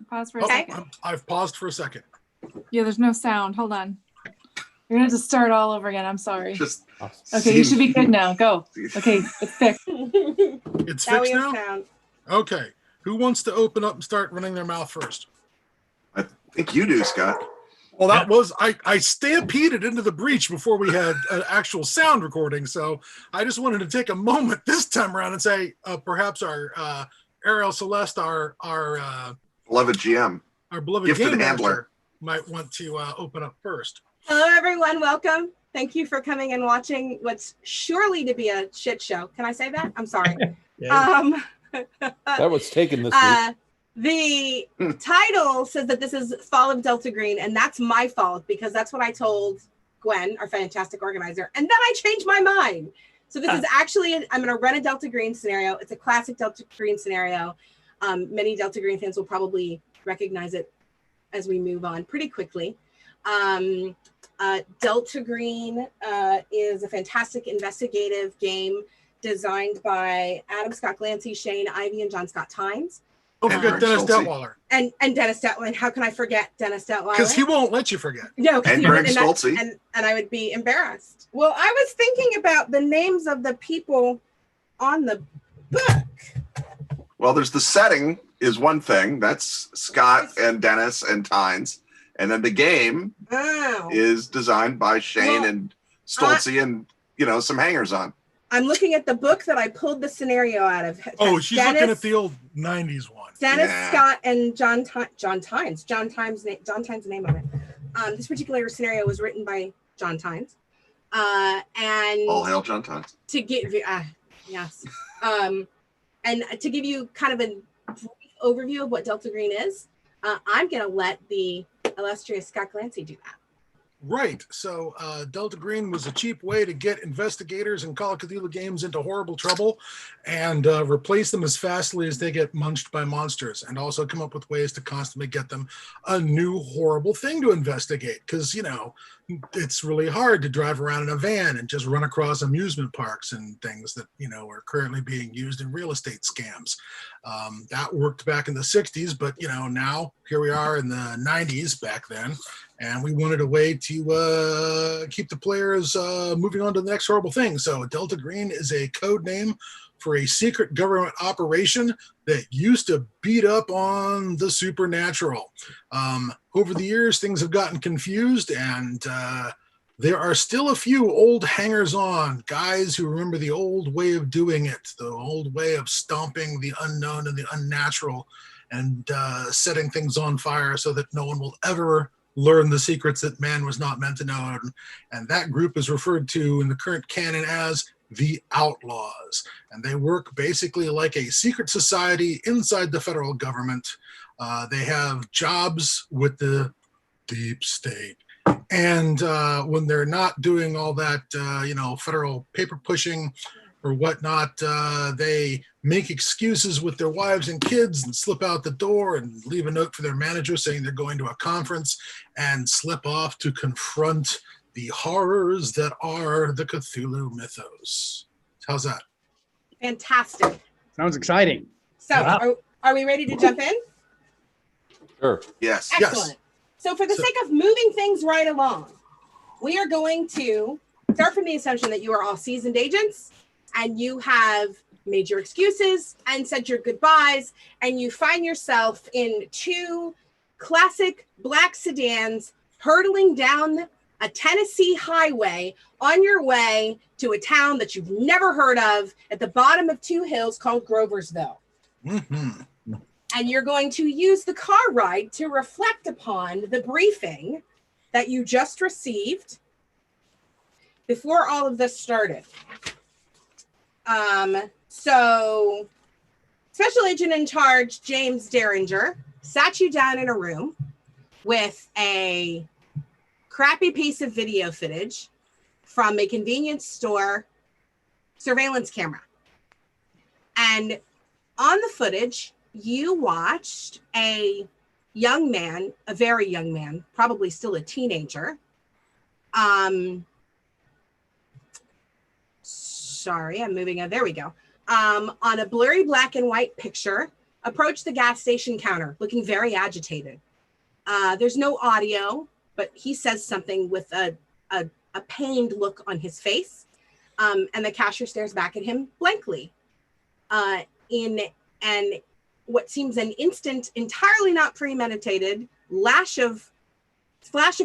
Pause for a second. I've paused for a second. Yeah, there's no sound. Hold on. You're gonna have to start all over again. I'm sorry. Okay, you should be good now. Go. Okay, it's fixed. It's fixed now? Sound. Okay. Who wants to open up and start running their mouth first? I think you do, Scott. Well, that was I stampeded into the breach before we had an actual sound recording, so I just wanted to take a moment this time around and say perhaps our Ariel Celeste, our Beloved GM, our beloved gifted game handler, master, might want to open up first. Hello, everyone. Welcome. Thank you for coming and watching what's surely to be a shit show. Can I say that? I'm sorry. That was taken this week. The title says that this is Fall of Delta Green, and that's my fault because that's what I told Gwen, our fantastic organizer, and then I changed my mind. So this is actually, I'm going to run a Delta Green scenario. It's a classic Delta Green scenario. Many Delta Green fans will probably recognize it as we move on pretty quickly. Delta Green is a fantastic investigative game designed by Adam Scott Glancy, Shane Ivey, and John Scott Tynes. Don't forget Dennis Detweiler. And Dennis Detweiler. How can I forget Dennis Detweiler? Because he won't let you forget. No, and Greg Stolze. And I would be embarrassed. Well, I was thinking about the names of the people on the book. Well, there's the setting is one thing. That's Scott and Dennis and Tynes. And then the game is designed by Shane and Stolze and, some hangers on. I'm looking at the book that I pulled the scenario out of. Oh, she's looking at the old 90s one. Dennis Scott and John Tynes. John Tynes' name on it. This particular scenario was written by John Tynes. And all hail John Tynes. To give you, yes. And to give you kind of a brief overview of what Delta Green is, I'm going to let the illustrious Scott Glancy do that. Right. So Delta Green was a cheap way to get investigators in Call of Cthulhu games into horrible trouble and replace them as fastly as they get munched by monsters, and also come up with ways to constantly get them a new horrible thing to investigate. Because, it's really hard to drive around in a van and just run across amusement parks and things that, are currently being used in real estate scams. That worked back in the 60s, but, now here we are in the 90s back then. And we wanted a way to keep the players moving on to the next horrible thing. So Delta Green is a code name for a secret government operation that used to beat up on the supernatural. Over the years, things have gotten confused, and there are still a few old hangers-on, guys who remember the old way of doing it, the old way of stomping the unknown and the unnatural and setting things on fire so that no one will ever learn the secrets that man was not meant to know. And that group is referred to in the current canon as the Outlaws. And they work basically like a secret society inside the federal government. They have jobs with the deep state. And when they're not doing all that, federal paper pushing or whatnot, they make excuses with their wives and kids and slip out the door and leave a note for their manager saying they're going to a conference and slip off to confront the horrors that are the Cthulhu mythos. How's that? Fantastic. Sounds exciting. So are we ready to jump in? Sure. Yes. Excellent. Yes. So for the sake of moving things right along, we are going to start from the assumption that you are all seasoned agents and you have made your excuses and said your goodbyes, and you find yourself in two classic black sedans hurtling down a Tennessee highway on your way to a town that you've never heard of at the bottom of two hills called Groversville. Mm-hmm. And you're going to use the car ride to reflect upon the briefing that you just received before all of this started. So Special Agent in Charge, James Derringer, sat you down in a room with a crappy piece of video footage from a convenience store surveillance camera. And on the footage, you watched a young man, a very young man, probably still a teenager. Sorry, I'm moving on. There we go. On a blurry black and white picture approach the gas station counter looking very agitated. There's no audio, but he says something with a pained look on his face. And the cashier stares back at him blankly. In what seems an instant, entirely not premeditated flash of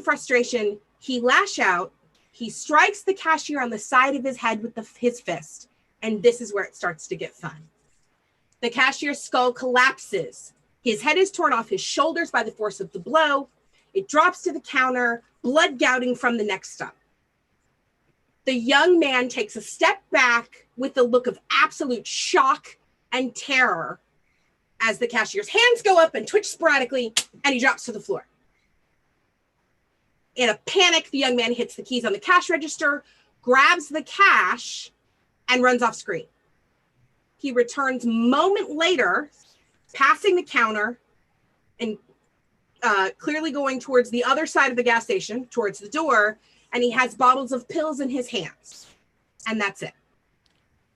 frustration, he lash out. He strikes the cashier on the side of his head with his fist. And this is where it starts to get fun. The cashier's skull collapses. His head is torn off his shoulders by the force of the blow. It drops to the counter, blood gouting from the neck stump. The young man takes a step back with a look of absolute shock and terror as the cashier's hands go up and twitch sporadically, and he drops to the floor. In a panic, the young man hits the keys on the cash register, grabs the cash, and runs off screen. He returns a moment later, passing the counter and clearly going towards the other side of the gas station, towards the door, and he has bottles of pills in his hands. And that's it.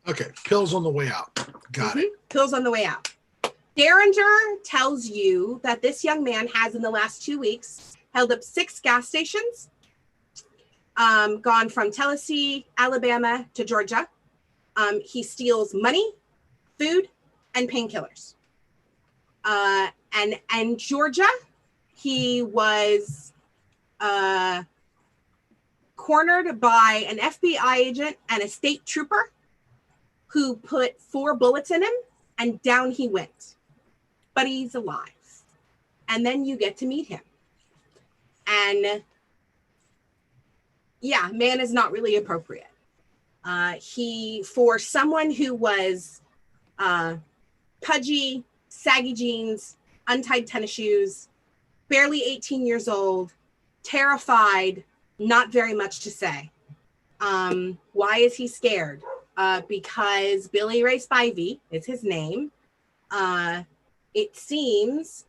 Okay, pills on the way out. Got it. Pills on the way out. Derringer tells you that this young man has, in the last 2 weeks, held up 6 gas stations, gone from Tennessee, Alabama to Georgia. He steals money, food, and painkillers. And Georgia, he was cornered by an FBI agent and a state trooper who put 4 bullets in him, and down he went. But he's alive. And then you get to meet him. And yeah, man is not really appropriate. He, for someone who was pudgy, saggy jeans, untied tennis shoes, barely 18 years old, terrified, not very much to say. Why is he scared? Because Billy Ray Spivey is his name. It seems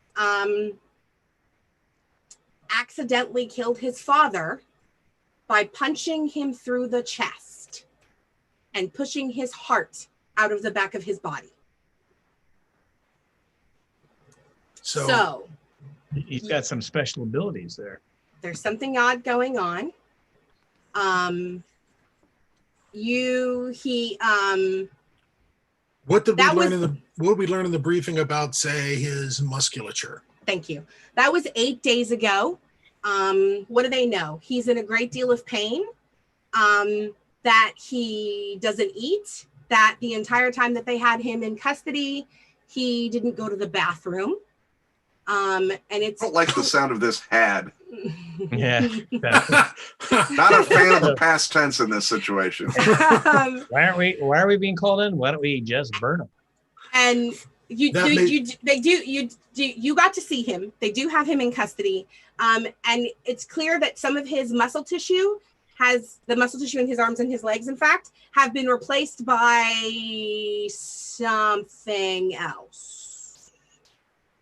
accidentally killed his father by punching him through the chest and pushing his heart out of the back of his body. So he's got some special abilities there. There's something odd going on. What did we learn in the briefing about, say, his musculature? Thank you. That was 8 days ago. What do they know? He's in a great deal of pain, that he doesn't eat, that the entire time that they had him in custody, he didn't go to the bathroom. And it's... I don't like the sound of this had. Yeah. Not a fan of the past tense in this situation. Why are we being called in? Why don't we just burn them? And you got to see him. They do have him in custody. And it's clear that some of his muscle tissue in his arms and his legs, in fact, have been replaced by something else.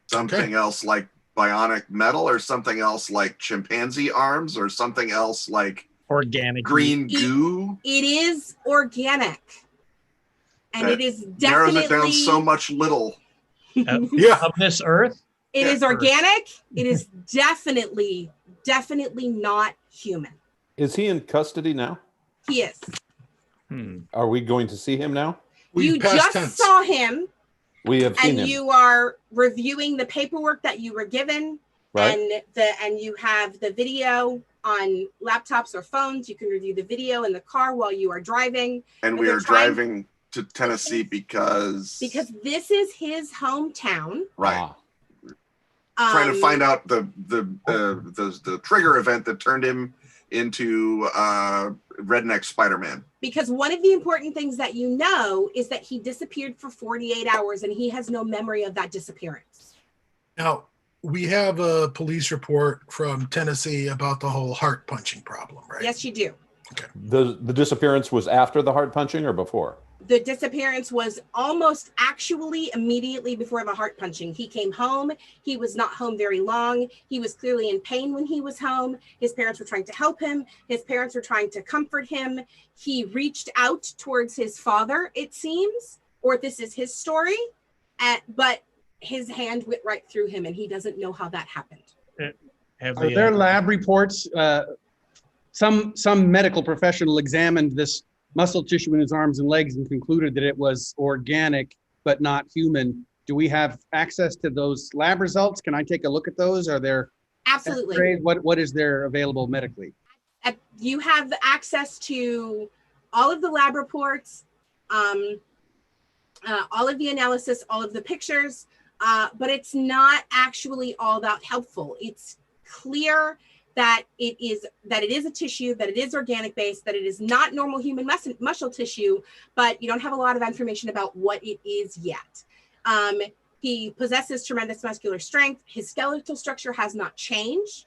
Something else like bionic metal, or something else like chimpanzee arms, or something else like organic green goo. It is organic. And That it is narrows definitely... it down so much little. of this earth. It is organic. It is definitely not human. Is he in custody now? He is. Are we going to see him now? You just saw him. We have seen him. And you are reviewing the paperwork that you were given, right? And you have the video on laptops or phones. You can review the video in the car while you are driving. And we are driving to Tennessee because this is his hometown. Right. Trying to find out the trigger event that turned him into redneck Spider-Man. Because one of the important things that you know is that he disappeared for 48 hours and he has no memory of that disappearance. Now, we have a police report from Tennessee about the whole heart punching problem, right? Yes, you do. Okay. The disappearance was after the heart punching or before? The disappearance was almost actually immediately before the heart punching. He came home. He was not home very long. He was clearly in pain when he was home. His parents were trying to help him. His parents were trying to comfort him. He reached out towards his father, it seems, or this is his story. But his hand went right through him, and he doesn't know how that happened. Are there lab reports? Some medical professional examined this muscle tissue in his arms and legs and concluded that it was organic but not human. Do we have access to those lab results? Can I take a look at those? Are there Absolutely. X-rays? What is there available medically? You have access to all of the lab reports, all of the analysis, all of the pictures, but it's not actually all that helpful. It's clear that it is a tissue, that it is organic based, that it is not normal human muscle tissue, but you don't have a lot of information about what it is yet. He possesses tremendous muscular strength. His skeletal structure has not changed.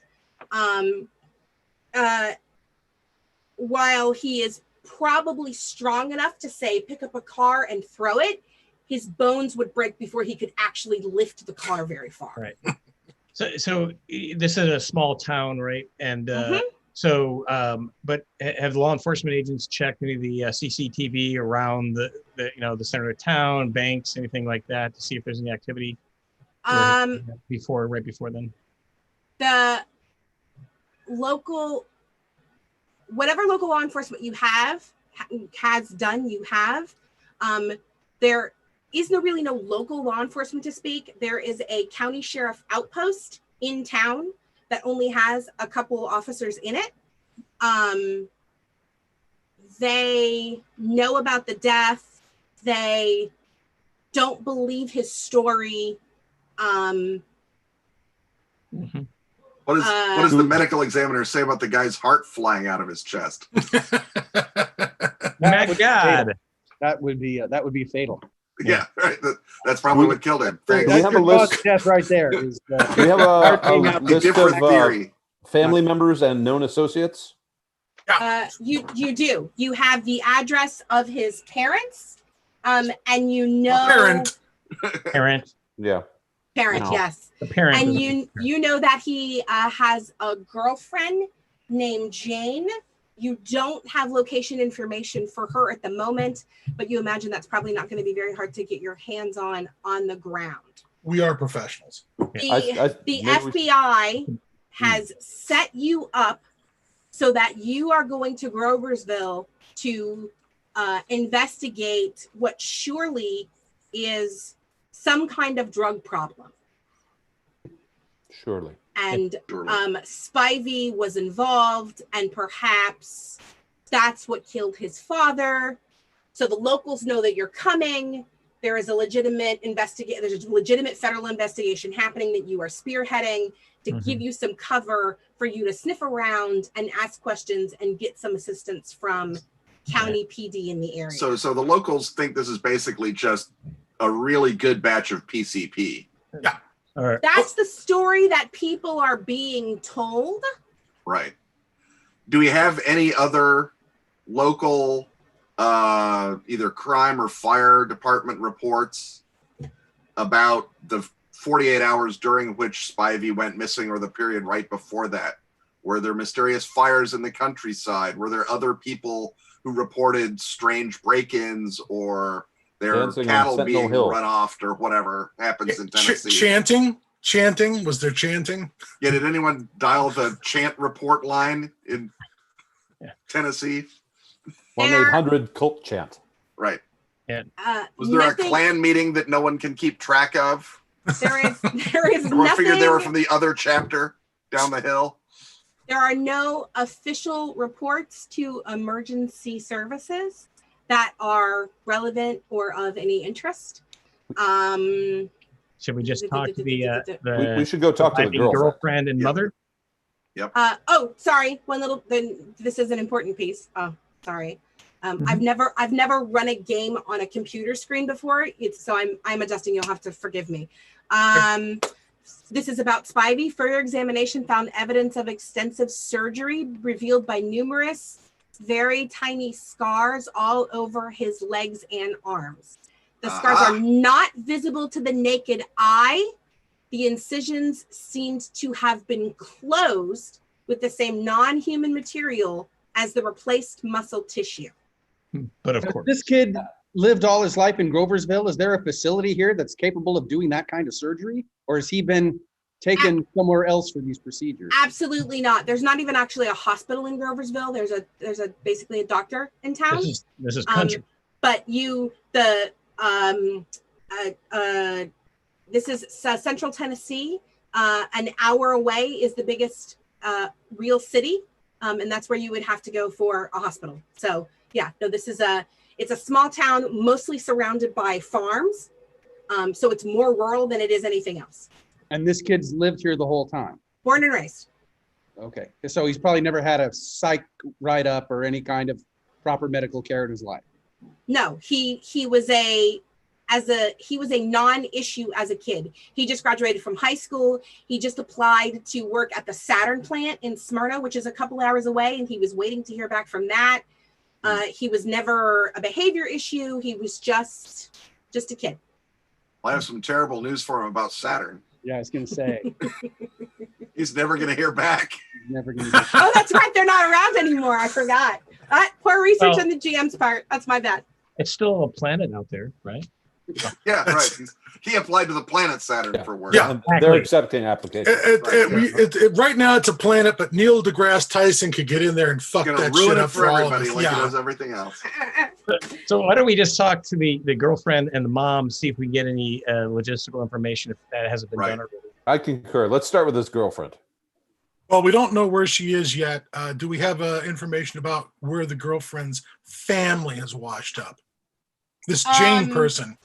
While he is probably strong enough to say, pick up a car and throw it, his bones would break before he could actually lift the car very far. Right. So this is a small town, right? And but have law enforcement agents checked any of the CCTV around the center of town, banks, anything like that, to see if there's any activity? Right before then? The whatever local law enforcement you has done, there is really no local law enforcement to speak. There is a county sheriff outpost in town that only has a couple officers in it. They know about the death. They don't believe his story. What does the medical examiner say about the guy's heart flying out of his chest? My God, that would be fatal. Yeah, right. That's probably what killed him. Do we have a list? Death right there. Do we have a list different of theory. family members and known associates? You do. You have the address of his parents, and parent. Yeah. Parent, No. yes. The parent. And you know that he has a girlfriend named Jane. You don't have location information for her at the moment, but you imagine that's probably not going to be very hard to get your hands on the ground. We are professionals. The FBI has set you up so that you are going to Groversville to investigate what surely is some kind of drug problem. Surely. And Spivey was involved, and perhaps that's what killed his father. So the locals know that you're coming. There is a legitimate there's a legitimate federal investigation happening that you are spearheading to give you some cover for you to sniff around and ask questions and get some assistance from county PD in the area. So the locals think this is basically just a really good batch of PCP. Yeah. Right. That's the story that people are being told. Right. Do we have any other local either crime or fire department reports about the 48 hours during which Spivey went missing or the period right before that? Were there mysterious fires in the countryside? Were there other people who reported strange break-ins or their Dancing cattle on being Sentinel Hill. run off or whatever happens in Tennessee? Chanting? Was there chanting? Yeah, did anyone dial the chant report line in Tennessee? 1-800 chant. Right. Yeah. Was there a clan meeting that no one can keep track of? There is Or nothing. figured they were from the other chapter down the hill? There are no official reports to emergency services that are relevant or of any interest. Should we just talk to the We should go talk to the girlfriend and mother? Yep. Oh, sorry. This is an important piece. Oh, sorry. I've never run a game on a computer screen before. So I'm adjusting. You'll have to forgive me. This is about Spivey. Further examination found evidence of extensive surgery revealed by numerous very tiny scars all over his legs and arms. The scars are not visible to the naked eye. The incisions seemed to have been closed with the same non-human material as the replaced muscle tissue. But of course, this kid lived all his life in Groversville? Is there a facility here that's capable of doing that kind of surgery? Or has he been taken somewhere else for these procedures? Absolutely not. There's not even actually a hospital in Groversville. There's a basically a doctor in town. This is country. But this is Central Tennessee. An hour away is the biggest real city, and that's where you would have to go for a hospital. So yeah, no, it's a small town, mostly surrounded by farms. So it's more rural than it is anything else. And this kid's lived here the whole time? Born and raised. Okay, so he's probably never had a psych write-up or any kind of proper medical care in his life. No, he was a non-issue as a kid. He just graduated from high school. He just applied to work at the Saturn plant in Smyrna, which is a couple hours away, and he was waiting to hear back from that. He was never a behavior issue. He was just a kid. I have some terrible news for him about Saturn. Yeah, I was going to say. He's never going to hear back. Never going to. Oh, that's right. They're not around anymore. I forgot. Poor research on the GM's part. That's my bad. It's still a planet out there, right? Yeah, right. He applied to the planet Saturn for work. Yeah. And they're accepting applications. Right now it's a planet, but Neil deGrasse Tyson could get in there and fuck He's that gonna ruin shit it up for all of everybody us. like he Yeah. does everything else. So why don't we just talk to the girlfriend and the mom, see if we get any logistical information if that hasn't been done already. I concur. Let's start with this girlfriend. Well, we don't know where she is yet. Do we have information about where the girlfriend's family has washed up? This Jane person.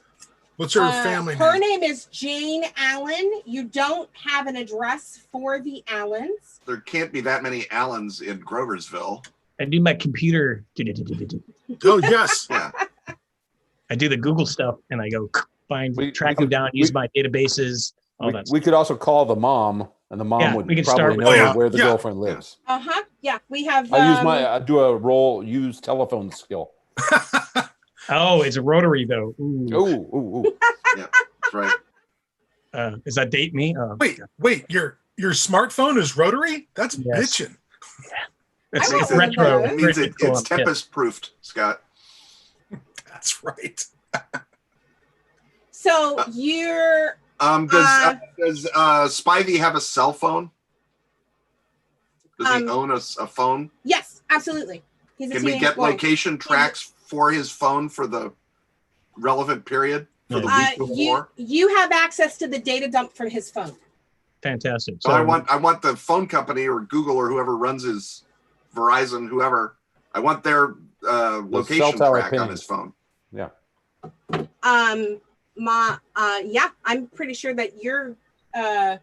What's her family Her name? name is Jane Allen. You don't have an address for the Allens. There can't be that many Allens in Groversville. I do my computer. Oh, yes. Yeah. I do the Google stuff and I go track them could- down, use my databases, all that We could also call the mom, and the mom Yeah, would we can probably start know with- where the Yeah. girlfriend lives. Yeah, we have. I do a use telephone skill. Oh, it's a rotary though. Ooh. Ooh. Yeah, that's right. Does that date me? Wait, your smartphone is rotary? That's Yes. bitchin'. It's I want retro. one of It means Retro it's co-op, yeah. tempest proofed, Scott. That's right. So you're. Does Spivey have a cell phone? Does he own a phone? Yes, absolutely. He's a Can we teenage get boy. location tracks for his phone for the relevant period for the week before? You have access to the data dump from his phone. Fantastic. So I want the phone company or Google or whoever runs his Verizon, whoever. I want their location tower track on ping. his phone. Yeah. Yeah, I'm pretty sure that you're that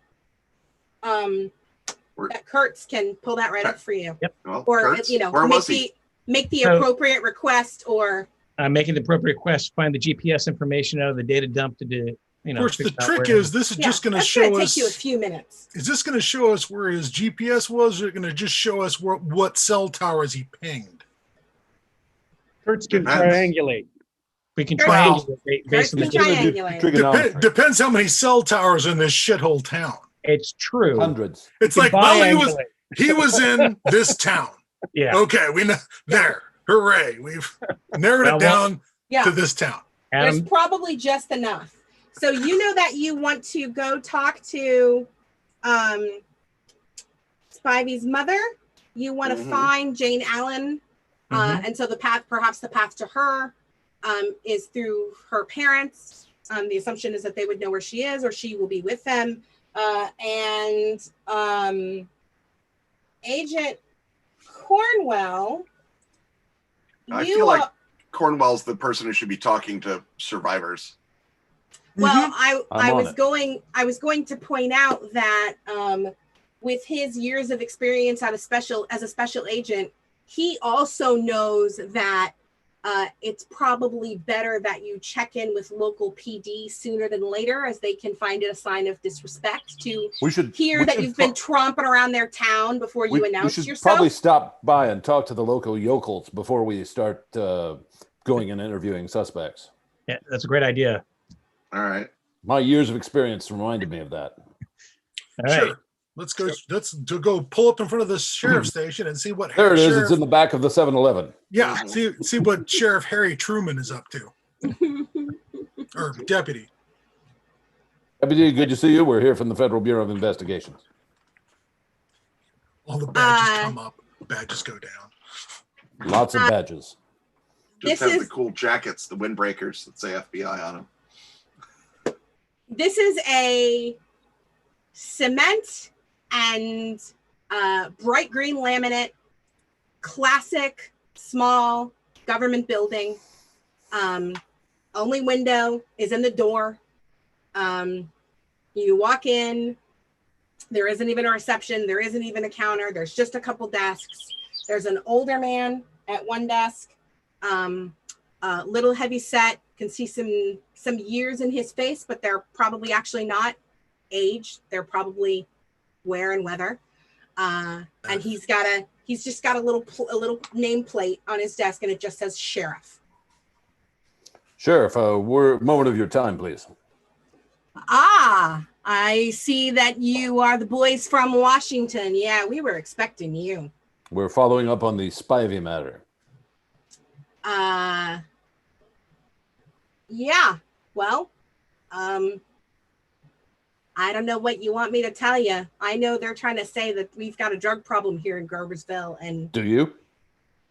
Kurtz can pull that right up for you. Yep. Well, Or Kurtz, where was he? make the So- appropriate request or making the appropriate request, find the GPS information out of the data dump to do. Of course, the figure out trick where- is this is just going to that's show gonna us. take you a few minutes. Is this going to show us where his GPS was, or is it going to just show us what cell towers he pinged? Kurtz can Depends. triangulate. we can Wow. triangulate based on the Kurtz can data. triangulate. Trigonometry. Depends how many cell towers in this shithole town. It's true. Hundreds. It's We like, can well, biangulate. he was in this town. Yeah. Okay, we know there. Hooray! We've narrowed Well, it down Yeah, to this town. there's Adam, probably just enough. So you know that you want to go talk to Spivey's mother. You want to find Jane Allen, and so perhaps the path to her is through her parents. The assumption is that they would know where she is, or she will be with them. And Agent Cornwell, I feel like Cornwell's the person who should be talking to survivors. Well, I'm I on was it. going to point out that with his years of experience as a special agent, he also knows that it's probably better that you check in with local PD sooner than later, as they can find it a sign of disrespect to hear that you've been tromping around their town before you announce we should yourself. probably stop by and talk to the local yokels before we start going and interviewing suspects. yeah, that's a great idea. All right. My years of experience reminded me of that. All right. Sure. Let's go pull up in front of the sheriff's station and see what There it is. Sheriff, It's in the back of the 7-Eleven. yeah, see what Sheriff Harry Truman is up to. Or deputy. Deputy, good to see you. We're here from the Federal Bureau of Investigations. All the badges come up, badges go down. Lots of badges. Just have the cool jackets, the windbreakers that say FBI on them. This is a cement and bright green laminate, classic, small government building. Only window is in the door. You walk in, there isn't even a reception, there isn't even a counter, there's just a couple desks. There's an older man at one desk, little heavy set, can see some years in his face, but they're probably actually not age, they're probably wear and weather. And he's just got a little nameplate on his desk, and it just says sheriff. Sheriff, moment of your time, please. Ah, I see that you are the boys from Washington. Yeah, we were expecting you. We're following up on the Spivey matter. Yeah, well, I don't know what you want me to tell you. I know they're trying to say that we've got a drug problem here in Groversville, and do you?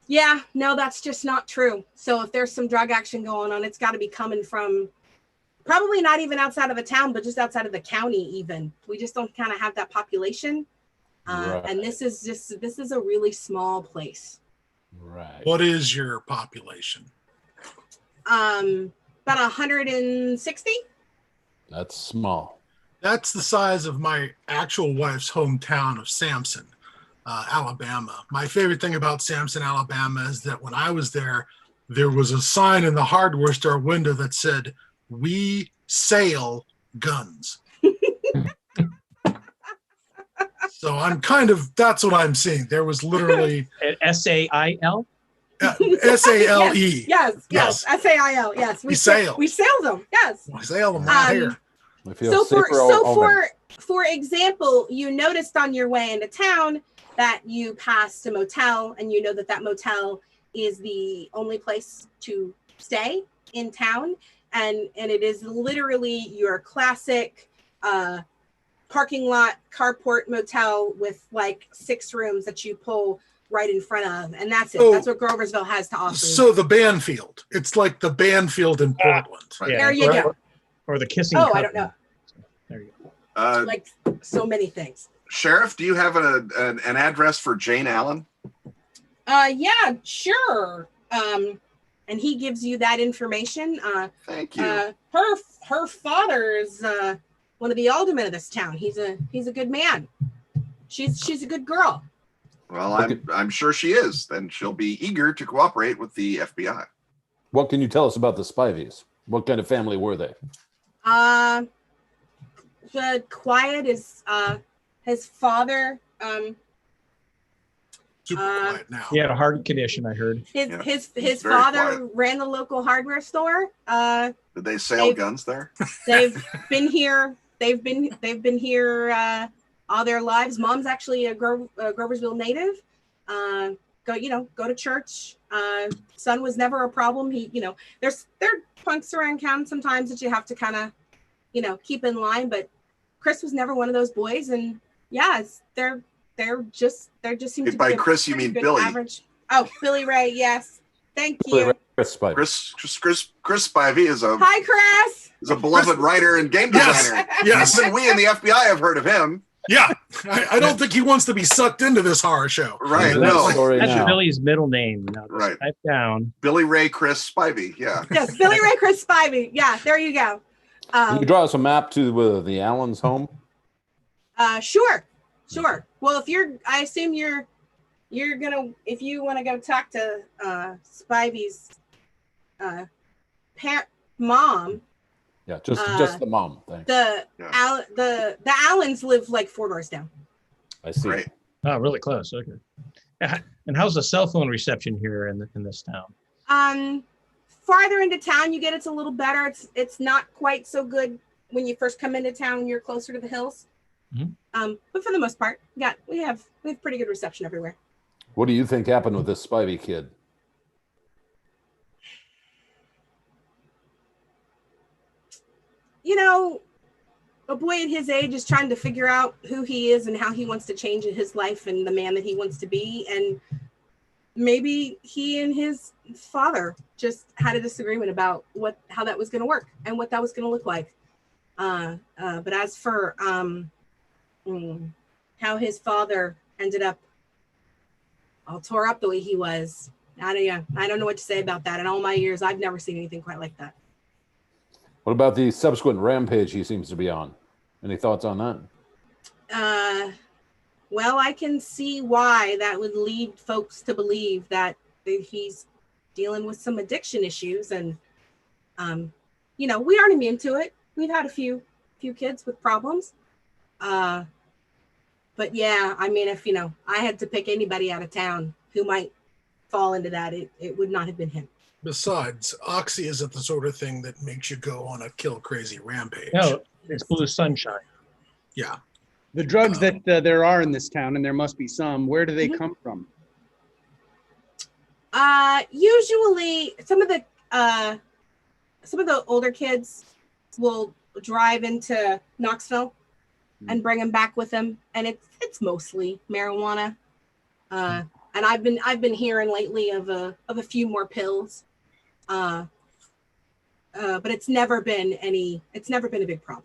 Yeah, no, that's just not true. So if there's some drug action going on, it's got to be coming from probably not even outside of the town, but just outside of the county even. We just don't kind of have that population. Right. And this is a really small place. Right. What is your population? About 160. That's small. That's the size of my actual wife's hometown of Sampson, Alabama. My favorite thing about Sampson, Alabama is that when I was there, there was a sign in the hardware store window that said, "We sell guns." So that's what I'm seeing. There was literally SAIL? SALE. Yes. SAIL. Yes. We sell. We sell them. Yes. We sell them right here. I feel For example, you noticed on your way into town that you passed a motel, and you know that motel is the only place to stay in town, and it is literally your classic parking lot carport motel with like 6 rooms that you pull right in front of, and that's it. That's what Groversville has to offer. So the Banfield, it's like the Banfield in Portland. Yeah. There you go. Or the kissing. I don't know. There you go. Like so many things. Sheriff, do you have an address for Jane Allen? Yeah, sure. And he gives you that information. Thank you. Her father is one of the aldermen of this town. He's a good man. She's a good girl. Well, I'm sure she is. Then she'll be eager to cooperate with the FBI. What can you tell us about the Spiveys? What kind of family were they? The quiet is his father. Super quiet now. He had a heart condition, I heard. His father ran the local hardware store. Did they sell guns there? They've been here. They've been here all their lives. Mom's actually a Groversville native. Go to church. Son was never a problem. There are punks around town sometimes that you have to kind of, keep in line. But Chris was never one of those boys. And yeah, they're just seem to be by Chris you mean Billy. Average. Oh, Billy Ray. Yes. Thank you. Chris Spivey. Chris Spivey is Hi, Chris. Is a beloved writer and game designer. Yes. Even we in the FBI have heard of him. Yeah, I don't think he wants to be sucked into this horror show. Right. That's Billy's middle name. Now, right. Type down. Billy Ray Chris Spivey. Yeah. Yes, Billy Ray Chris Spivey. Yeah, there you go. Can you draw us a map to the Allen's home? Sure. Well, I assume you're gonna, if you want to go talk to Spivey's mom. Yeah, just the mom. Thanks. The Allens live like 4 doors down. I see. Right. Oh, really close. Okay. And how's the cell phone reception here in this town? Farther into town you get, it's a little better. It's not quite so good when you first come into town. You're closer to the hills. Mm-hmm. But for the most part, we have pretty good reception everywhere. What do you think happened with this Spivey kid? a boy at his age is trying to figure out who he is and how he wants to change in his life and the man that he wants to be. And maybe he and his father just had a disagreement about how that was going to work and what that was going to look like. But as for how his father ended up all tore up the way he was, I don't know what to say about that. In all my years, I've never seen anything quite like that. What about the subsequent rampage he seems to be on? Any thoughts on that? Well, I can see why that would lead folks to believe that he's dealing with some addiction issues. And, we aren't immune to it. We've had a few kids with problems. But yeah, I mean, if, I had to pick anybody out of town who might fall into that, it would not have been him. Besides, Oxy isn't the sort of thing that makes you go on a kill crazy rampage. No, it's blue sunshine. Yeah. The drugs that there are in this town, and there must be some, where do they come from? Usually some of the older kids will drive into Knoxville and bring them back with them, and it's mostly marijuana. And I've been hearing lately of a few more pills. But it's never been a big problem.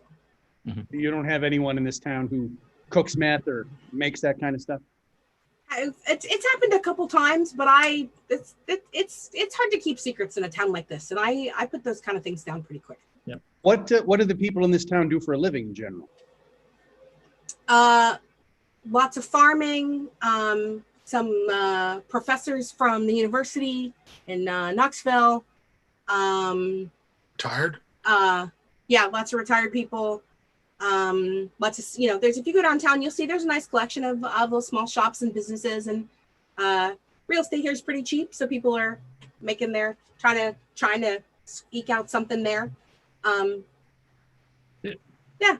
Mm-hmm. You don't have anyone in this town who cooks meth or makes that kind of stuff? It's happened a couple times, but it's hard to keep secrets in a town like this, and I put those kind of things down pretty quick. Yep. What do the people in this town do for a living in general? Lots of farming. Some professors from the university in Knoxville. Tired? Yeah, lots of retired people. Lots of, there's, if you go downtown, you'll see there's a nice collection of those small shops and businesses, and real estate here is pretty cheap, so people are making trying to eke out something there. Yeah.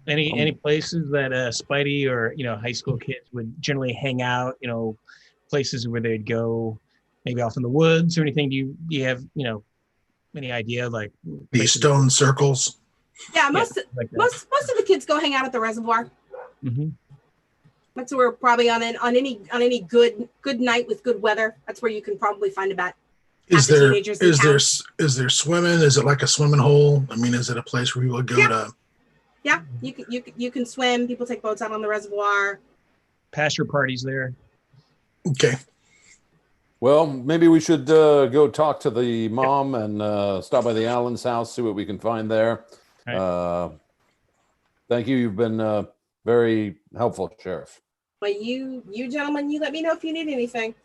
Any places that Spidey or high school kids would generally hang out? Places where they'd go, maybe off in the woods or anything. Do you have any idea, like these stone circles? Yeah, most of the kids go hang out at the reservoir. Mm-hmm. That's where probably on any good night with good weather. That's where you can probably find about. Is there swimming? Is it like a swimming hole? I mean, is it a place where you would go to? Yeah, you can swim. People take boats out on the reservoir. Pasture parties there. Okay. Well, maybe we should go talk to the mom and stop by the Allen's house, see what we can find there. Right. Thank you. You've been very helpful, Sheriff. Well, you gentlemen, you let me know if you need anything.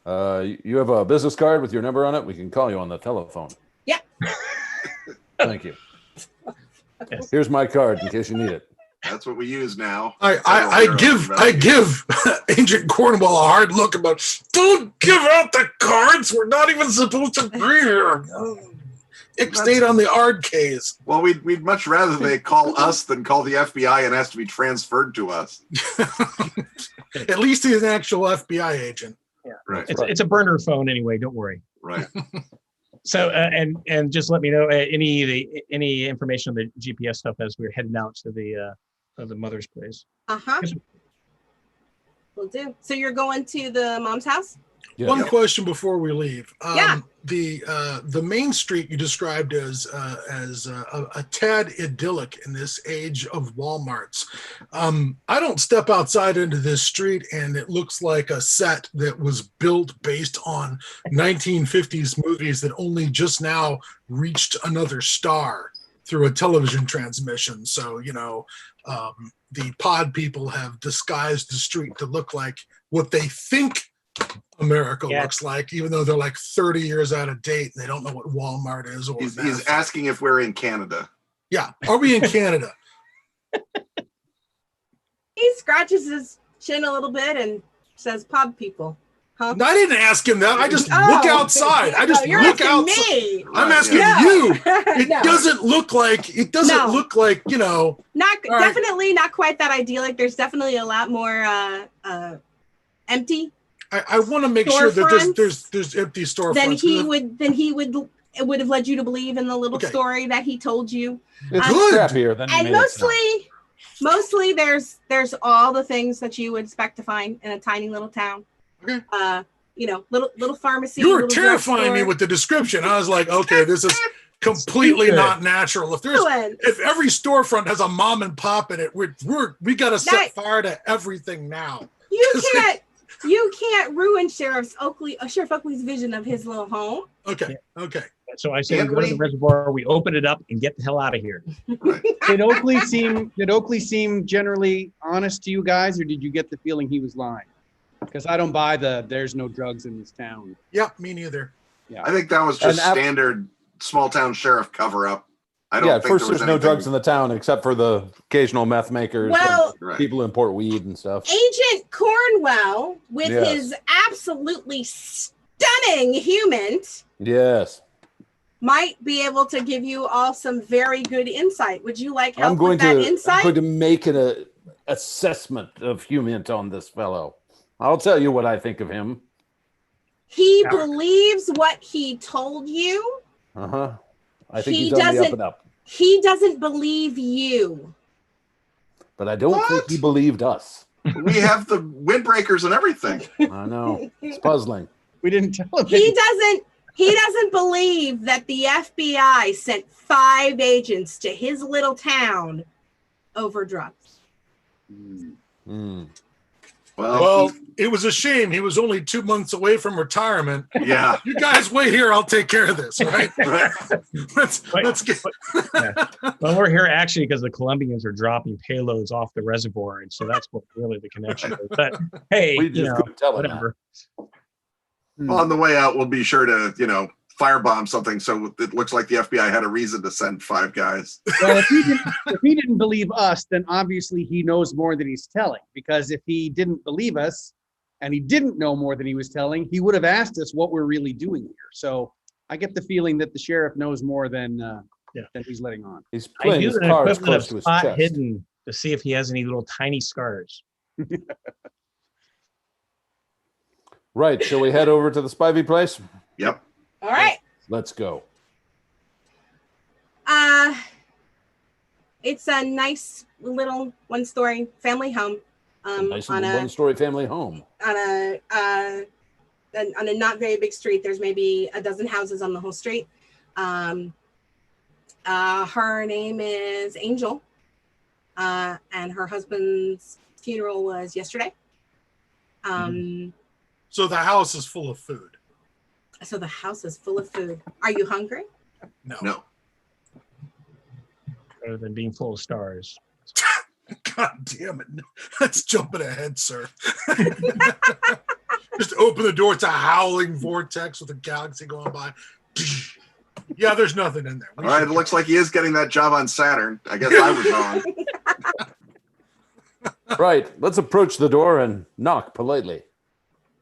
You have a business card with your number on it. We can call you on the telephone. Yeah. Thank you. Yes. Here's my card in case you need it. That's what we use now. I give Agent Cornwall a hard look about, don't give out the cards. We're not even supposed to be here. Stayed on the arcades. Well, we'd much rather they call us than call the FBI and ask to be transferred to us. At least he's an actual FBI agent. Yeah, right. It's a burner phone anyway. Don't worry. Right. So and just let me know any information on the GPS stuff as we're heading out to the mother's place. Will do. So you're going to the mom's house? Yeah. One question before we leave. The main street you described as a tad idyllic in this age of Walmarts. I don't step outside into this street and it looks like a set that was built based on 1950s movies that only just now reached another star through a television transmission. So, the pod people have disguised the street to look like what they think America looks like, even though they're like 30 years out of date and they don't know what Walmart is. Or he's asking if we're in Canada. Yeah. Are we in Canada? He scratches his chin a little bit and says, pod people. Huh? No, I didn't ask him that. I just look outside. I just look outside. Me. I'm asking you. It doesn't look like, definitely not quite that idyllic. There's definitely a lot more empty. I want to make sure that there's empty storefronts. Then he would it would have led you to believe in the little story that he told you. It's crappier than and mostly there's all the things that you would expect to find in a tiny little town. Okay. Little pharmacy. You were terrifying me with the description. I was like, okay, this is completely not natural. If every storefront has a mom and pop in it, we got to set fire to everything now. You can't ruin Sheriff Oakley's vision of his little home. Okay. So I say we go to the reservoir, we open it up, and get the hell out of here. Did Oakley seem generally honest to you guys, or did you get the feeling he was lying? Because I don't buy there's no drugs in this town. Yeah, me neither. Yeah, I think that was just standard small town sheriff cover up. I don't think first there's no drugs in the town except for the occasional meth makers, people import weed and stuff. Agent Cornwell, with his absolutely stunning human, might be able to give you all some very good insight. Would you like help with that insight? I'm going to make an assessment of human on this fellow. I'll tell you what I think of him. He believes what he told you. I think he's on the up and up. He doesn't believe you. But I don't think he believed us. We have the windbreakers and everything. I know. It's puzzling. We didn't tell him. He doesn't believe that the FBI sent 5 agents to his little town over drugs. Well, it was a shame. He was only 2 months away from retirement. Yeah. You guys wait here. I'll take care of this, right? Let's get... Well, we're here actually because the Colombians are dropping payloads off the reservoir. And so that's what really the connection is. But hey, we just couldn't tell whatever. Well, on the way out, we'll be sure to, firebomb something so it looks like the FBI had a reason to send 5 guys. Well, if he didn't believe us, then obviously he knows more than he's telling. Because if he didn't believe us and he didn't know more than he was telling, he would have asked us what we're really doing here. So I get the feeling that the sheriff knows more than he's letting on. He's playing his cards close to his chest. Hidden to see if he has any little tiny scars. Right. Shall we head over to the Spivey place? Yep. All right. Let's go. It's a nice little one-story family home. One-story family home. On a not very big street. There's maybe a dozen houses on the whole street. Her name is Angel, and her husband's funeral was yesterday. So the house is full of food. So the house is full of food. Are you hungry? No. Rather than being full of stars. God damn it. That's jumping ahead, sir. Just open the door. It's a howling vortex with a galaxy going by. Yeah, there's nothing in there. All right, it looks like he is getting that job on Saturn. I guess I was wrong. Right. Let's approach the door and knock politely.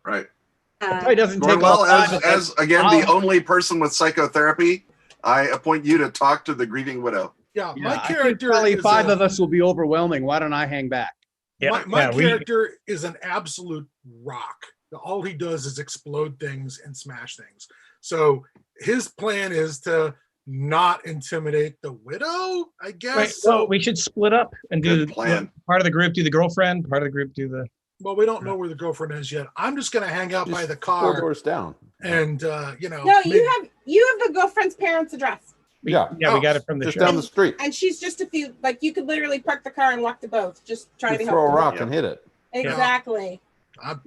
Right. He doesn't take as again the only person with psychotherapy, I appoint you to talk to the grieving widow. Yeah, my character probably is 5 of us will be overwhelming. Why don't I hang back? My character is an absolute rock. All he does is explode things and smash things. So his plan is to not intimidate the widow, I guess. Right. So we should split up and do part of the group do the girlfriend, part of the group do the. Well, we don't know where the girlfriend is yet. I'm just going to hang out by the car. 4 doors down. And, No, you have the girlfriend's parents' address. We got it from the just down the street. And she's just a few, you could literally park the car and walk to both. Just try to be helpful. Throw a rock Yeah. and hit it. Exactly.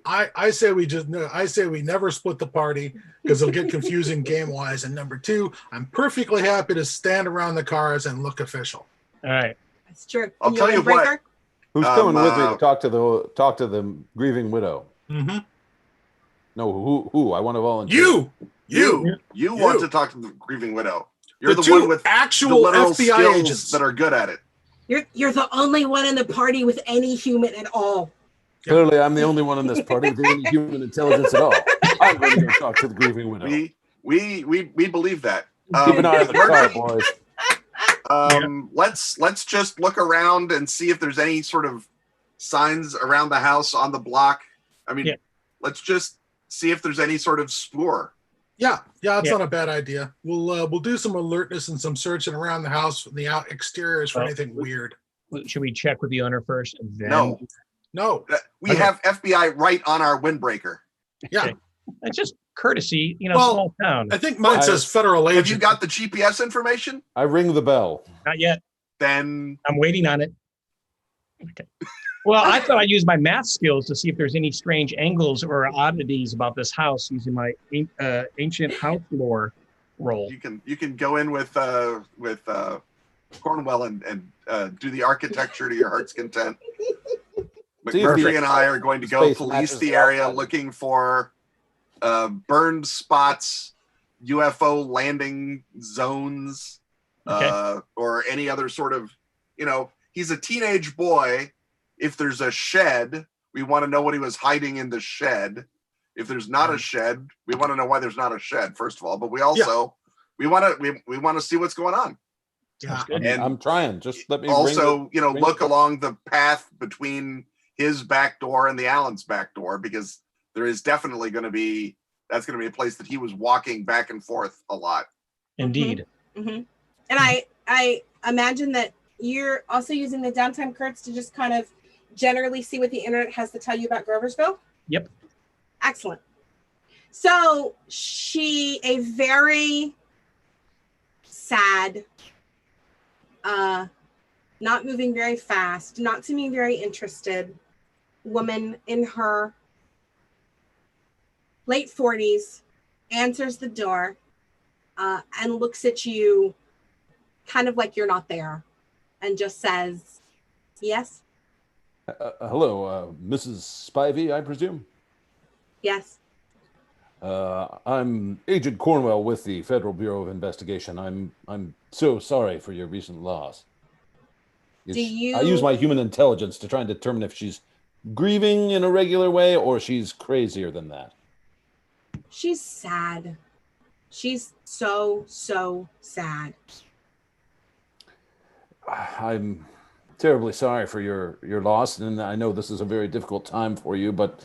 I say we never split the party because it'll get confusing game wise. And number 2, I'm perfectly happy to stand around the cars and look official. All right. That's true. I'll tell you what. Who's coming with me to talk to the grieving widow? Mm-hmm. No, who? I want to volunteer. You want to talk to the grieving widow. You're the one with actual FBI agents that are good at it. You're the only one in the party with any human at all. Clearly, I'm the only one in this party with any human intelligence at all. I'm going to go talk to the grieving widow. We believe that. Keep an eye on the car, boys. Let's just look around and see if there's any sort of signs around the house on the block. I mean, let's just see if there's any sort of spoor. Yeah, it's not a bad idea. We'll do some alertness and some searching around the house from the exteriors for anything weird. Should we check with the owner first? And then... No. We have FBI right on our windbreaker. Yeah. Okay. It's just courtesy, small town. I think mine says federal agent. Have you got the GPS information? I ring the bell. Not yet. Then I'm waiting on it. Okay. Well, I thought I'd use my math skills to see if there's any strange angles or oddities about this house using my ancient house lore roll. You can go in with Cornwell and do the architecture to your heart's content. McMurphy and I are going to go police the area looking for burned spots, UFO landing zones, or any other sort of, he's a teenage boy. If there's a shed, we want to know what he was hiding in the shed. If there's not a shed, we want to know why there's not a shed, first of all. But we also we want to see what's going on. Yeah. And I'm trying. Just let me also, look along the path between his back door and the Allen's back door, because there is definitely going to be a place that he was walking back and forth a lot. Indeed. Mm-hmm. And I imagine that you're also using the downtime, Kurtz, to just kind of generally see what the internet has to tell you about Groversville? Yep. Excellent. So a very sad, not moving very fast, not seeming very interested woman in her late 40s answers the door and looks at you kind of like you're not there and just says, yes? Hello, Mrs. Spivey, I presume? Yes. I'm Agent Cornwell with the Federal Bureau of Investigation. I'm so sorry for your recent loss. I use my human intelligence to try and determine if she's grieving in a regular way or she's crazier than that. She's sad. She's so sad. I'm terribly sorry for your loss, and I know this is a very difficult time for you, but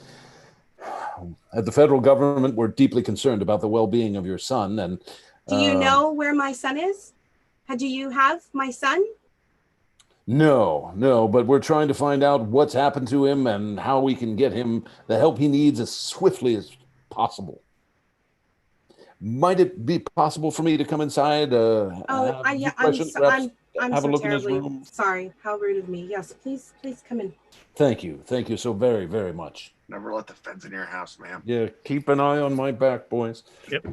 at the federal government, we're deeply concerned about the well-being of your son. And do you know where my son is? Do you have my son? No, but we're trying to find out what's happened to him and how we can get him the help he needs as swiftly as possible. Might it be possible for me to come inside? I'm so terribly sorry. How rude of me. Yes, please come in. Thank you so very, very much. Never let the fence in your house, ma'am. Yeah, keep an eye on my back, boys. Yep.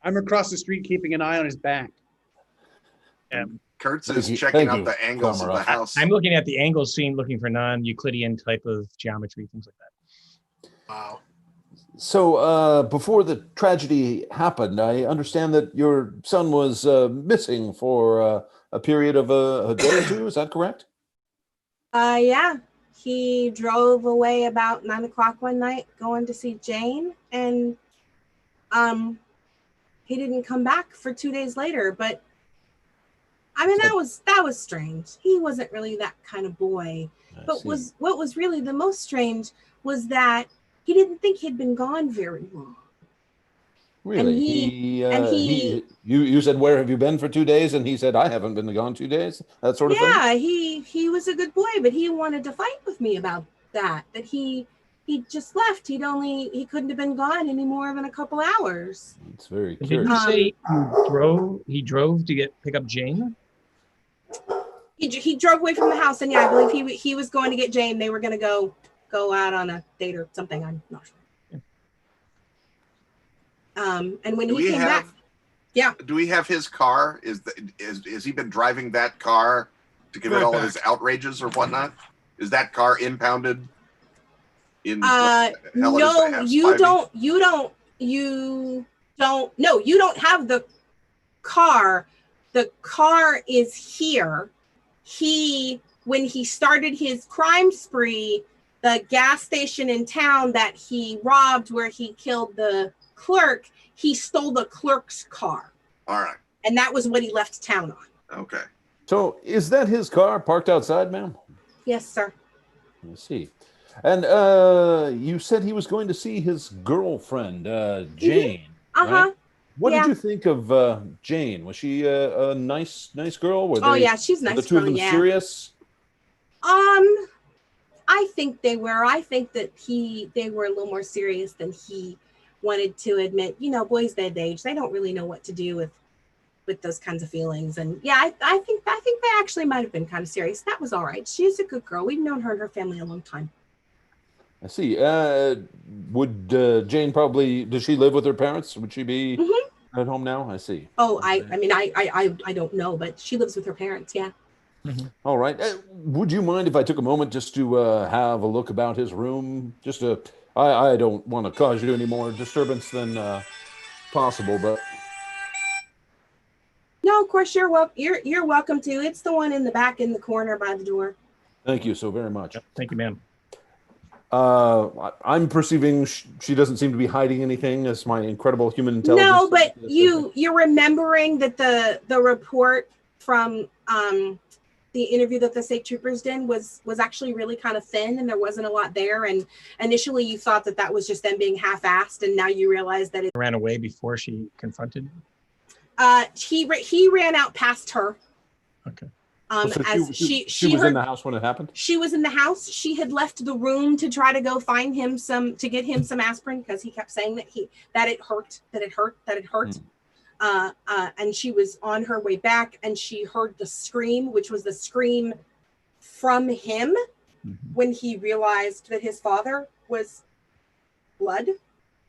I'm across the street keeping an eye on his back. Kurtz is checking out the angles of the house. I'm looking at the angles, looking for non-Euclidean type of geometry, things like that. Wow. So before the tragedy happened, I understand that your son was missing for a period of a day or two. Is that correct? Yeah. He drove away about 9 o'clock one night going to see Jane, and he didn't come back for 2 days later. But I mean, that was strange. He wasn't really that kind of boy. But what was really the most strange was that he didn't think he'd been gone very long. Really? And you said, where have you been for 2 days? And he said, I haven't been gone 2 days. That sort of thing. Yeah, he was a good boy, but he wanted to fight with me about that. That he just left. He couldn't have been gone any more than a couple hours. It's very curious. Did you say he drove to pick up Jane? He drove away from the house, and yeah, I believe he was going to get Jane. They were going to go out on a date or something. I'm not sure. And when he came back, yeah. Do we have his car? Is he been driving that car to commit all of his outrages or whatnot? Is that car impounded? No, you don't. No, you don't have the car. The car is here. When he started his crime spree, the gas station in town that he robbed, where he killed the clerk, he stole the clerk's car. All right. And that was what he left town on. Okay. So is that his car parked outside, ma'am? Yes, sir. I see. And you said he was going to see his girlfriend, Jane. Uh-huh. Right? What did you think of Jane? Was she a nice girl? She's a nice were the two of them serious? I think they were. I think that they were a little more serious than he wanted to admit. You know, boys that age, they don't really know what to do with those kinds of feelings. And yeah, I think they actually might have been kind of serious. That was all right. She's a good girl. We've known her and her family a long time. I see. Would Jane does she live with her parents? Would she be at home now? I see. Oh, I mean, I don't know, but she lives with her parents. Yeah. Mm-hmm. All right. Would you mind if I took a moment just to have a look about his room? I don't want to cause you any more disturbance than possible, but. No, of course you're welcome to. It's the one in the back in the corner by the door. Thank you so very much. Thank you, ma'am. I'm perceiving she doesn't seem to be hiding anything as my incredible human intelligence. No, but you're remembering that the report from the interview that the state troopers did was actually really kind of thin, and there wasn't a lot there. And initially you thought that was just them being half-assed, and now you realize that it ran away before she confronted. He ran out past her. Okay. So she was in the house when it happened. She was in the house. She had left the room to try to go find him to get him some aspirin, because he kept saying that it hurt. And she was on her way back, and she heard the scream, which was the scream from him when he realized that his father was blood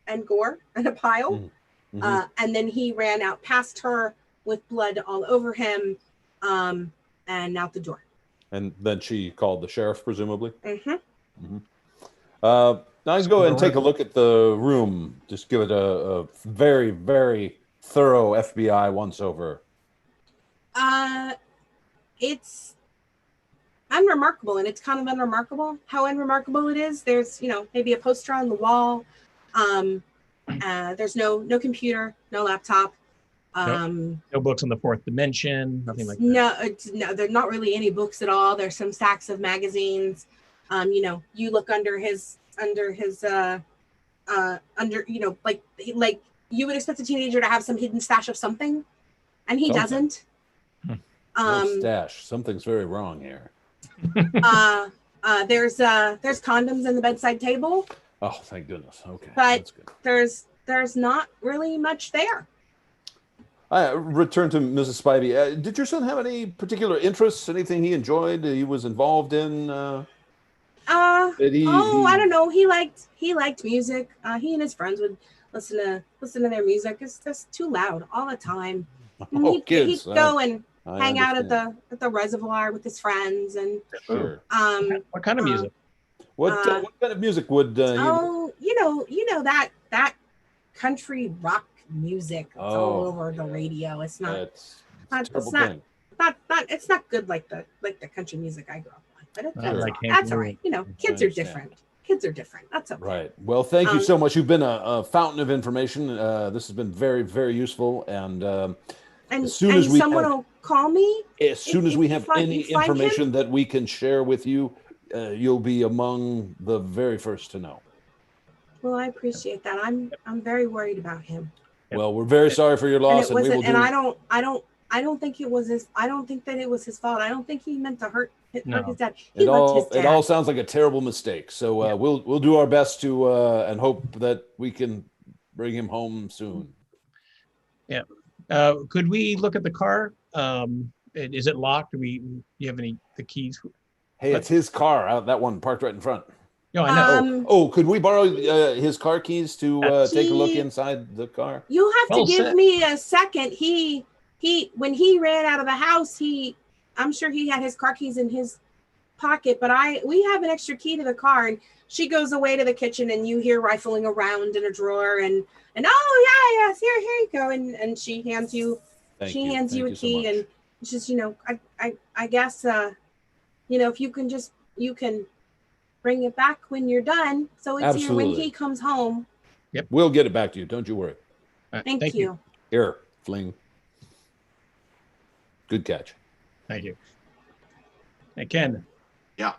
and gore and a pile. And then he ran out past her with blood all over him, and out the door. And then she called the sheriff, presumably? Now let's go ahead and take a look at the room. Just give it a very, very thorough FBI once-over. It's unremarkable, and it's kind of unremarkable how unremarkable it is. There's, maybe a poster on the wall. There's no computer, no laptop. No books on the fourth dimension, nothing like that. No, there's not really any books at all. There's some stacks of magazines. You look under his like you would expect a teenager to have some hidden stash of something, and he doesn't. No stash. Something's very wrong here. There's condoms in the bedside table. Oh, thank goodness. Okay. But there's not really much there. I return to Mrs. Spivey. Did your son have any particular interests? Anything he enjoyed? He was involved in? I don't know. He liked music. He and his friends would listen to their music. It's just too loud all the time. He'd go and hang out at the reservoir with his friends and. Sure. What kind of music? What kind of music would? That country rock music. It's all over the radio. It's not. It's not good like the country music I grew up on. But that's all right. Kids are different. That's okay. Right. Well, thank you so much. You've been a fountain of information. This has been very, very useful. And as soon as someone will call me. As soon as we have any information that we can share with you, you'll be among the very first to know. Well, I appreciate that. I'm very worried about him. Well, we're very sorry for your loss, and I don't think it was his. I don't think that it was his fault. I don't think he meant to hurt his dad. He loved his dad. It all sounds like a terrible mistake. So we'll do our best to and hope that we can bring him home soon. Yeah. Could we look at the car? Is it locked? Do you have the keys? Hey, it's his car. That one parked right in front. No, I know. Could we borrow his car keys to take a look inside the car? You'll have to give me a second. He when he ran out of the house, I'm sure he had his car keys in his pocket, but we have an extra key to the car, and she goes away to the kitchen, and you hear rifling around in a drawer, and yes, here you go, and she hands you a key, and just I guess if you can bring it back when you're done, so it's here when he comes home. Yep, we'll get it back to you. Don't you worry. Thank you. Here, fling. Good catch. Thank you. Hey, Ken. Yeah.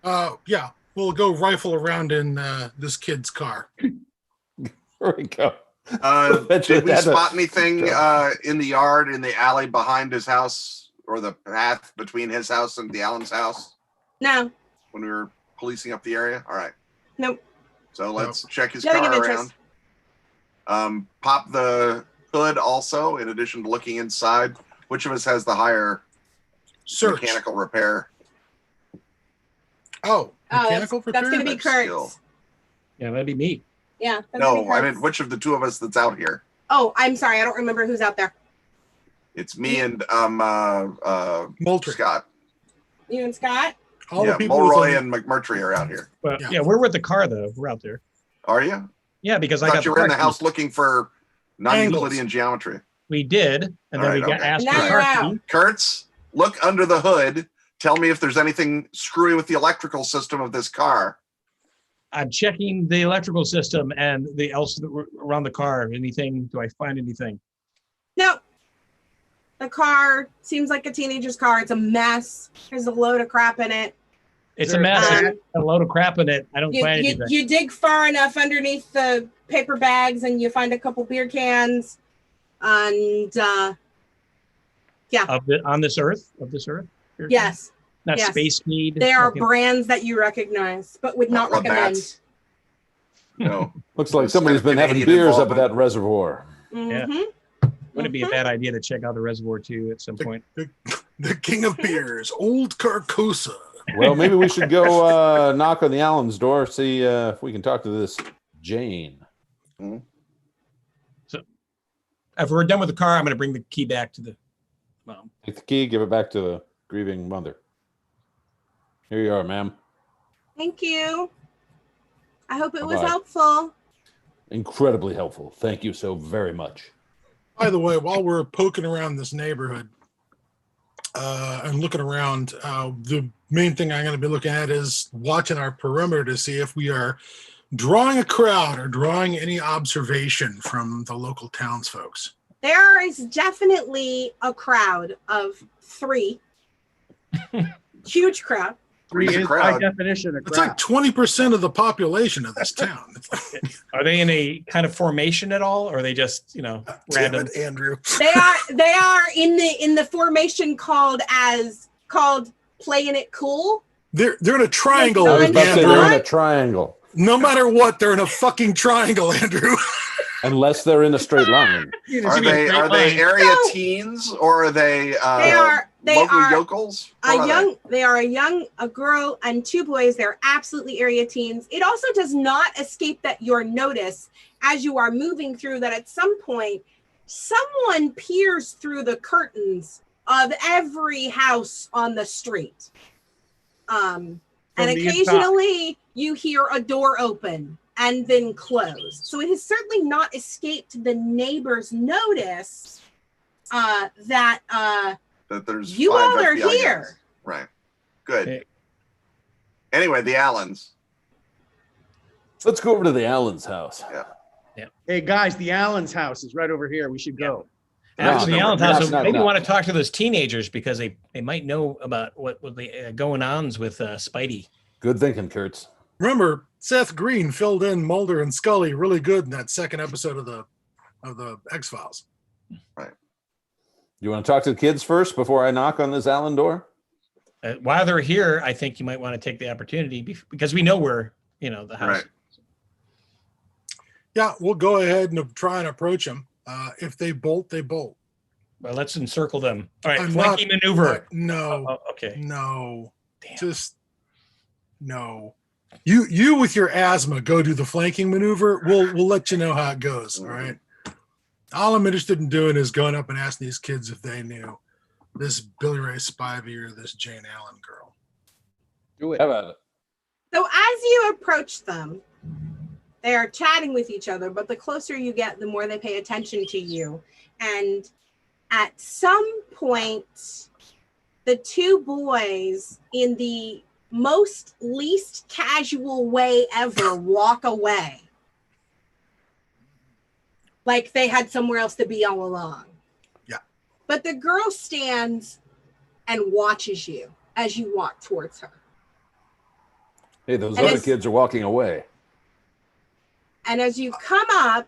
We'll go rifle around in this kid's car. There we go. Did we spot anything in the yard, in the alley behind his house, or the path between his house and the Allen's house? No. When we were policing up the area? All right. Nope. So let's check his Nothing car of interest. around. Pop the hood also, in addition to looking inside. Which of us has the higher mechanical repair? Oh, mechanical repair? That's going to be Kurt's. Skill. Yeah, that'd be me. Yeah. That's No, gonna be I Kurt's. mean, which of the two of us that's out here? Oh, I'm sorry. I don't remember who's out there. It's me and Moultrie. Scott. You and Scott? All the Yeah, people Mulroy with and McMurtry are out here. Well, yeah, we're with the car though. We're out there. Are you? Yeah, because I thought got you were in the car house keys. looking for non-Euclidean geometry. We did, and then All we right, got okay. asked Now for you're car out. key. Kurtz, look under the hood. Tell me if there's anything screwy with the electrical system of this car. I'm checking the electrical system and the else that were around the car. Anything? Do I find anything? No. The car seems like a teenager's car. It's a mess. There's a load of crap in it. It's a mess. Um, There's a load of crap in it. I don't find anything. You dig far enough underneath the paper bags and you find a couple beer cans. And On this earth? Of this earth? yes. Not yes. Space Speed. They are Okay. brands that you recognize, but would not recommend. Labatt's. No. Looks like somebody's been having Canadian beers up at involvement. that reservoir. Mhm. Would it be a bad idea to check out the reservoir too at some point? the king of beers, Old Carcosa. Well, maybe we should go knock on the Allen's door, see if we can talk to this Jane. So, if we're done with the car, I'm going to bring the key back to the mom. Take the key, give it back to the grieving mother. Here you are, ma'am. Thank you. I hope it was Bye-bye. helpful. Incredibly helpful. Thank you so very much. By the way, while we're poking around this neighborhood and looking around, the main thing I'm going to be looking at is watching our perimeter to see if we are drawing a crowd or drawing any observation from the local townsfolks. There is definitely a crowd of 3. Huge crowd. Three Three's a is crowd. by definition a It's crowd. like 20% of the population of this town. Are they in a kind of formation at all, or are they just Damn random? it, Andrew. They are in the formation called playing it cool. They're in a triangle, I I was about to say Andrew. they're in a triangle, No matter what, they're in a fucking triangle, Andrew. unless they're in a straight line. Are they area No. teens or are they They local are yokels? What are they are a girl and 2 boys. They're absolutely area teens. It also does not escape that your notice as you are moving through that at some point someone peers through the curtains of every house on the street. And the occasionally you hear a door open and then close. So it has certainly not escaped the neighbor's notice that there's you 5 all are FBI here. guys. Right. Good. Hey. Anyway, the Allens. Let's go over to the Allen's house. Hey guys, the Allen's house is right over here. We should go. Actually, No, Allen's no, house. no, Maybe no. want to talk to those teenagers because they might know about what the going ons with Spidey. Good thinking, Kurtz. Remember, Seth Green filled in Mulder and Scully really good in that second episode of the X-Files. You want to talk to the kids first before I knock on this Allen door? While they're here, I think you might want to take the opportunity because we know where the house. Right. Yeah, we'll go ahead and try and approach them. If they bolt, they bolt. Well, let's encircle them. All right, I'm flanking maneuver. No, Oh, okay. no, Damn. just no. You with your asthma, go do the flanking maneuver. We'll let you know how it goes. All right. All I'm interested in doing is going up and asking these kids if they knew this Billy Ray Spivey or this Jane Allen girl. Do it. How about it? So as you approach them, they are chatting with each other, but the closer you get, the more they pay attention to you. And at some point, the 2 boys, in the most least casual way ever, walk away. Like they had somewhere else to be all along. Yeah. But the girl stands and watches you as you walk towards her. And as you come up, Hey, those other kids are walking away. and as you come up,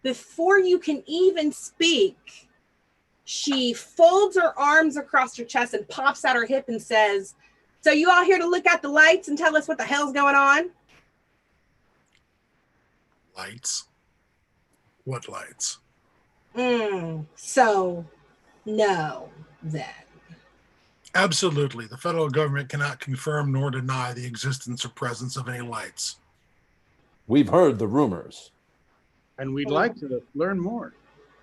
before you can even speak, she folds her arms across her chest and pops out her hip and says, "So you all here to look at the lights and tell us what the hell's going on?" Lights? What lights? So, no, then. Absolutely. The federal government cannot confirm nor deny the existence or presence of any lights. We've heard the rumors. And we'd like to learn more.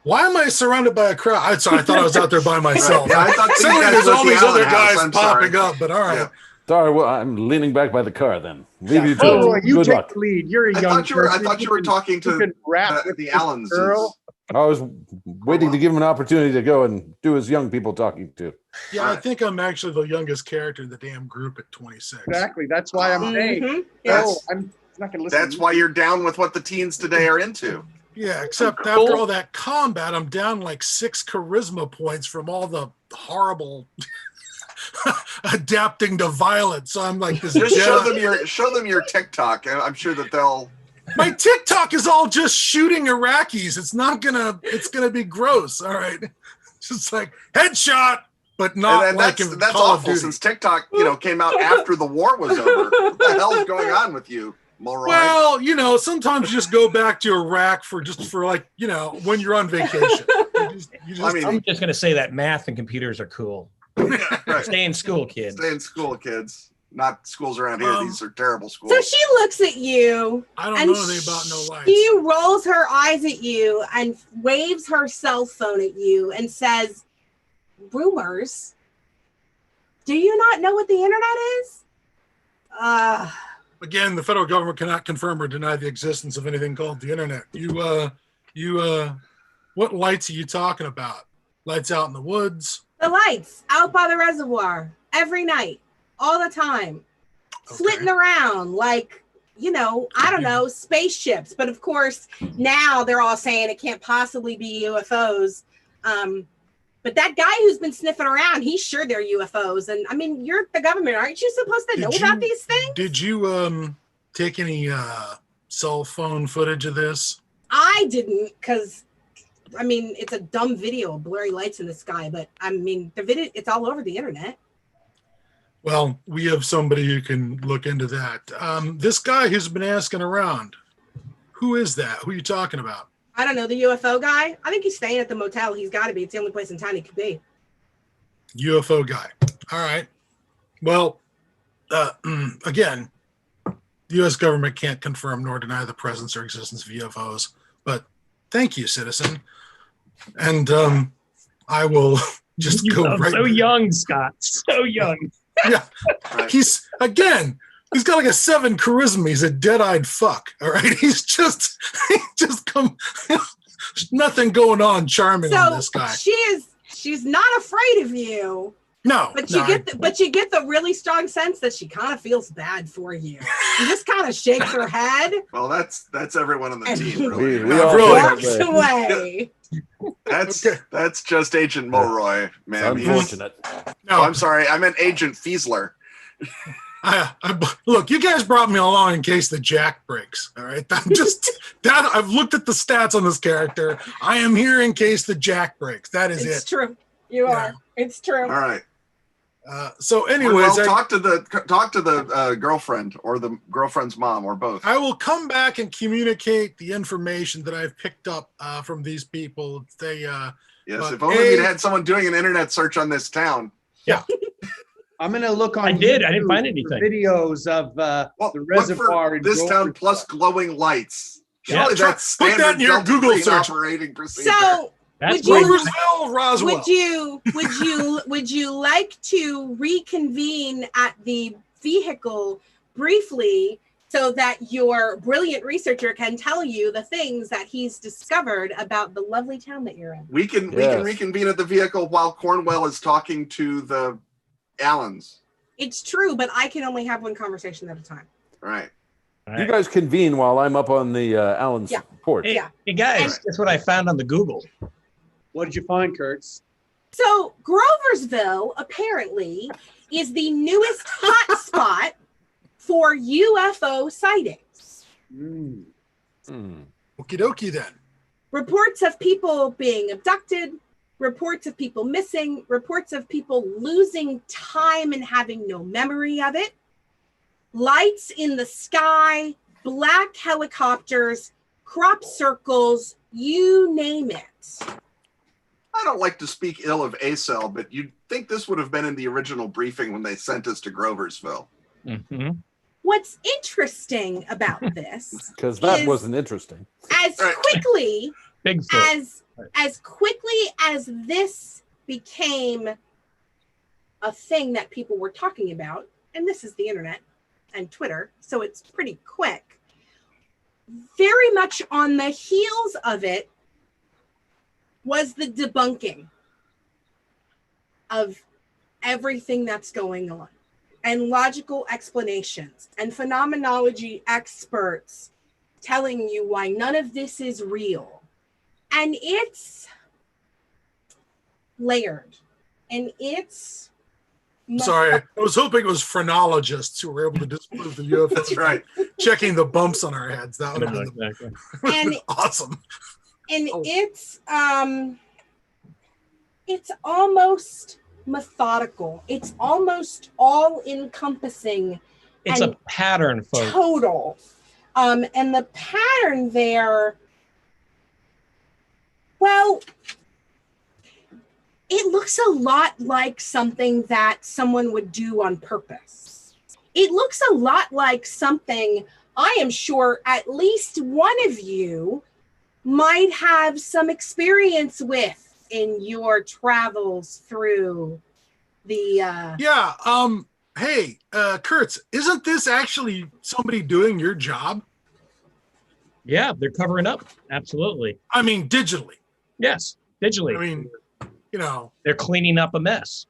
Why am I surrounded by a crowd? I thought I was out there by myself. Yeah, I thought Suddenly there's all these other guys I'm popping sorry. up, but all right. Yeah. Sorry, well, I'm leaning back by the car then. Leave you to Oh, it. you Good take luck. the lead. You're a I young thought you were. I person. thought you were talking to can rap with the this Allens. girl. I was waiting to give him an opportunity to go and do his young people talking to. Yeah, I think I'm actually the youngest character in the damn group at 26. Exactly. That's why I'm saying. Yes. Oh, I'm not going to listen. That's why you're down with what the teens today are into. Yeah, except after all that combat, I'm down like 6 charisma points from all the horrible adapting to violence. So I'm like this. Just Jedi. show them your TikTok. And I'm sure that they'll. My TikTok is all just shooting Iraqis. It's gonna be gross. All right, just like headshot, but not And like that's in that's Call of awful Duty. since TikTok, came out after the war was over. What the hell is going on with you, Mulroy? Well, sometimes you just go back to Iraq for like, when you're on vacation. You just, I mean, I'm just going to say that math and computers are cool. right. Stay in school, kids. Stay in school, kids. Not schools around here. These are terrible schools. So she looks at you. I don't and know anything about no lights. She rolls her eyes at you and waves her cell phone at you and says, "Rumors? Do you not know what the internet is?" Again, the federal government cannot confirm or deny the existence of anything called the internet. What lights are you talking about? Lights out in the woods? The lights out by the reservoir every night, all the time, flitting around like, I don't know, spaceships. But of course, now they're all saying it can't possibly be UFOs. But that guy who's been sniffing around, he's sure they're UFOs. And I mean, you're the government. Aren't you supposed to know about these things? Did you take any cell phone footage of this? I didn't, because I mean, it's a dumb video of blurry lights in the sky, but I mean, the video, it's all over the internet. Well, we have somebody who can look into that. This guy who's been asking around, who is that? Who are you talking about? I don't know, the UFO guy. I think he's staying at the motel. He's got to be. It's the only place in town he could be. UFO guy. All right. Well, again, the U.S. government can't confirm nor deny the presence or existence of UFOs. But thank you, citizen. And I will just You go sound right. so young, Scott. So young. Yeah. He's got like a 7 charisma. He's a dead-eyed fuck. All right. He's just come. Nothing going on charming on this guy. She's not afraid of you. No. But you get the really strong sense that she kind of feels bad for you. She just kind of shakes her head. Well, that's everyone on the And team, really. We all Really? feel Walks that way. away. That's just Agent Mulroy, man. Unfortunate. No. I'm sorry, I meant Agent Fiesler. Look, you guys brought me along in case the jack breaks. All right, I've looked at the stats on this character. I am here in case the jack breaks. That is It's it. true. You are. It's true. All right. So, anyways, Well, talk to the girlfriend or the girlfriend's mom or both. I will come back and communicate the information that I've picked up from these people. They Yes, but if only we'd had someone doing an internet search on this town. Yeah. I'm going to look on I didn't YouTube find for anything. videos of Well, the look reservoir for in this town Grover plus Park. glowing lights. Yeah, Surely that's put that standard in your Delta Google Green search. operating procedure. So That's Would you- great. Roseville, Roswell. would you like to reconvene at the vehicle briefly so that your brilliant researcher can tell you the things that he's discovered about the lovely town that you're in? we can Yes. reconvene at the vehicle while Cornwell is talking to the Allens. It's true, but I can only have one conversation at a time. Right. You guys convene while I'm up on the Allen's Yeah. porch. Hey, Yeah. hey guys, that's what I found on the Google. What did you find, Kurtz? So Groversville apparently is the newest hotspot for UFO sightings. Mm. Hmm. Okie dokie then. Reports of people being abducted, reports of people missing, reports of people losing time and having no memory of it, lights in the sky, black helicopters, crop circles, you name it. I don't like to speak ill of ACEL, but you'd think this would have been in the original briefing when they sent us to Groversville. Mm-hmm. What's interesting about this, because that wasn't interesting. As quickly Bigfoot. as quickly as this became a thing that people were talking about, and this is the internet and Twitter, so it's pretty quick. Very much on the heels of it was the debunking of everything that's going on, and logical explanations and phenomenology experts telling you why none of this is real. And it's layered, and it's Sorry, I was hoping it was phrenologists who were able to disprove the UFO. That's right. Checking the bumps on our heads. That would have been Exactly. And awesome. And it's almost methodical. It's almost all encompassing. It's a pattern, folks. Total. And the pattern there, well, it looks a lot like something that someone would do on purpose. It looks a lot like something I am sure at least one of you might have some experience with in your travels through the hey, Kurtz, isn't this actually somebody doing your job? Yeah, they're covering up. Absolutely. I mean, digitally. Yes, digitally. I mean, you know, they're cleaning up a mess.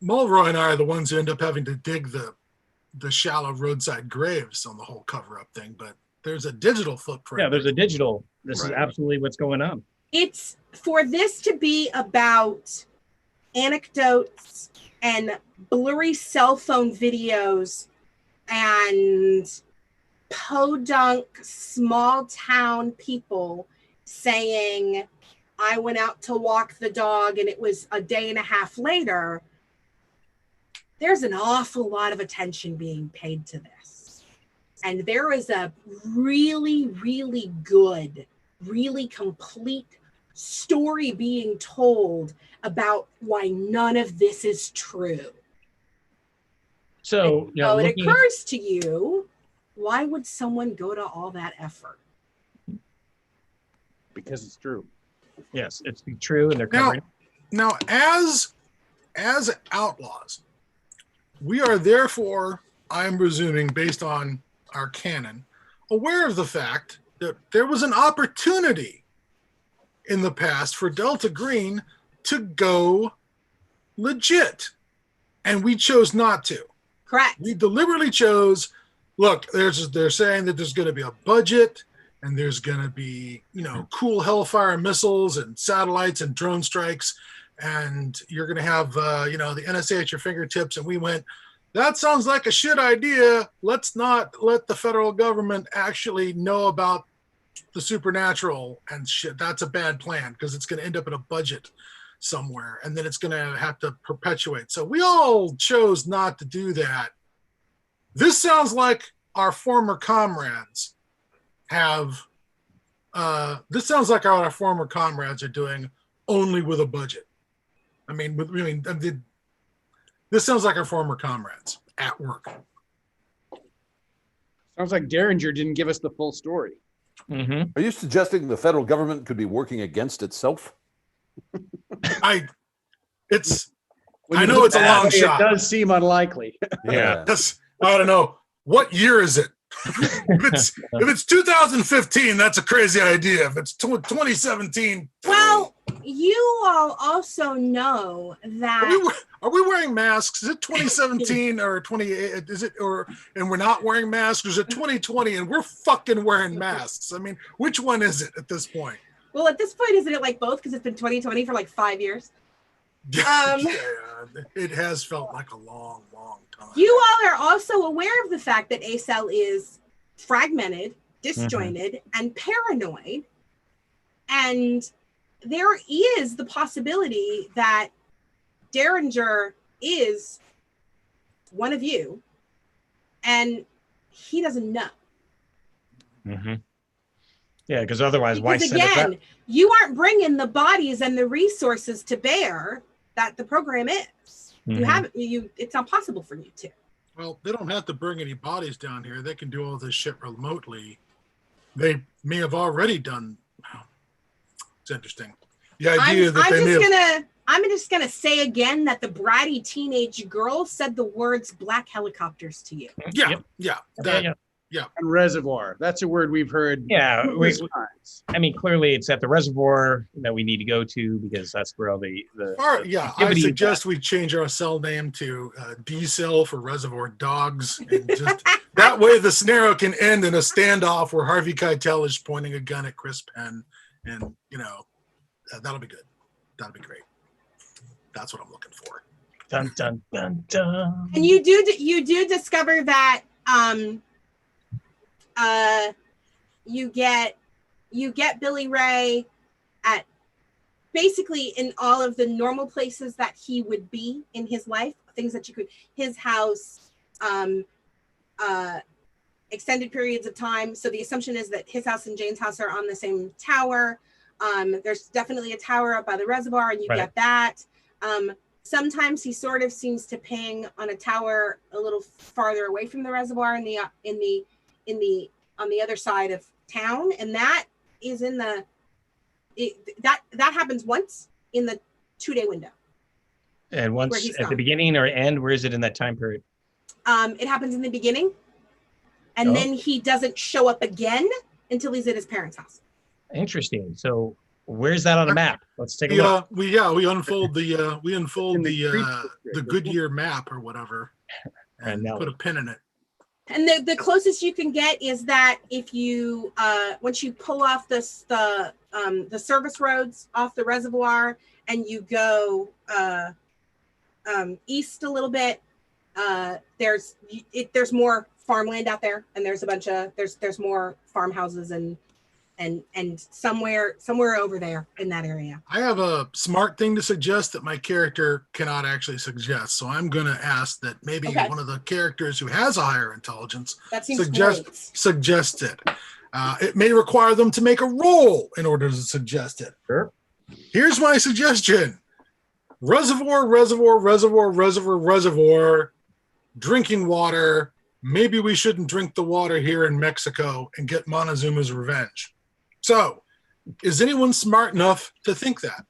Mulroy and I are the ones who end up having to dig the shallow roadside graves on the whole cover-up thing, but there's a digital footprint. Yeah, there's a digital. This is absolutely what's going on. It's for this to be about anecdotes and blurry cell phone videos and podunk small town people saying, I went out to walk the dog and it was a day and a half later. There's an awful lot of attention being paid to this. And there is a really, really good, really complete story being told about why none of this is true. So, it occurs to you, why would someone go to all that effort? Because it's true. Yes, it's true, and they're covering. Now, as outlaws, we are therefore, I'm presuming, based on our canon, aware of the fact that there was an opportunity in the past for Delta Green to go legit, and we chose not to. Correct. We deliberately chose, look, they're saying that there's going to be a budget, and there's going to be, cool Hellfire missiles and satellites and drone strikes, and you're going to have, the NSA at your fingertips. And we went, that sounds like a shit idea. Let's not let the federal government actually know about the supernatural and shit. That's a bad plan because it's going to end up in a budget somewhere, and then it's going to have to perpetuate. So we all chose not to do that. This sounds like our former comrades have this sounds like our former comrades are doing only with a budget. This sounds like our former comrades at work. Sounds like Derringer didn't give us the full story. Mm-hmm. Are you suggesting the federal government could be working against itself? I know it's a long shot. It does seem unlikely. Yeah. I don't know. What year is it? if it's 2015, that's a crazy idea. If it's 2017, well, you all also know that are we wearing masks? Is it 2017 or 28? Is it and we're not wearing masks? Or is it 2020 and we're fucking wearing masks? I mean, which one is it at this point? Well, at this point, isn't it like both? Because it's been 2020 for like 5 years. Yeah, it has felt like a long, long time. You all are also aware of the fact that ACEL is fragmented, disjointed and paranoid. And there is the possibility that Derringer is one of you, and he doesn't know. Yeah, because otherwise, why because send it back? again, you aren't bringing the bodies and the resources to bear that the program is. You have it's not possible for you to. Well, they don't have to bring any bodies down here. They can do all this shit remotely. They may have already done. It's interesting. The idea I'm just gonna say again that the bratty teenage girl said the words "black helicopters" to you. And reservoir. That's a word we've heard. Yeah, times. I mean, clearly it's at the reservoir that we need to go to because that's where all the I suggest we change our cell name to D-Cell for Reservoir Dogs, and just that way the scenario can end in a standoff where Harvey Keitel is pointing a gun at Chris Penn, and that'll be good. That'll be great. That's what I'm looking for. Dun dun dun dun. And you do discover that you get Billy Ray at basically in all of the normal places that he would be in his life, things that you could, his house, extended periods of time. So the assumption is that his house and Jane's house are on the same tower. There's definitely a tower up by the reservoir, and you get that. Sometimes he sort of seems to ping on a tower a little farther away from the reservoir on the other side of town, and that is that happens once in the 2-day window. And once at the beginning or end, where is it in that time period? It happens in the beginning, and then he doesn't show up again until he's at his parents' house. Interesting. So where's that on a map? Let's take a look. We unfold the the Goodyear map or whatever, and put a pin in it. And the closest you can get is that if you once you pull off the service roads off the reservoir and you go east a little bit, there's more farmland out there, and there's a bunch of there's more farmhouses and somewhere over there in that area. I have a smart thing to suggest that my character cannot actually suggest, so I'm going to ask that maybe one of the characters who has a higher intelligence suggest it. It may require them to make a roll in order to suggest it. Sure. Here's my suggestion: reservoir, drinking water. Maybe we shouldn't drink the water here in Mexico and get Montezuma's revenge. So, is anyone smart enough to think that?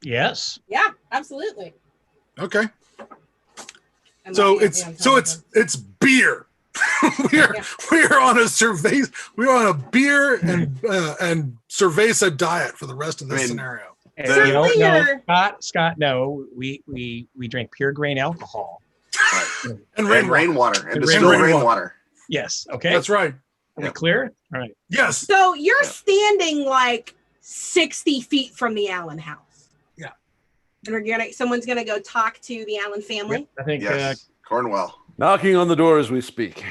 Yes. Yeah, absolutely. Okay. So it's beer. we're on a cerveza. We're on a beer and cerveza diet for the rest of this scenario. Scott, no, we drink pure grain alcohol. Right. and rainwater and distilled rainwater. Yes. Okay. That's right. Are we clear? All right. Yes. So you're standing like 60 feet from the Allen house. Yeah. And someone's gonna go talk to the Allen family. I think Cornwell. Knocking on the door as we speak.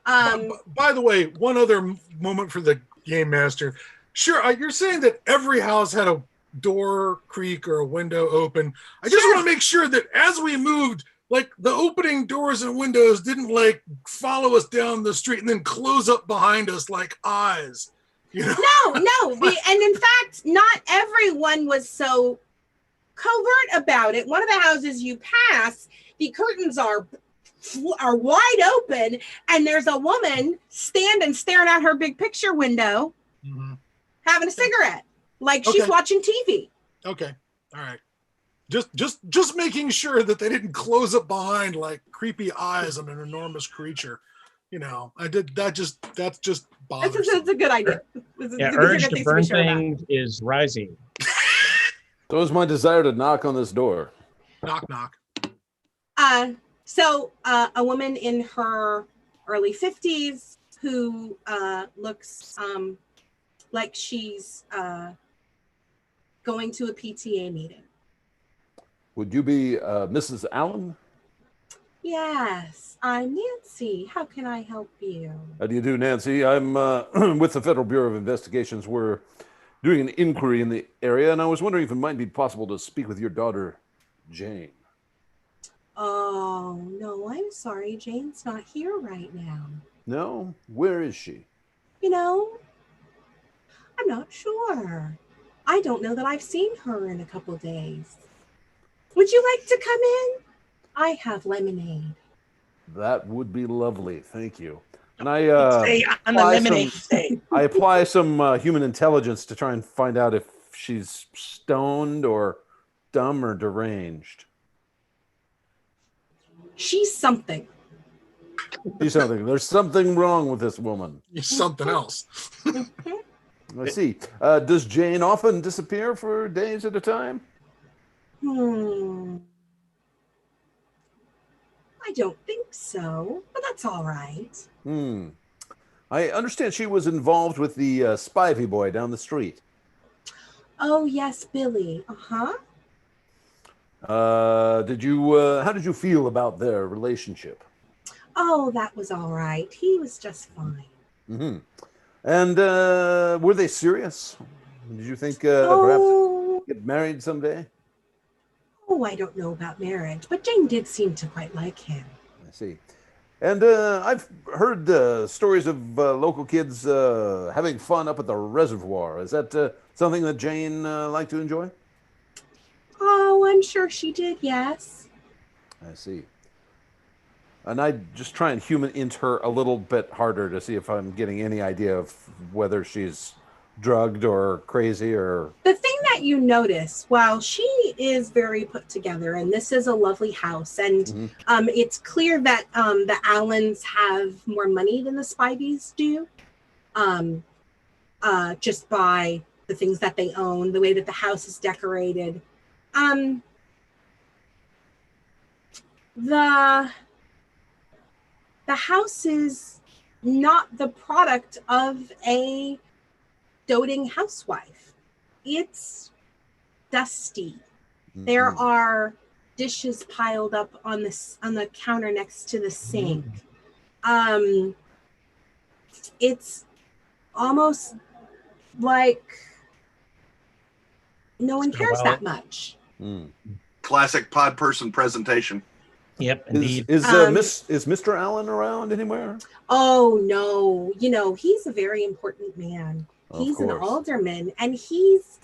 By the way, one other moment for the game master. Sure, you're saying that every house had a door creak or a window open. I just want to make sure that as we moved, like the opening doors and windows didn't like follow us down the street and then close up behind us like eyes. No. And in fact, not everyone was so covert about it. One of the houses you pass, the curtains are wide open, and there's a woman staring out her big picture window, having a cigarette, like she's watching TV. Okay, all right. Just making sure that they didn't close up behind like creepy eyes on an enormous creature. That's just bothersome. That's a good idea. Urge to burn things is rising. So is my desire to knock on this door. Knock, knock. So a woman in her early 50s who looks like she's going to a PTA meeting. Would you be Mrs. Allen? Yes, I'm Nancy. How can I help you? How do you do, Nancy? I'm with the Federal Bureau of Investigations. We're doing an inquiry in the area, and I was wondering if it might be possible to speak with your daughter, Jane. Oh, no, I'm sorry. Jane's not here right now. No? Where is she? You know, I'm not sure. I don't know that I've seen her in a couple days. Would you like to come in? I have lemonade. That would be lovely. Thank you. And Stay on the lemonade. I apply some human intelligence to try and find out if she's stoned or dumb or deranged. She's something. She's something. There's something wrong with this woman. You're something else. I see. Does Jane often disappear for days at a time? I don't think so, but that's all right. I understand she was involved with the Spivey boy down the street. Oh, yes, Billy. How did you feel about their relationship? Oh, that was all right. He was just fine. And were they serious? Did you think perhaps get married someday? Oh, I don't know about marriage, but Jane did seem to quite like him. I see. And I've heard stories of local kids having fun up at the reservoir. Is that something that Jane liked to enjoy? Oh, I'm sure she did, yes. I see. And I just try and human int her a little bit harder to see if I'm getting any idea of whether she's drugged or crazy or... The thing that you notice, while she is very put together, and this is a lovely house, and it's clear that the Allens have more money than the Spiveys do, just by the things that they own, the way that the house is decorated. The house is not the product of a doting housewife. It's dusty. There are dishes piled up on the counter next to the sink. It's almost like no one cares that much. Classic pod person presentation. Yep, indeed. Is Mr. Allen around anywhere? Oh no, he's a very important man. He's an alderman, and he's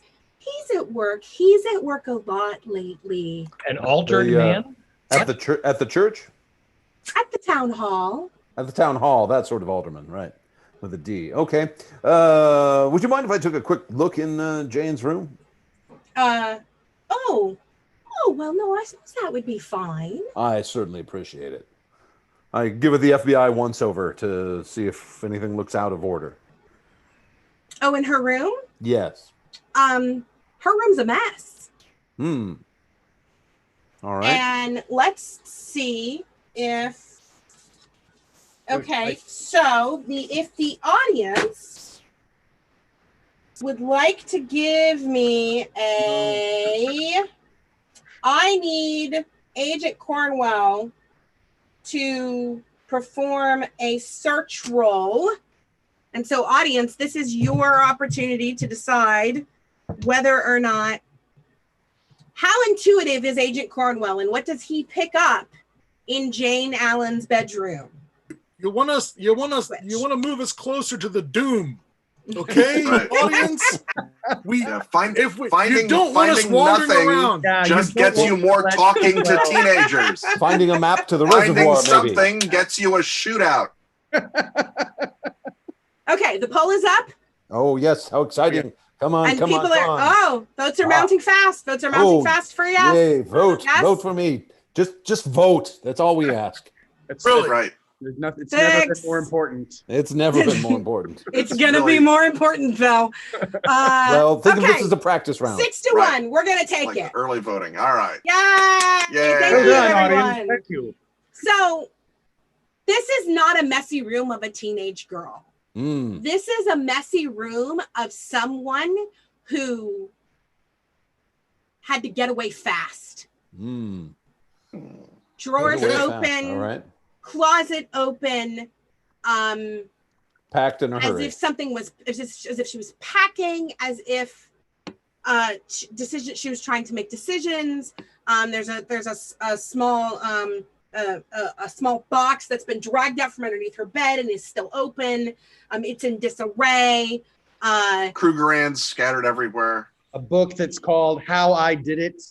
at work. He's at work a lot lately. An altered man? At the church? At the church? At the town hall. At the town hall, that sort of alderman, right? With a D. Okay. Would you mind if I took a quick look in Jane's room? Oh, well, no, I suppose that would be fine. I certainly appreciate it. I give it the FBI once over to see if anything looks out of order. Oh, in her room? Yes. Her room's a mess. All right. And let's see if... Okay, so if the audience would like to give me I need Agent Cornwell to perform a search roll. And so, audience, this is your opportunity to decide whether or not, how intuitive is Agent Cornwell and what does he pick up in Jane Allen's bedroom? You want to move us closer to the doom. Okay, Right. audience. Finding you don't want us wandering nothing around. just gets you more talking to teenagers. Finding a map to the Finding reservoir, something maybe. gets you a shootout. Okay, the poll is up. Oh, yes. How exciting. Come on, And come people on. votes are mounting fast. Votes are mounting fast for yes. Yay, vote. Yes. Vote for me. Just vote. That's all we ask. It's Really? Right. There's nothing. It's never been Six. more important. It's never been more important. It's going to really- be more important, though. Well, think of okay. this as a practice round. 6-1. Right. We're going to take Like it. early voting. All right. Yay! Yay. Thank Well you, done, everyone. audience. Thank you. So, this is not a messy room of a teenage girl. This is a messy room of someone who had to get away fast. drawers Way fast, open, all right. closet open, Packed in a as hurry. if something was, as if she was packing, as if she was trying to make decisions. There's a small a small box that's been dragged out from underneath her bed and is still open. It's in disarray. Krugerrands scattered everywhere. A book that's called How I Did It.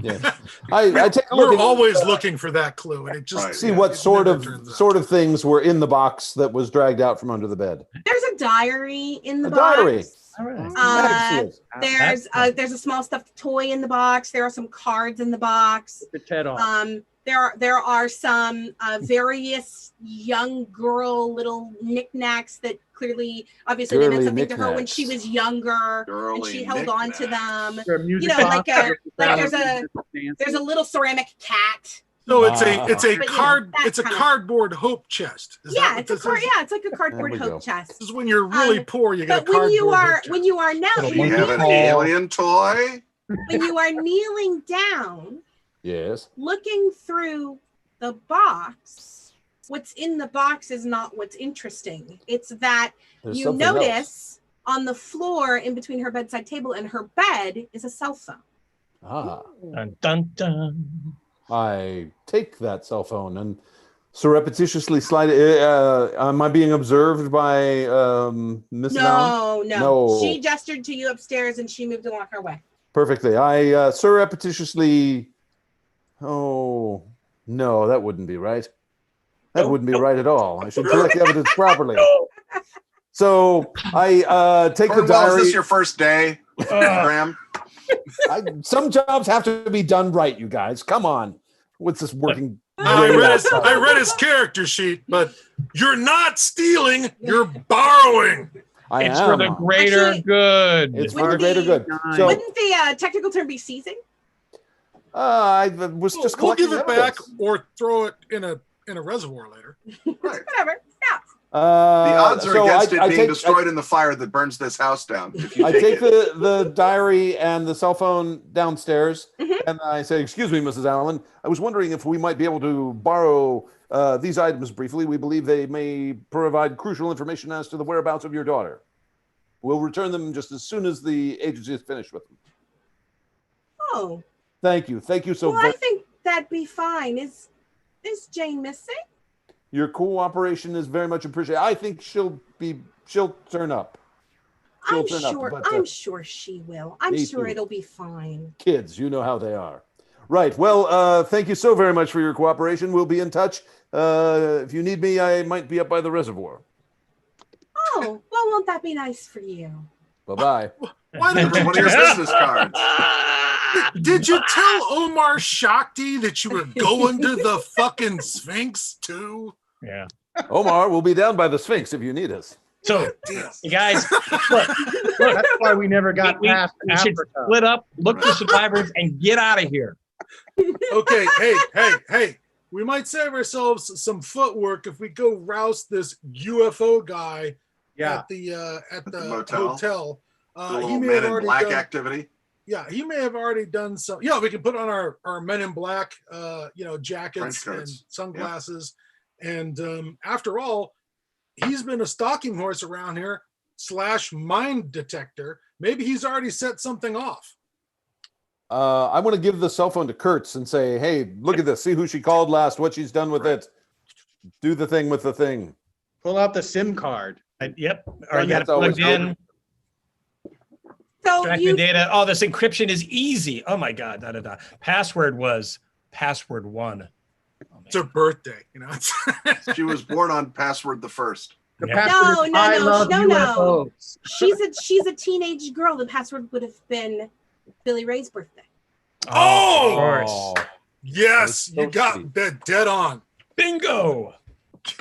Yeah. I take a look We're at always looking for that clue, and it just Right. see what it sort never of turns out. things were in the box that was dragged out from under the bed. There's a diary in the A box. diary. All right. Excellent. There's a small stuffed toy in the box. There are some cards in the box. The TED off. There are some various young girl little knickknacks that clearly, obviously, they meant Girly something to her when she knickknacks. was younger, and Girly she held on to knickknacks. them. There are music You know, like boxes, there's a little ceramic cat. So But, it's you know, that kind of- cardboard hope chest. Is that Yeah, what it's a this card. is? Yeah, it's like a cardboard There we go. hope chest. This is when you're really poor, you get a But when cardboard you are hope chest. when you are now Little Do you have an Motel. alien toy? when you are kneeling down, Yes. looking through the box, what's in the box is not what's interesting. It's that There's you something else. notice on the floor in between her bedside table and her bed is a cell phone. Ah. Dun, dun, dun. I take that cell phone and surreptitiously slide it. Am I being observed by Mrs. Allen? No. No. She gestured to you upstairs and she moved along her way. Perfectly. I surreptitiously. Oh, no, that wouldn't be right. That wouldn't be right at all. I should collect evidence properly. So I take the Cornwell, is diary. this your first day, Graham? Some jobs have to be done right, you guys. Come on. What's this working? I read his character sheet, but you're not stealing, you're borrowing. I It's am. for the greater Actually, good. It's for the Wouldn't greater the- good. So Wouldn't the technical term be seizing? I was just We'll collecting give it evidence. back or throw it in a reservoir later. Right. Whatever. Yeah. The odds are So against it being take, destroyed in the fire that burns this house down. If you I take the diary and the cell phone downstairs, Mhm. and I say, "Excuse me, Mrs. Allen. I was wondering if we might be able to borrow these items briefly. We believe they may provide crucial information as to the whereabouts of your daughter. We'll return them just as soon as the agency is finished with them." Oh. Thank you. Thank you so Well, much. I think that'd be fine. Is Jane missing? Your cooperation is very much appreciated. I think she'll turn up. She'll turn up, but, I'm sure she will. I'm me sure too. it'll be fine. Kids, you know how they are. Right. Well, thank you so very much for your cooperation. We'll be in touch. If you need me, I might be up by the reservoir. Oh, well, won't that be nice for you? Bye-bye. Why didn't Everyone you your just, business cards. did you tell Omar Shakti that you were going to the fucking Sphinx too? Yeah. Omar, we'll be down by the Sphinx if you need us. So, Damn. you guys, look, That's why we never got we past should Africa. split up, look for survivors, and get out of here. Okay, hey. We might save ourselves some footwork if we go rouse this UFO guy Yeah. at the motel. hotel. The He little may Men have in already Black done. activity. Yeah, he may have already done some. Yeah, we can put on our Men in Black, jackets Trench and coats. sunglasses. And after all, he's been a stalking horse around here / mind detector. Maybe he's already set something off. I want to give the cell phone to Kurtz and say, hey, look at this. See who she called last, what she's done with it. Do the thing with the thing. Pull out the SIM card. Yep. Or you got it That's always plugged in. So Track the data. Oh, this encryption is easy. Oh my God. Password was password 1. It's her birthday, She was born on password the 1st. The Yeah. password is, I love no. UFOs. She's a teenage girl. The password would have been Billy Ray's birthday. Oh! Of course. Yes, That's so you got sweet. that dead on. Bingo.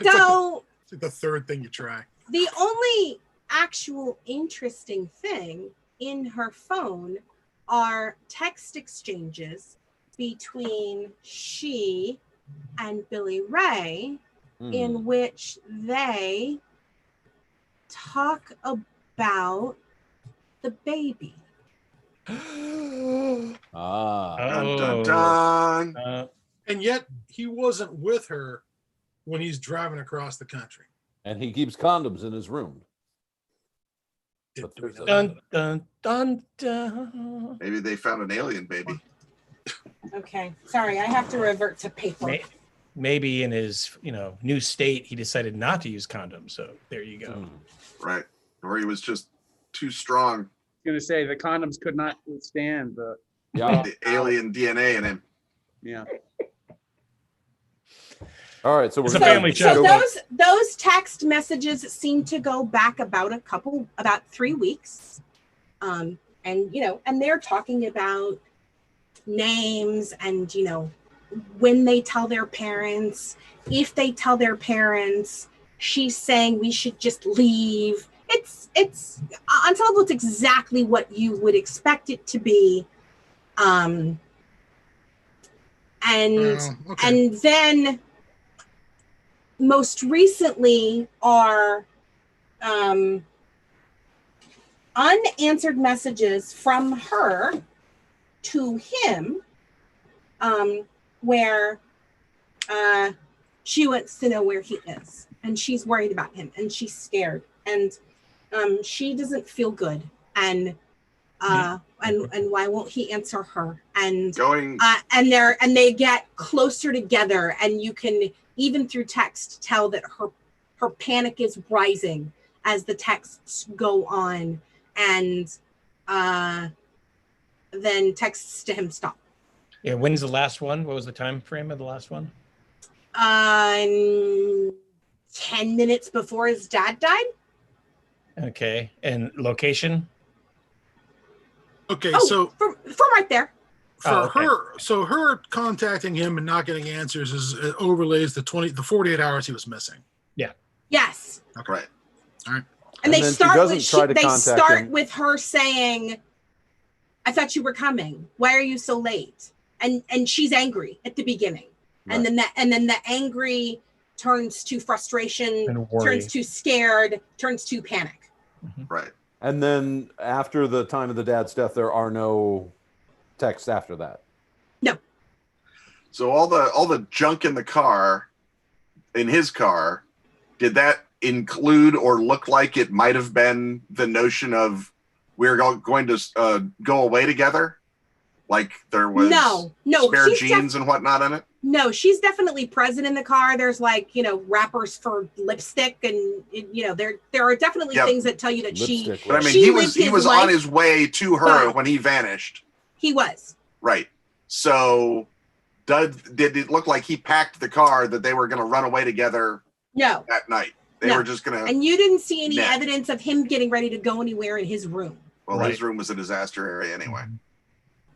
So It's like the third thing you try. the only actual interesting thing in her phone are text exchanges between she and Billy Ray, in which they talk about the baby. Ah. Dun, dun, dun. And yet he wasn't with her when he's driving across the country. And he keeps condoms in his room. Do we know that? Dun, dun, dun, dun. Maybe they found an alien baby. Okay, sorry, I have to revert to paper. Maybe in his new state he decided not to use condoms. So there you go. Right. Or he was just too strong. I was going to say the condoms could not withstand the The alien DNA in him. yeah. All right, so we're It's a gonna- family So show. those text messages seem to go back about 3 weeks, and they're talking about names and when they tell their parents, if they tell their parents. She's saying we should just leave. It's on some level it's exactly what you would expect it to be, and okay. and then most recently are unanswered messages from her to him, where she wants to know where he is, and she's worried about him, and she's scared, and she doesn't feel good, and why won't he answer her? And and they get closer together, and you can even through text tell that her panic is rising as the texts go on, and then texts to him stop. Yeah, when's the last one? What was the time frame of the last one? 10 minutes before his dad died. Okay, and location? Okay, Oh, so from right there. for her contacting him and not getting answers is overlays the 48 hours he was missing. Yes. Okay. Right. All right. And then they she start doesn't with try to they contact start him. with her saying, "I thought you were coming. Why are you so late?" And she's angry at the beginning, and then the angry turns to frustration, And worry. turns to scared, turns to panic. Right. And then after the time of the dad's death, there are no texts after that. No. So all the junk in the car, in his car, did that include or look like it might have been the notion of we're going to go away together? Like there was No, spare she's jeans and whatnot in it? No, she's definitely present in the car. There's wrappers for lipstick, and there are definitely Yep. things that tell you that Lipstick, But I mean, she he lived was his on life, his way to her but- when he vanished. he was. Right. So did it look like he packed the car that they were going to run away together No, that night? They No. were just going to. and you didn't see any Nah. evidence of him getting ready to go anywhere in his room. Well, Right. his room was a disaster area anyway.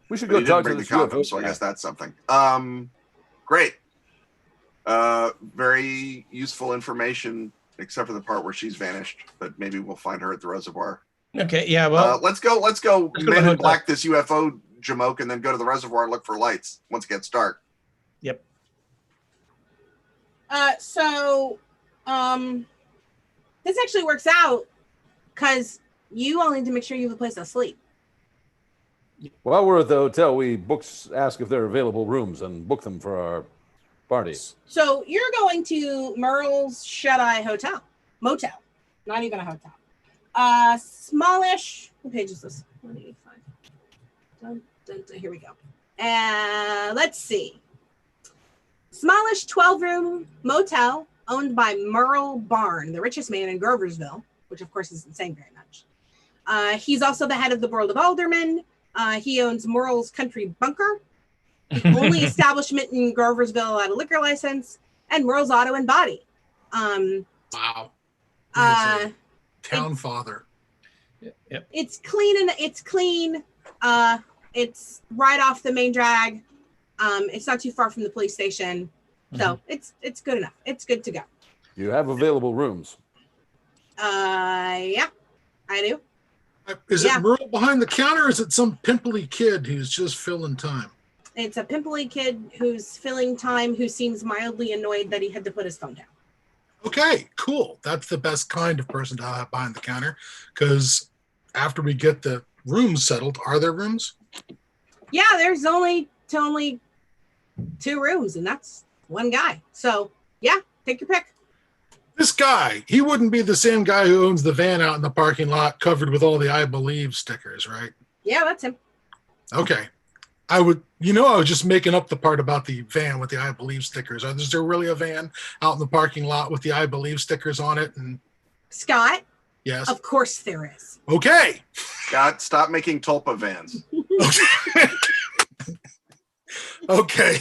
We should But go he talk didn't to bring the the condoms, so I guess that's something. Great. Very useful information, except for the part where she's vanished. But maybe we'll find her at the reservoir. Okay, yeah, well, Let's go. Let's go to the Men in hotel. Black this UFO jamoke, and then go to the reservoir and look for lights once it gets dark. yep. This actually works out because you all need to make sure you have a place to sleep. While we're at the hotel, we ask if there are available rooms and book them for our party. So you're going to Merle's Shut-Eye Motel, not even a hotel. Smallish. What page is this? 185. Here we go. Let's see. Smallish 12-room motel owned by Merle Barn, the richest man in Groversville, which of course isn't saying very much. He's also the head of the Board of Aldermen. He owns Merle's Country Bunker, the only establishment in Groversville without a liquor license, and Merle's Auto and Body. Wow. Town father. Yep. It's clean it's right off the main drag. It's not too far from the police station, so it's good enough. It's good to go. You have available rooms. Yeah, I do. Is Yeah. it Merle behind the counter, or is it some pimply kid who's just filling time? It's a pimply kid who's filling time, who seems mildly annoyed that he had to put his phone down. Okay, cool. That's the best kind of person to have behind the counter, because after we get the rooms settled, are there rooms? Yeah, there's only 2 rooms, and that's one guy. So yeah, take your pick. This guy, he wouldn't be the same guy who owns the van out in the parking lot covered with all the I believe stickers, right? Yeah, that's him. Okay. I was just making up the part about the van with the I believe stickers. Is there really a van out in the parking lot with the I believe stickers on it? And Scott? yes. Of course there is. Okay. Scott, stop making tulpa vans. Okay.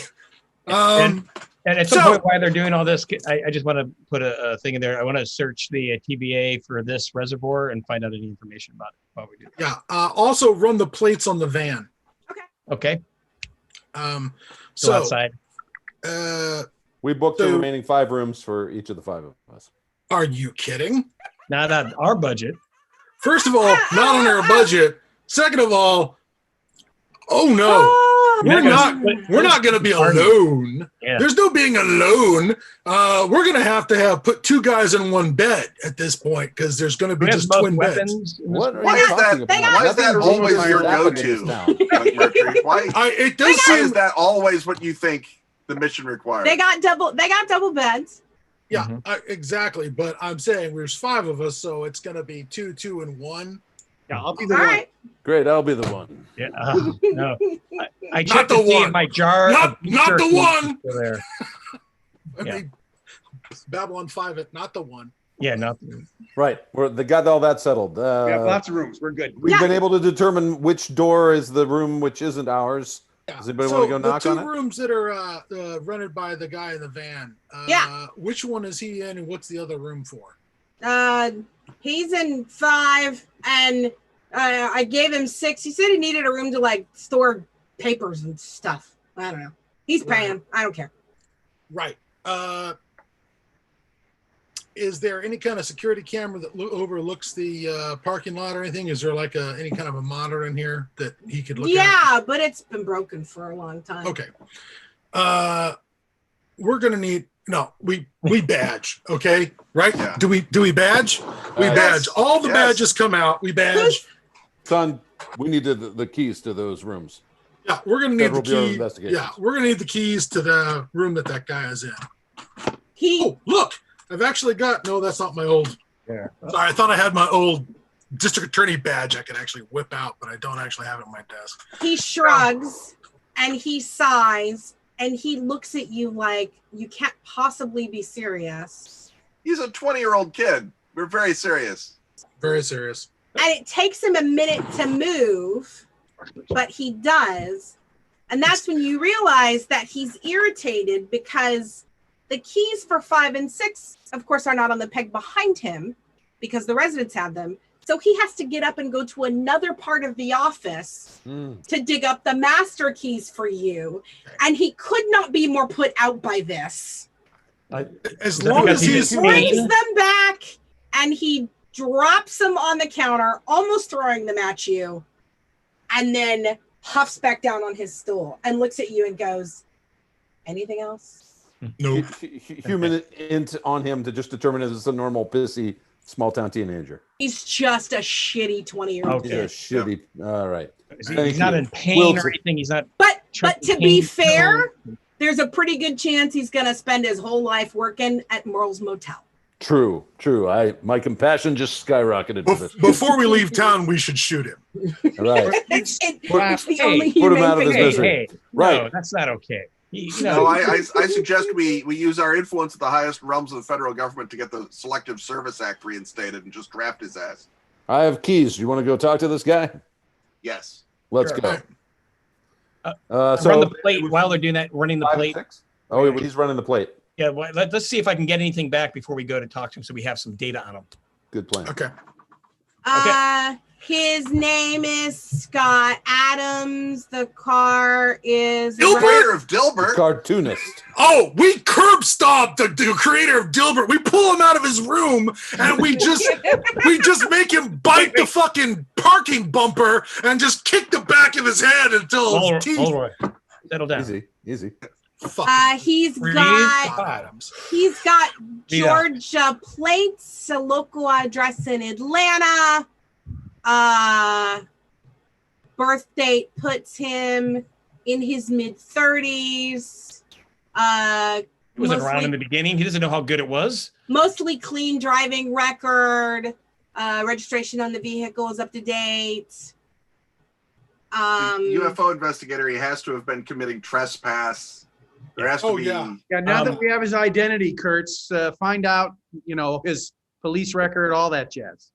And at some point while they're doing all this, I just want to put a thing in there. I want to search the TBA for this reservoir and find out any information about it while we do that. Yeah. Also run the plates on the van. Okay. Go So outside. We booked the remaining 5 rooms for each of the 5 of us. Are you kidding? Not on our budget. First of all, not on our budget. Second of all, oh no. We're not going to be alone. Yeah. There's no being alone. We're going to have put 2 guys in one bed at this point because there's going to be just twin beds. What are Why you is talking that? about? Why is that Nothing always dangerous your happened in go-to? this town. Mercury? Why is that always what you think the mission requires? They got double beds. Yeah, exactly. But I'm saying there's 5 of us, so it's going to be 2, 2, and 1. Yeah, I'll be the All one. right. Great, I'll be the one. Yeah. No. I Not checked the to see one. if my jar. Not of beef the jerky one. is still there. Yeah. Babylon 5 it, not the one. Yeah, no. Right, they got all that settled. We have lots of rooms. We're good. We've been able to determine which door is the room which isn't ours. Yeah. Does anybody want to go knock on the it? 2 rooms that are rented by the guy in the van. Which one is he in, and what's the other room for? He's in 5, and I gave him 6. He said he needed a room to like store papers and stuff. I don't know. He's paying. Right. I don't care. Right. Is there any kind of security camera that overlooks the parking lot or anything? Is there like any kind of a monitor in here that he could look at? Yeah, but it's been broken for a long time. Okay. We're gonna need we badge, okay? Right? Yeah. Do we badge? We badge. All the badges come out. We badge. Son, we need the keys to those rooms. Yeah, we're gonna need Federal the Bureau of key. Investigation. Yeah, we're gonna need the keys to the room that guy is in. He Oh, look! I've actually got. No, that's not my old. Yeah. Sorry, I thought I had my old district attorney badge I could actually whip out, but I don't actually have it on my desk. he shrugs and he sighs and he looks at you like you can't possibly be serious. He's a 20-year-old kid. We're very serious. Very serious. And it takes him a minute to move, but he does. And that's when you realize that he's irritated because the keys for 5 and 6, of course, are not on the peg behind him because the residents have them. So he has to get up and go to another part of the office to dig up the master keys for you. And he could not be more put out by this. As long as He he's brings them back and he drops them on the counter, almost throwing them at you, and then huffs back down on his stool and looks at you and goes, anything else? Nope. Human on him to just determine if it's a normal pissy small town teenager. He's just a shitty 20-year-old Yeah, kid. shitty. All right. He's not in pain or anything. He's not. But to be pain. fair, there's a pretty good chance he's going to spend his whole life working at Merle's Motel. True. My compassion just skyrocketed for this. Before we leave town, we should shoot him. All right. It's the Hey, only put him humane out of his thing. misery. Hey, Right. No, that's not okay. No, I suggest we use our influence at the highest realms of the federal government to get the Selective Service Act reinstated and just draft his ass. I have keys. You want to go talk to this guy? Yes. Let's Sure. go. Run So the plate while they're doing that. Running the 5 and plate. 6? Oh, he's running the plate. Yeah, well, let's see if I can get anything back before we go to talk to him, so we have some data on him. Good plan. Okay. His name is Scott Adams. The car is Creator of Dilbert. Cartoonist. Oh, we curb stomped the creator of Dilbert. We pull him out of his room and we just make him bite the fucking parking bumper and just kick the back of his head until his teeth. All right. Settle down. Easy. He's Breathe. got Adams. Georgia plates, a local address in Atlanta. Birth date puts him in his mid-30s. He wasn't around in the beginning. He doesn't know how good it was. Mostly clean driving record. Registration on the vehicle is up to date. UFO investigator, he has to have been committing trespass. There has to be. Yeah, now that we have his identity, Kurtz, find out, his police record, all that jazz.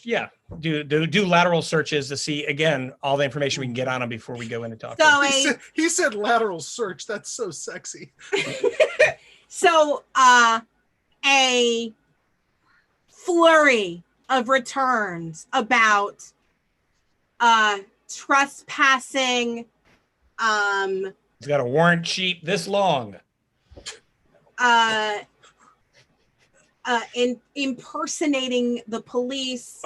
Yeah, do lateral searches to see, again, all the information we can get on him before we go in and talk to him. He said lateral search. That's so sexy. So a flurry of returns about trespassing. He's got a warrant sheet this long. Impersonating the police.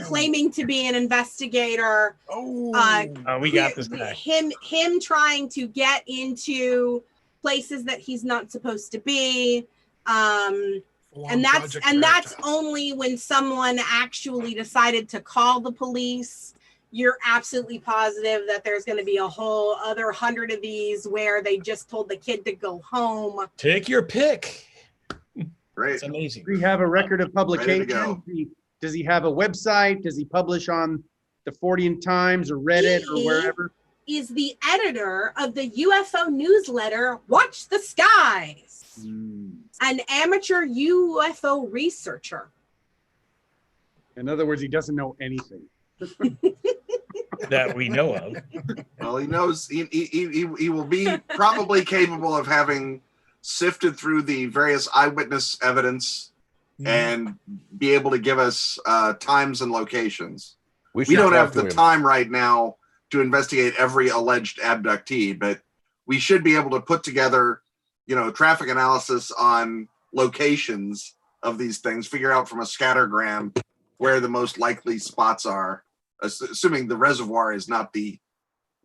Claiming to be an investigator. We got this guy. Him trying to get into places that he's not supposed to be. And that's only when someone actually decided to call the police. You're absolutely positive that there's going to be a whole other 100 of these where they just told the kid to go home. Take your pick. Great. It's amazing. Do we have a record of publication? Does he have a website? Does he publish on the Fortean Times or Reddit or wherever? Is the editor of the UFO newsletter Watch the Skies, an amateur UFO researcher. In other words, he doesn't know anything. That we know of. Well, he knows he will be probably capable of having sifted through the various eyewitness evidence and be able to give us times and locations. We don't have the time right now to investigate every alleged abductee, but we should be able to put together, traffic analysis on locations of these things, figure out from a scattergram where the most likely spots are, assuming the reservoir is not the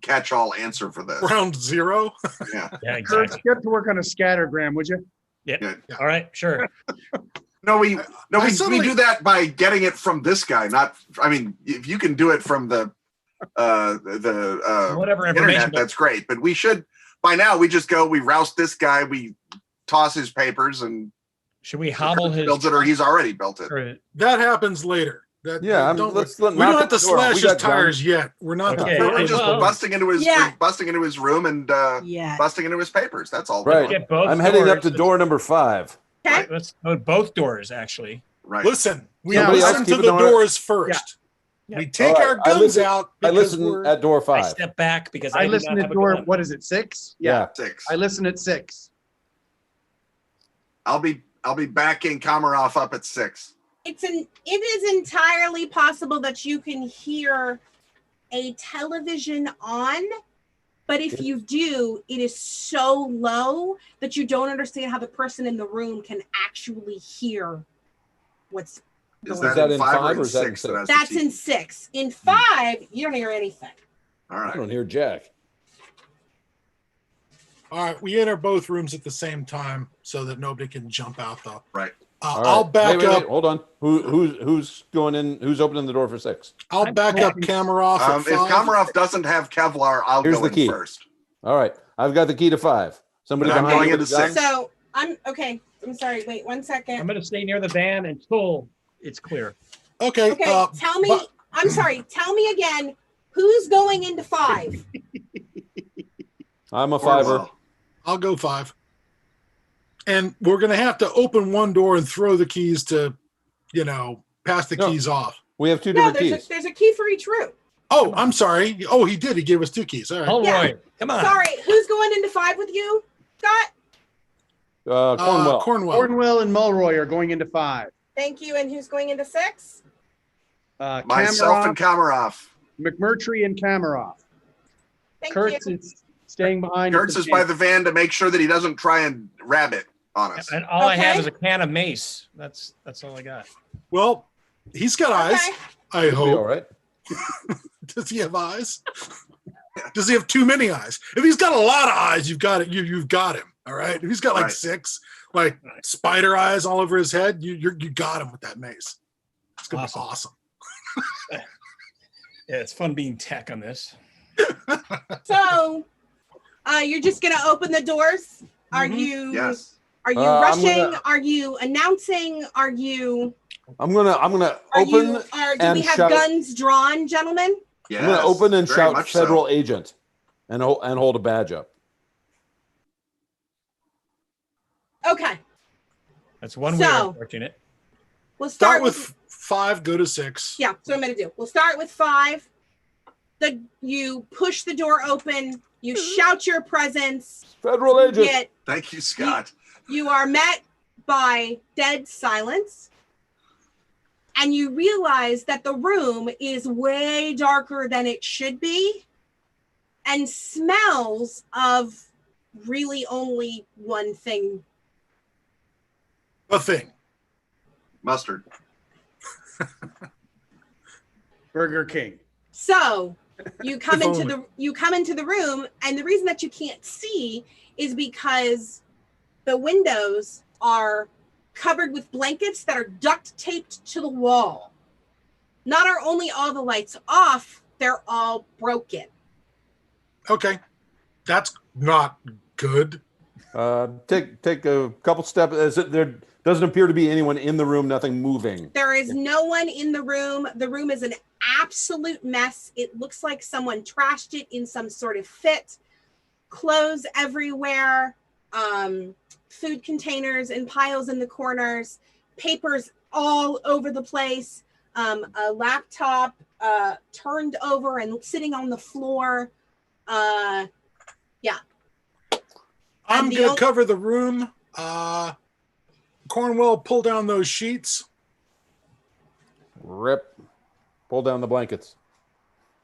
catch-all answer for this. Round zero? Yeah. Yeah, Kurt, exactly. get to work on a scattergram, would you? Yeah. All right, sure. No, we do that by getting it from this guy. If you can do it from the whatever information, internet, that's great. But we should, by now, we just go, we roust this guy, we toss his papers, and should we hobble his builds it, or he's already built it. That happens later. We don't have to slash his tires yet. We're not. Okay. We're just busting into his room and busting into his papers. That's all. Right. I'm heading up to door number 5. Okay. Right, let's go both doors, actually. Right. Listen, we listen to the doors first. Yeah. We take our guns out. I listen at door 5. I step back because I listen at door. What is it? 6? Yeah. 6. I listen at 6. I'll be backing Komarov up at 6. It is entirely possible that you can hear a television on, but if you do, it is so low that you don't understand how the person in the room can actually hear what's Is going that on. in 5 or 6? That's in 6. In 5, you don't hear anything. All right. I don't hear Jack. All right, we enter both rooms at the same time so that nobody can jump out though. Right. I'll back up. Wait, hold on. Who's going in? Who's opening the door for 6? I'll back up Komarov at 5. If Komarov doesn't have Kevlar, I'll Here's go the in key. first. All right. I've got the key to 5. Somebody I'm behind going you into with a gun? 6. So I'm okay. I'm sorry. Wait 1 second. I'm going to stay near the van until it's clear. Okay. Okay. Tell me. I'm sorry. Tell me again. Who's going into 5? I'm a 5er. I'll go 5. And we're going to have to open one door and throw the keys to, pass the keys off. We have 2 different keys. There's a key for each room. Oh, I'm sorry. Oh, he did. He gave us 2 keys. All right. Roy, come on. Sorry. Who's going into 5 with you, Scott? Cornwell. Cornwell and Mulroy are going into 5. Thank you. And who's going into 6? Myself and Komarov. McMurtry and Komarov. Thank Kurtz you. is staying behind. Kurtz is by the van to make sure that he doesn't try and rabbit on us. And all I have is a can of mace. That's all I got. Well, he's got eyes. I All hope. right. Does he have eyes? Does he have too many eyes? If he's got a lot of eyes, you've got it. You've got him. All right. If he's got like 6, like spider eyes all over his head, you got him with that mace. It's gonna be awesome. Yeah, it's fun being tech on this. So You're just gonna open the doors. Are you? Yes. Are you rushing? Are you announcing? Are you? I'm gonna open Do and we have shout, guns drawn, gentlemen? Yes. I'm gonna open and very shout much federal so. agent, and hold a badge up. Okay. That's one way of approaching it. We'll Start with 5, go to 6. Yeah, that's what I'm gonna do. We'll start with 5. You push the door open. You shout your presence. Federal agent. Thank you, Scott. You are met by dead silence. And you realize that the room is way darker than it should be and smells of really only one thing. A thing. Mustard. Burger King. So you come into the room, and the reason that you can't see is because the windows are covered with blankets that are duct taped to the wall. Not are only all the lights off, they're all broken. Okay. That's not good. Take a couple steps. There doesn't appear to be anyone in the room, nothing moving. There is no one in the room. The room is an absolute mess. It looks like someone trashed it in some sort of fit. Clothes everywhere. Food containers in piles in the corners. Papers all over the place. A laptop turned over and sitting on the floor. Yeah. I'm going to cover the room. Cornwell, pull down those sheets. Rip. Pull down the blankets.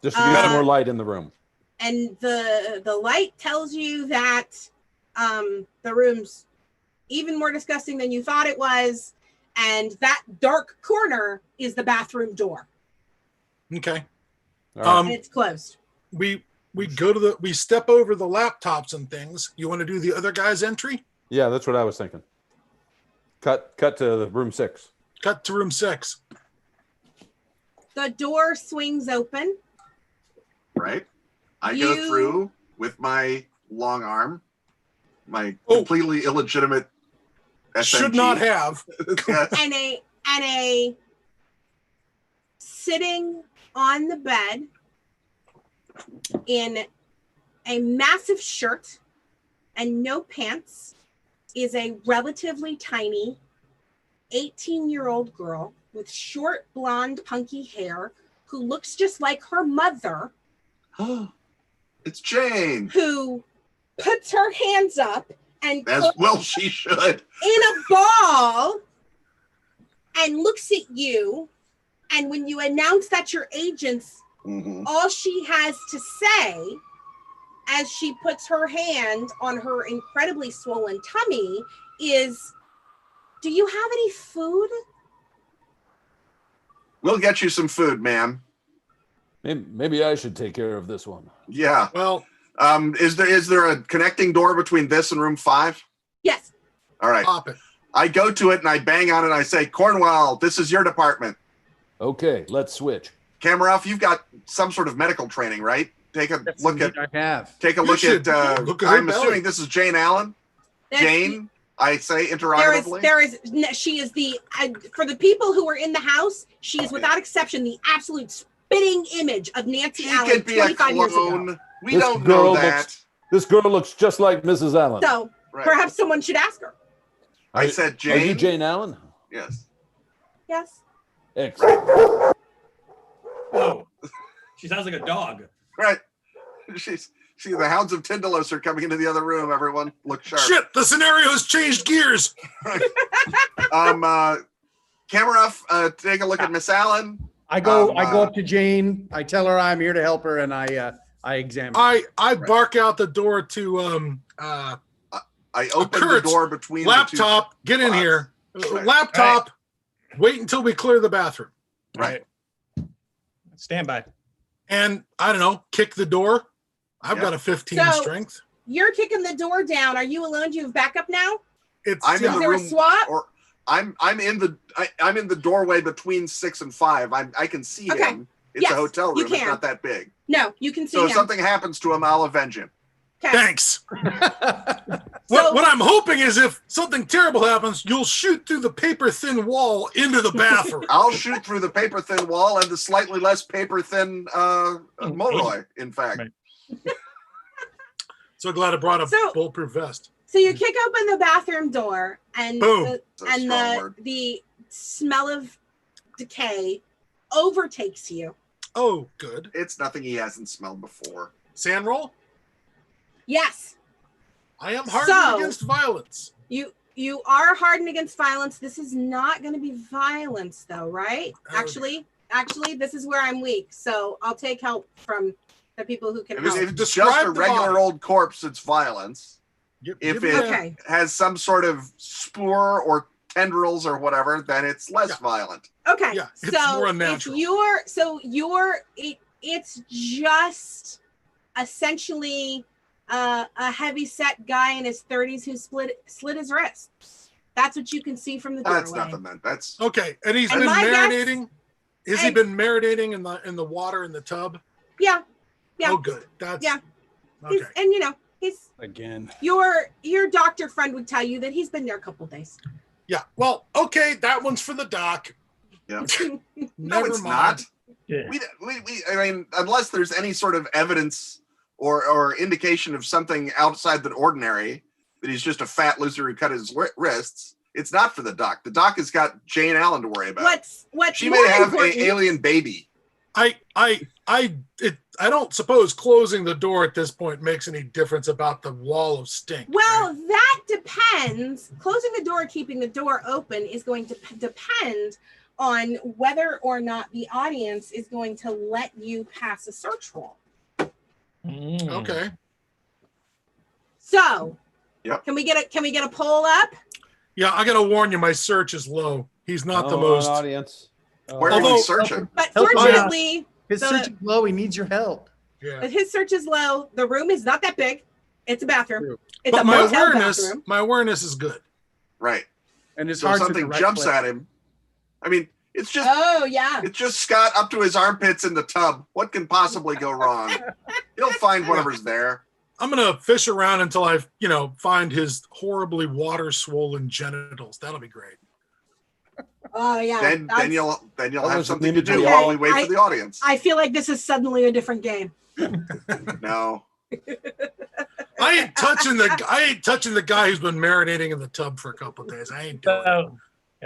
Just to get some more light in the room. And the light tells you that the room's even more disgusting than you thought it was. And that dark corner is the bathroom door. Okay. And it's closed. We step over the laptops and things. You want to do the other guy's entry? Yeah, that's what I was thinking. Cut to the room 6. Cut to room 6. The door swings open. Right. I go through with my long arm, my completely illegitimate SMG. Should not have. and a sitting on the bed in a massive shirt and no pants is a relatively tiny 18-year-old girl with short blonde punky hair who looks just like her mother. It's Jane. Who puts her hands up and as well she should in a ball and looks at you, and when you announce that you're agents, all she has to say as she puts her hand on her incredibly swollen tummy is, "Do you have any food?" We'll get you some food, ma'am. Maybe I should take care of this one. Yeah. Well, is there a connecting door between this and room 5? Yes. All right. Pop it. I go to it and I bang on it and I say, Cornwell, this is your department. Okay, let's switch. Camera off, you've got some sort of medical training, right? Take a look at. I have. Take a look at. Look at her I'm belly. assuming this is Jane Allen. Jane, I say interrogatively. She is the, for the people who are in the house, she is without exception the absolute spitting image of Nancy She Allen could be 25 a years clone. ago. We don't know that. This girl looks just like Mrs. Allen. So perhaps someone should ask her. I said Jane. Are you Jane Allen? Yes. Yes. Excellent. Whoa. She sounds like a dog. Right. The hounds of Tyndalos are coming into the other room. Everyone, look sharp. Shit, the scenario has changed gears. Camera off. Take a look at Miss Allen. I go up to Jane. I tell her I'm here to help her, and I examine. I bark out the door to I open the door between laptop. The two get in here. Laptop. Wait until we clear the bathroom. Right. Stand by. And I don't know, kick the door. I've got a 15 strength. You're kicking the door down. Are you alone? Do you have backup now? I'm in the there room, a swap? or I'm in the doorway between 6 and 5. I can see him. It's a hotel room. It's not that big. No, you can see him. So him. if something happens to him, I'll avenge him. Okay. Thanks. So- What I'm hoping is if something terrible happens, you'll shoot through the paper thin wall into the bathroom. I'll shoot through the paper thin wall and the slightly less paper thin Mulroy, in fact. Right. So glad I brought a So- bulletproof vest. So you kick open the bathroom door, and Boom. That's a strong word. the smell of decay overtakes you. Oh, good. It's nothing he hasn't smelled before. Sand roll? Yes, I am hardened So- against violence. you are hardened against violence. This is not going to be violence, though, right? Oh. Actually, this is where I'm weak. So I'll take help from the people who can If it's, help. if it's just Describe a the regular body. old corpse, it's violence. If me it a- Okay. has some sort of spore or tendrils or whatever, then it's less Yeah. violent. Okay, Yeah, it's so more if unnatural. it's just essentially a heavy set guy in his 30s who slit his wrist. That's what you can see from the doorway. That's nothing then. That's Okay, and he's And been my guess- marinating. Has he and- been marinating in the water in the tub? Yeah. Oh, good. That's Yeah. okay. And you know, he's Again. your doctor friend would tell you that he's been there a couple days. Yeah. Well, okay, that one's for the doc. yeah. Never No, it's mind. not. Yeah. I mean, unless there's any sort of evidence or indication of something outside the ordinary, that he's just a fat loser who cut his wrists, it's not for the doc. The doc has got Jane Allen to worry about. What's She more may have important, an alien baby. I don't suppose closing the door at this point makes any difference about the wall of stink. Well, right? that depends. Closing the door, keeping the door open is going to depend on whether or not the audience is going to let you pass a search roll. Okay. So, Yep. Can we get a poll up? Yeah, I gotta warn you, my search is low. He's not the Oh, most. audience. Where are Although- we searching? But Help him out. fortunately, His So- search is low. He needs your help. Yeah. his search is low. The room is not that big. It's a bathroom. It's But a my motel awareness, bathroom. my awareness is good. Right. And it's So hard something to direct jumps play. at him. I mean, it's just Oh yeah. it's just Scott up to his armpits in the tub. What can possibly go wrong? He'll find whatever's there. I'm gonna fish around until I, find his horribly water swollen genitals. That'll be great. Oh yeah. Then That's- you'll That have was something to do imagery. while we wait I- for the audience. I feel like this is suddenly a different game. No. I ain't touching the guy who's been marinating in the tub for a couple of days. I ain't doing it.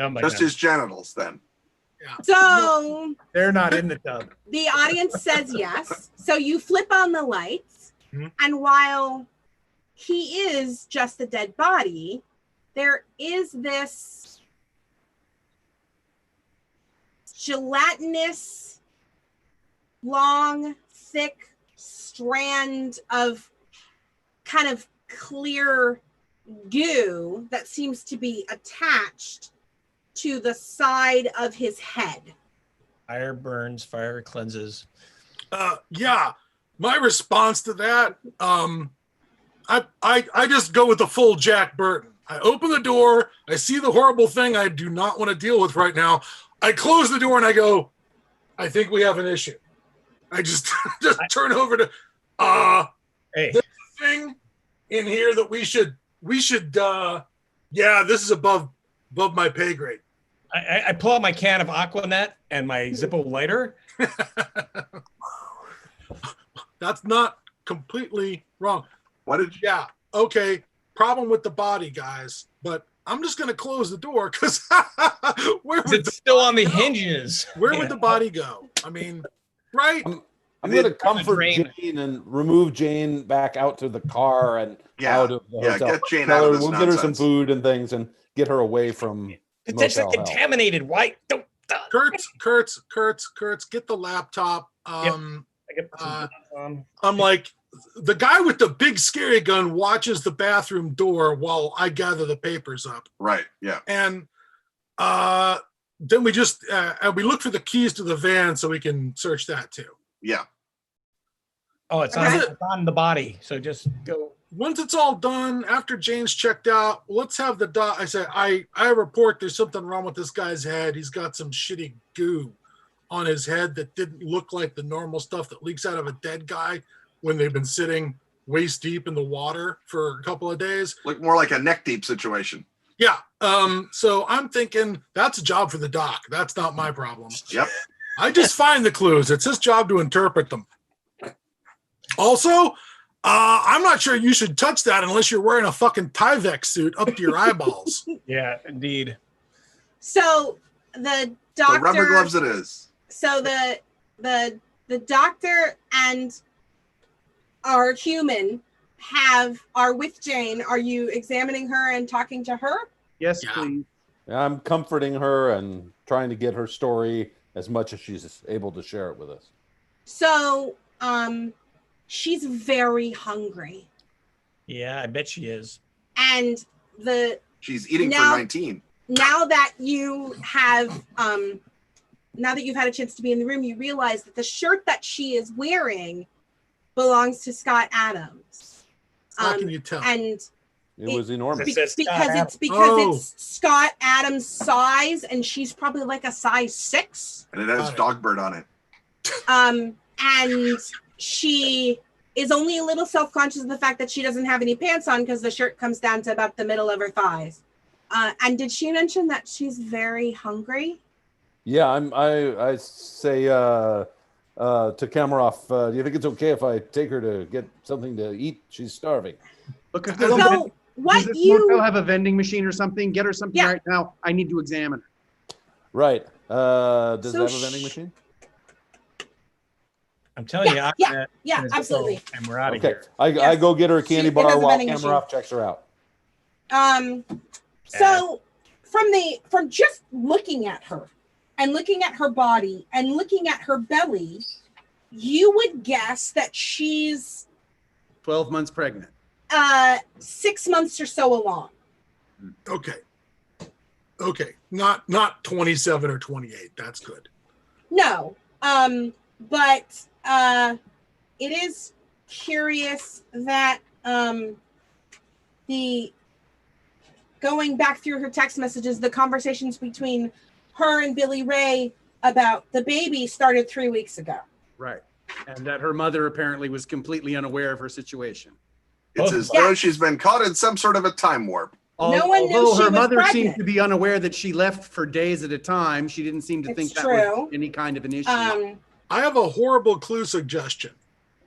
Oh my Just God. his genitals then. So They're not in the tub. the audience says yes. So you flip on the lights, Mhm. and while he is just a dead body, there is this gelatinous, long, thick strand of kind of clear goo that seems to be attached to the side of his head. Fire burns, fire cleanses. Yeah. My response to that, I just go with the full Jack Burton. I open the door, I see the horrible thing I do not want to deal with right now. I close the door and I go, I think we have an issue. I just turn over to Hey, thing in here that we should this is above my pay grade. I pull out my can of Aquanet and my Zippo lighter. That's not completely wrong. What did you Yeah. Okay. Problem with the body, guys. But I'm just gonna close the door because where would It's still on the hinges. would the body go? I mean, right? I'm going to The comfort drain. Jane and remove Jane back out to the car and Yeah. out of the Yeah, hotel. get Jane Tell out of her this we'll get her some nonsense. food and things and get her away from Potentially motel hell. contaminated. Why don't Kurtz, get the laptop. I get some on? I'm like, the guy with the big scary gun watches the bathroom door while I gather the papers up. Right. Yeah. And then we just we look for the keys to the van so we can search that too. Yeah. Oh, it's on the body. So just go. Once it's all done, after Jane's checked out, let's have the doc. I said, I report there's something wrong with this guy's head. He's got some shitty goo on his head that didn't look like the normal stuff that leaks out of a dead guy when they've been sitting waist deep in the water for a couple of days. Look more like a neck deep situation. Yeah. So I'm thinking that's a job for the doc. That's not my problem. Yep. I just find the clues. It's his job to interpret them. Also, I'm not sure you should touch that unless you're wearing a fucking Tyvek suit up to your eyeballs. Yeah, indeed. So the doctor. So rubber gloves it is. So the doctor and our human are with Jane. Are you examining her and talking to her? Yes, Yeah. please. I'm comforting her and trying to get her story as much as she's able to share it with us. So, she's very hungry. Yeah, I bet she is. And She's eating now- for 19. now that you have now that you've had a chance to be in the room, you realize that the shirt that she is wearing belongs to Scott Adams. How can you tell? And It was enormous. It says Scott because Oh. it's Scott Adams' size, and she's probably like a size 6. And it has Got it. Dogbird on it. And she is only a little self-conscious of the fact that she doesn't have any pants on because the shirt comes down to about the middle of her thighs. And did she mention that she's very hungry? Yeah, I say to Kamarov, do you think it's okay if I take her to get something to eat? She's starving. Look at So, this. So what Does this you motel have a vending machine or something? Get her something Yeah. right now. I need to examine her. Right. Does So it have a vending machine? I'm telling you, I'm yeah, gonna go, absolutely. and we're out of Okay. here. I Yes. go get her a candy It bar has a while vending machine. Kamarov checks her out. So from just looking at her and looking at her body and looking at her belly, you would guess that she's 12 months pregnant. 6 months or so along. Okay. Not 27 or 28. That's good. No. But it is curious that the going back through her text messages, the conversations between her and Billy Ray about the baby started 3 weeks ago. Right. And that her mother apparently was completely unaware of her situation. It's as though she's been caught in some sort of a time warp. No one knew Although she her was mother seemed pregnant. to be unaware that she left for days at a time, she didn't seem to It's think that true. was any kind of an issue. I have a horrible clue suggestion.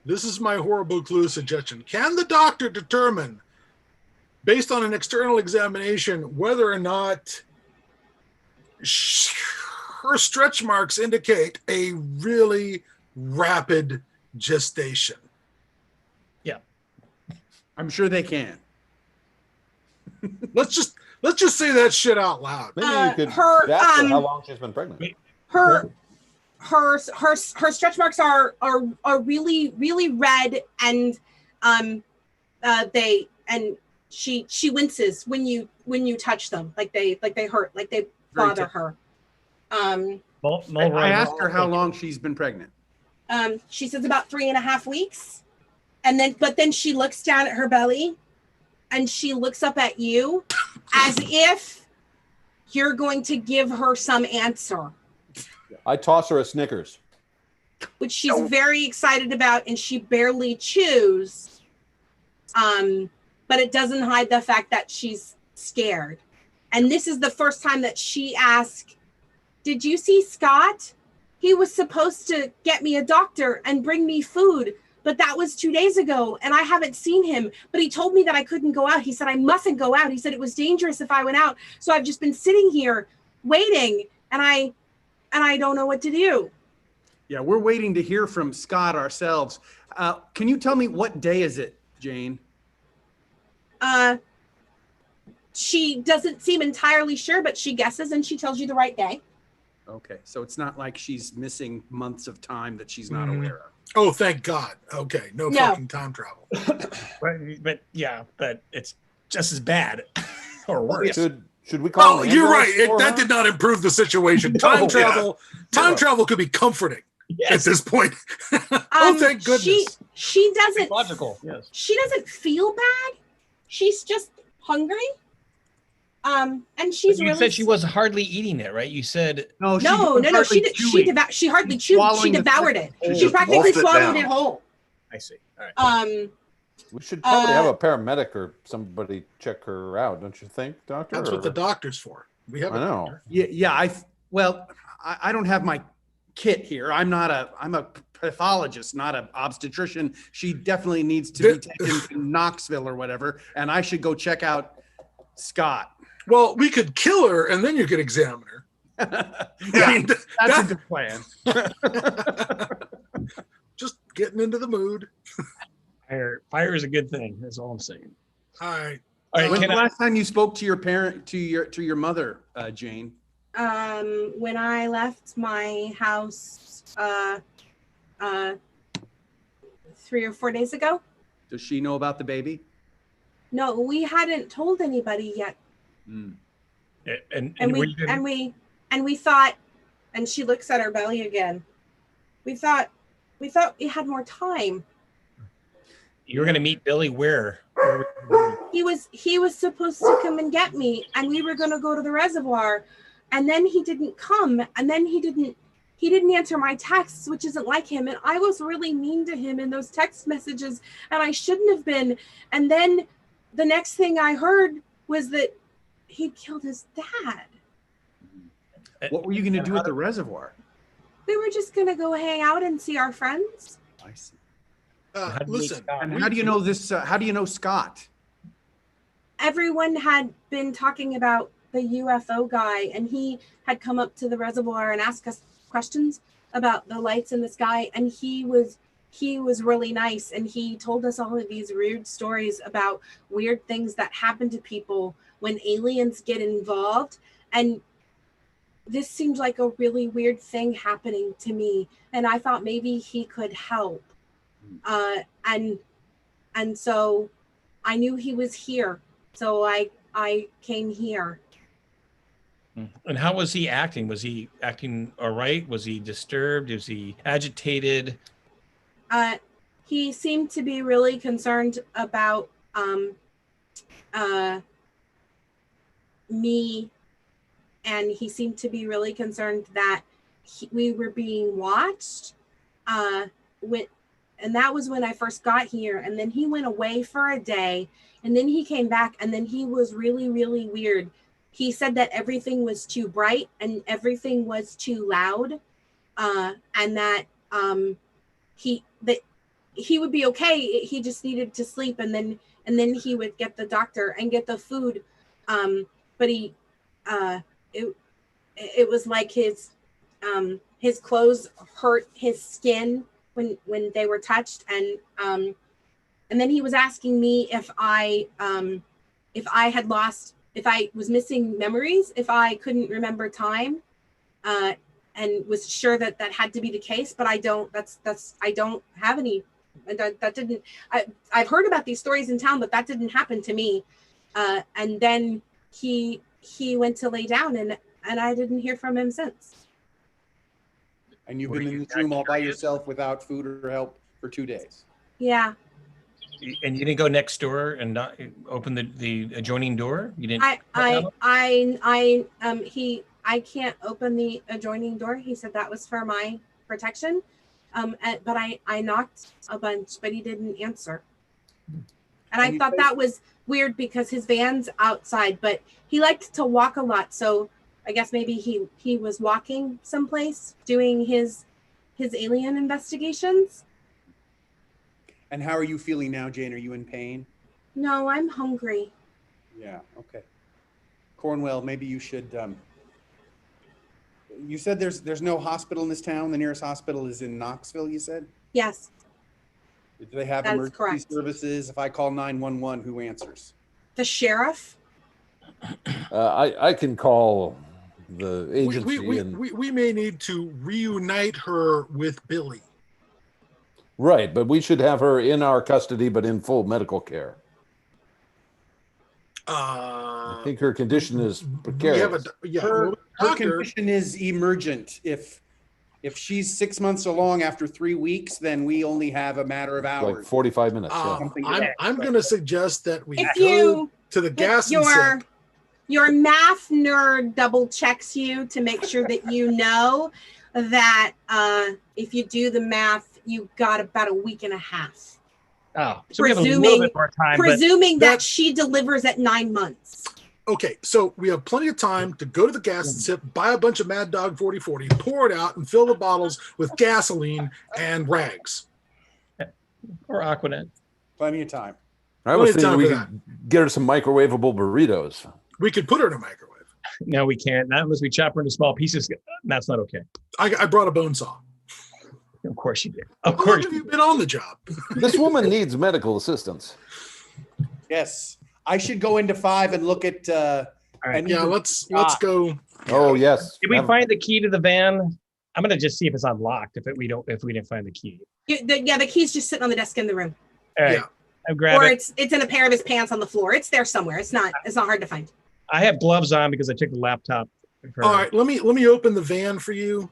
This is my horrible clue suggestion. Can the doctor determine, based on an external examination, whether or not her stretch marks indicate a really rapid gestation? Yeah. I'm sure they can. Let's just say that shit out loud. Maybe you could her, ask her how long she's been pregnant. Her stretch marks are really red, and she winces when you touch them, like they hurt, like they bother her. I asked her how long she's been pregnant. She says about 3.5 weeks, but then she looks down at her belly, and she looks up at you, as if you're going to give her some answer, I toss her a Snickers. which she's very excited about, and she barely chews. But it doesn't hide the fact that she's scared. And this is the first time that she asked, "Did you see Scott? He was supposed to get me a doctor and bring me food, but that was 2 days ago, and I haven't seen him. But he told me that I couldn't go out. He said I mustn't go out. He said it was dangerous if I went out. So I've just been sitting here waiting, and I don't know what to do." Yeah, we're waiting to hear from Scott ourselves. Can you tell me what day is it, Jane? She doesn't seem entirely sure, but she guesses, and she tells you the right day. Okay, so it's not like she's missing months of time that she's not aware of. Oh, thank God. Okay, no fucking time travel. But it's just as bad or worse. Should we call? Oh, an you're right. ambulance for That her? did not improve the situation. Time travel could be comforting at this point. Oh, thank goodness. She doesn't. Logical. Yes. She doesn't feel bad. She's just hungry. And she's You really. said she was hardly eating it, right? You said No, No. She hardly chewed. Swallowing She the devoured food. it. She practically Wolfed it swallowed down. it whole. I see. All right. We should probably have a paramedic or somebody check her out, don't you think, doctor? That's what the doctor's for. We have I a know. doctor. Yeah. I don't have my kit here. I'm a pathologist, not an obstetrician. She definitely needs to be taken to Knoxville or whatever, and I should go check out Scott. Well, we could kill her and then you could examine her. I mean, that's a good plan. Just getting into the mood. Fire is a good thing. That's all I'm saying. All right. When's the last time you spoke to your parent, to your mother, Jane? When I left my house 3 or 4 days ago. Does she know about the baby? No, we hadn't told anybody yet. And we thought, and she looks at her belly again. We thought we had more time. You were going to meet Billy where? He was supposed to come and get me, and we were going to go to the reservoir, and then he didn't come, and then he didn't answer my texts, which isn't like him, and I was really mean to him in those text messages, and I shouldn't have been. And then the next thing I heard was that he'd killed his dad. What were you going to do at the reservoir? We were just going to go hang out and see our friends. I see. Listen, and how do you know this? How do you know Scott? Everyone had been talking about the UFO guy, and he had come up to the reservoir and asked us questions about the lights in the sky. And he was really nice, and he told us all of these weird stories about weird things that happen to people when aliens get involved. And this seemed like a really weird thing happening to me, and I thought maybe he could help. And so I knew he was here, so I came here. And how was he acting? Was he acting all right? Was he disturbed? Was he agitated? He seemed to be really concerned about me, and he seemed to be really concerned that we were being watched. And that was when I first got here. And then he went away for a day, and then he came back, and then he was really, really weird. He said that everything was too bright and everything was too loud, and that he would be okay. He just needed to sleep, and then he would get the doctor and get the food. But it was like his clothes hurt his skin when they were touched, and then he was asking me if I was missing memories, if I couldn't remember time, and was sure that had to be the case. But I don't. I don't have any. That didn't. I've heard about these stories in town, but that didn't happen to me. And then he went to lay down, and I didn't hear from him since. And you've been in this room all by yourself without food or help for 2 days. Yeah. And you didn't go next door and not open the adjoining door? You didn't? I can't open the adjoining door. He said that was for my protection. But I knocked a bunch, but he didn't answer. And I thought that was weird because his van's outside, but he liked to walk a lot. So I guess maybe he was walking someplace doing his alien investigations. And how are you feeling now, Jane? Are you in pain? No, I'm hungry. Yeah, okay. Cornwell, maybe you should, you said there's no hospital in this town. The nearest hospital is in Knoxville, you said? Yes. Do they have emergency services? If I call 911, who answers? The sheriff? I can call the agency. We may need to reunite her with Billy. Right, but we should have her in our custody, but in full medical care. I think her condition is precarious. Her condition is emergent. If she's 6 months along after 3 weeks, then we only have a matter of hours. Like 45 minutes. I'm going to suggest that we If go to the gas and sip. Your math nerd double checks you to make sure that you know that if you do the math, you got about a week and a half. Oh, so we have a little bit more time. Presuming that she delivers at 9 months. Okay, so we have plenty of time to go to the gas and sip, buy a bunch of Mad Dog 4040, pour it out, and fill the bottles with gasoline and rags. Or Aquanet. Plenty of time. I was thinking we could get her some microwavable burritos. We could put her in a microwave. No, we can't. Not unless we chop her into small pieces. That's not okay. I brought a bone saw. Of course you did. How long have you been on the job? This woman needs medical assistance. Yes. I should go into 5 and look at right. Yeah, let's go. Oh yes. Did we find the key to the van? I'm gonna just see if it's unlocked. If we didn't find the key. The key's just sitting on the desk in the room. All right. Yeah. I grab it. It's in a pair of his pants on the floor. It's there somewhere. It's not hard to find. I have gloves on because I took the laptop. All right, let me open the van for you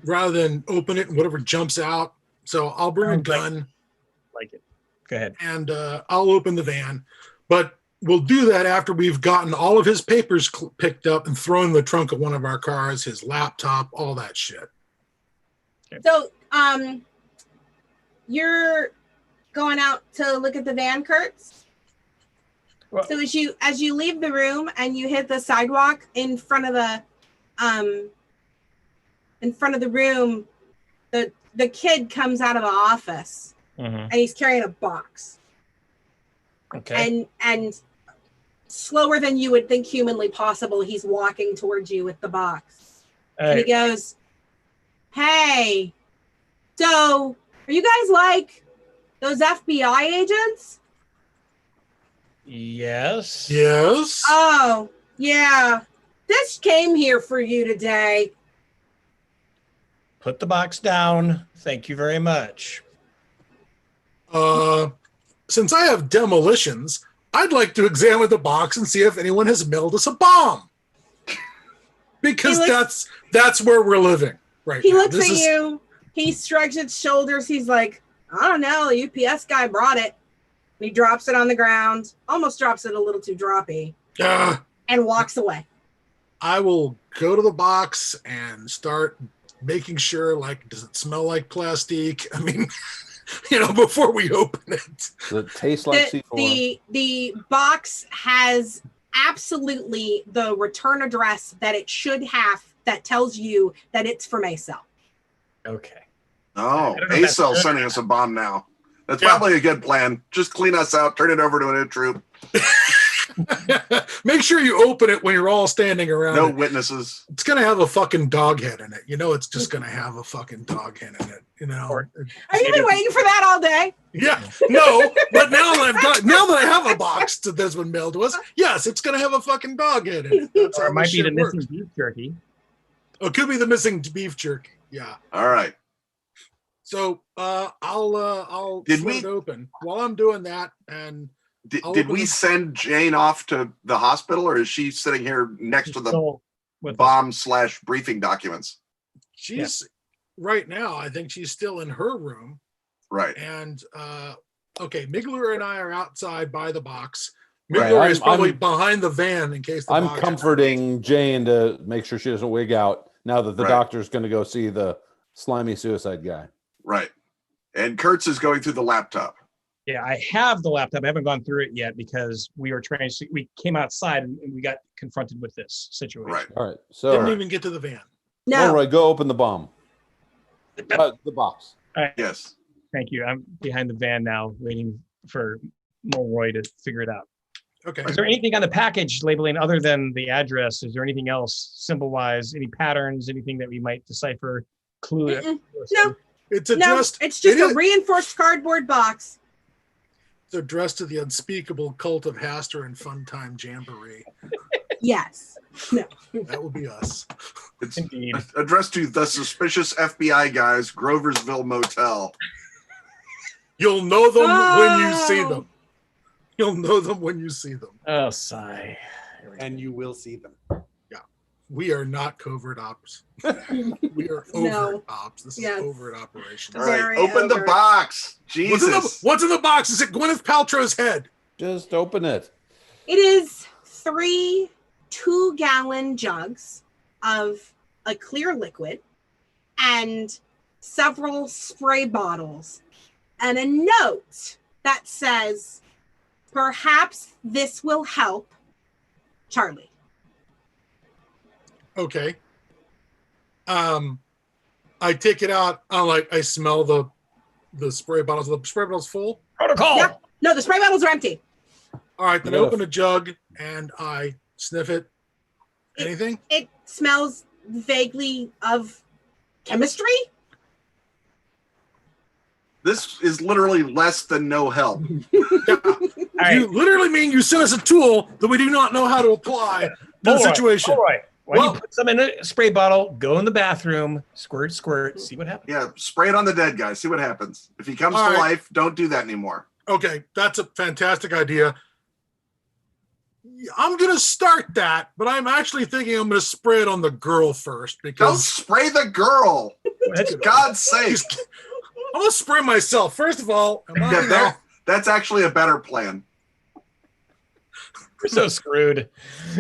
rather than open it and whatever jumps out. So I'll bring a gun. Like it. Go ahead. And I'll open the van. But we'll do that after we've gotten all of his papers picked up and thrown in the trunk of one of our cars, his laptop, all that shit. Okay. So, you're going out to look at the van, Kurtz? Well, so as you leave the room and you hit the sidewalk in front of the room, the kid comes out of the office and he's carrying a box. Okay. And slower than you would think humanly possible, he's walking towards you with the box. And he goes, "Hey, so are you guys like those FBI agents?" Yes. Yes. Oh, yeah. This came here for you today. Put the box down. Thank you very much. Since I have demolitions, I'd like to examine the box and see if anyone has mailed us a bomb. Because that's where we're living right He now. looks at you. He shrugs his shoulders. He's like, "I don't know. The UPS guy brought it." And he drops it on the ground, almost drops it a little too droppy, and walks away. I will go to the box and start making sure, like, does it smell like plastic? I mean, before we open it. Does it taste like C4? The box has absolutely the return address that it should have that tells you that it's from A-Cell. Okay. Oh, A-Cell's sending us a bomb now. That's probably a good plan. Just clean us out, turn it over to a new troop. Make sure you open it when you're all standing around. No witnesses. It's gonna have a fucking dog head in it. It's just gonna have a fucking dog head in it. Have you been waiting for that all day? Yeah, no. But now that I have a box that's been mailed to us, yes, it's gonna have a fucking dog head in it. That's Or how it might this be the shit missing works. beef jerky. Oh, it could be the missing beef jerky. Yeah. All right. So I'll Did slit it open while I'm doing that. And did we send Jane off to the hospital, or is she sitting here next to the bomb/briefing documents? She's right now. I think she's still in her room. Right. And okay, Migliore and I are outside by the box. Right, Migliore is probably behind the van in case. I'm comforting Jane to make sure she doesn't wig out now that the doctor's going to go see the slimy suicide guy. Right. And Kurtz is going through the laptop. Yeah, I have the laptop. I haven't gone through it yet because we came outside and we got confronted with this situation. Right. All right. So didn't even get to the van. No. All right, go open the bomb. The box. All right. Yes. Thank you. I'm behind the van now, waiting for Mulroy to figure it out. Okay. Is there anything on the package labeling other than the address? Is there anything else symbol-wise? Any patterns? Anything that we might decipher? Clue? No. It's addressed. No, it's just a reinforced cardboard box. It's addressed to the unspeakable cult of Hastur and Funtime Jamboree. Yes. No. That will be us. It's Indeed. addressed to the suspicious FBI guys, Groversville Motel. You'll know them when you see them. You'll know them when you see them. Oh, sigh. And you will see them. Yeah. We are not covert ops. We are overt ops. This is overt operations. All right, open the box. Jesus. What's in the box? Is it Gwyneth Paltrow's head? Just open it. It is 3 2-gallon jugs of a clear liquid and several spray bottles and a note that says, perhaps this will help Charlie. Okay. I take it out. I smell the spray bottles. The spray bottles full. Protocol. Yeah. No, the spray bottles are empty. All right, then I open a jug and I sniff it. Anything? It smells vaguely of chemistry. This is literally less than no help. You literally mean you sent us a tool that we do not know how to apply to the situation. All right. Why don't you put some in a spray bottle, go in the bathroom, squirt, squirt, see what happens. Yeah, spray it on the dead guy. See what happens. If he comes to life, don't do that anymore. Okay, that's a fantastic idea. I'm going to start that, but I'm actually thinking I'm going to spray it on the girl first. Because don't spray the girl. For God's sake. I'm going to spray myself. First of all, that's actually a better plan. We're so screwed.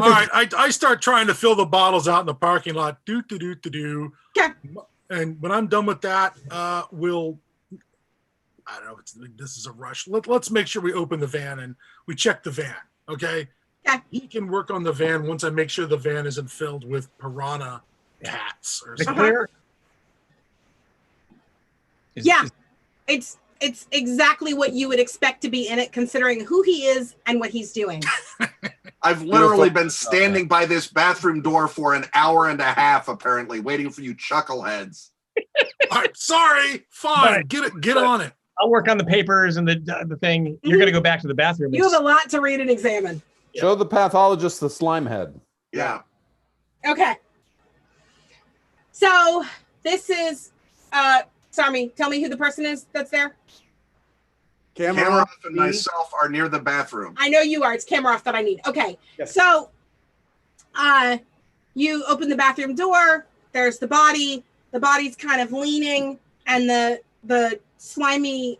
All right, I start trying to fill the bottles out in the parking lot. Do. Okay. And when I'm done with that, I don't know. This is a rush. Let's make sure we open the van and we check the van. Okay. Okay. He can work on the van once I make sure the van isn't filled with piranha cats or something. Clear? It's exactly what you would expect to be in it, considering who he is and what he's doing. I've literally been standing by this bathroom door for an hour and a half, apparently, waiting for you chuckleheads. All right, sorry. Fine. Get on it. I'll work on the papers and the thing. You're going to go back to the bathroom. You have a lot to read and examine. Show the pathologist the slime head. Yeah. Okay. So this is, Sarmi, tell me who the person is that's there. Cameroff and myself are near the bathroom. I know you are. It's Cameroff that I need. Okay. Yes. So you open the bathroom door. There's the body. The body's kind of leaning, and the slimy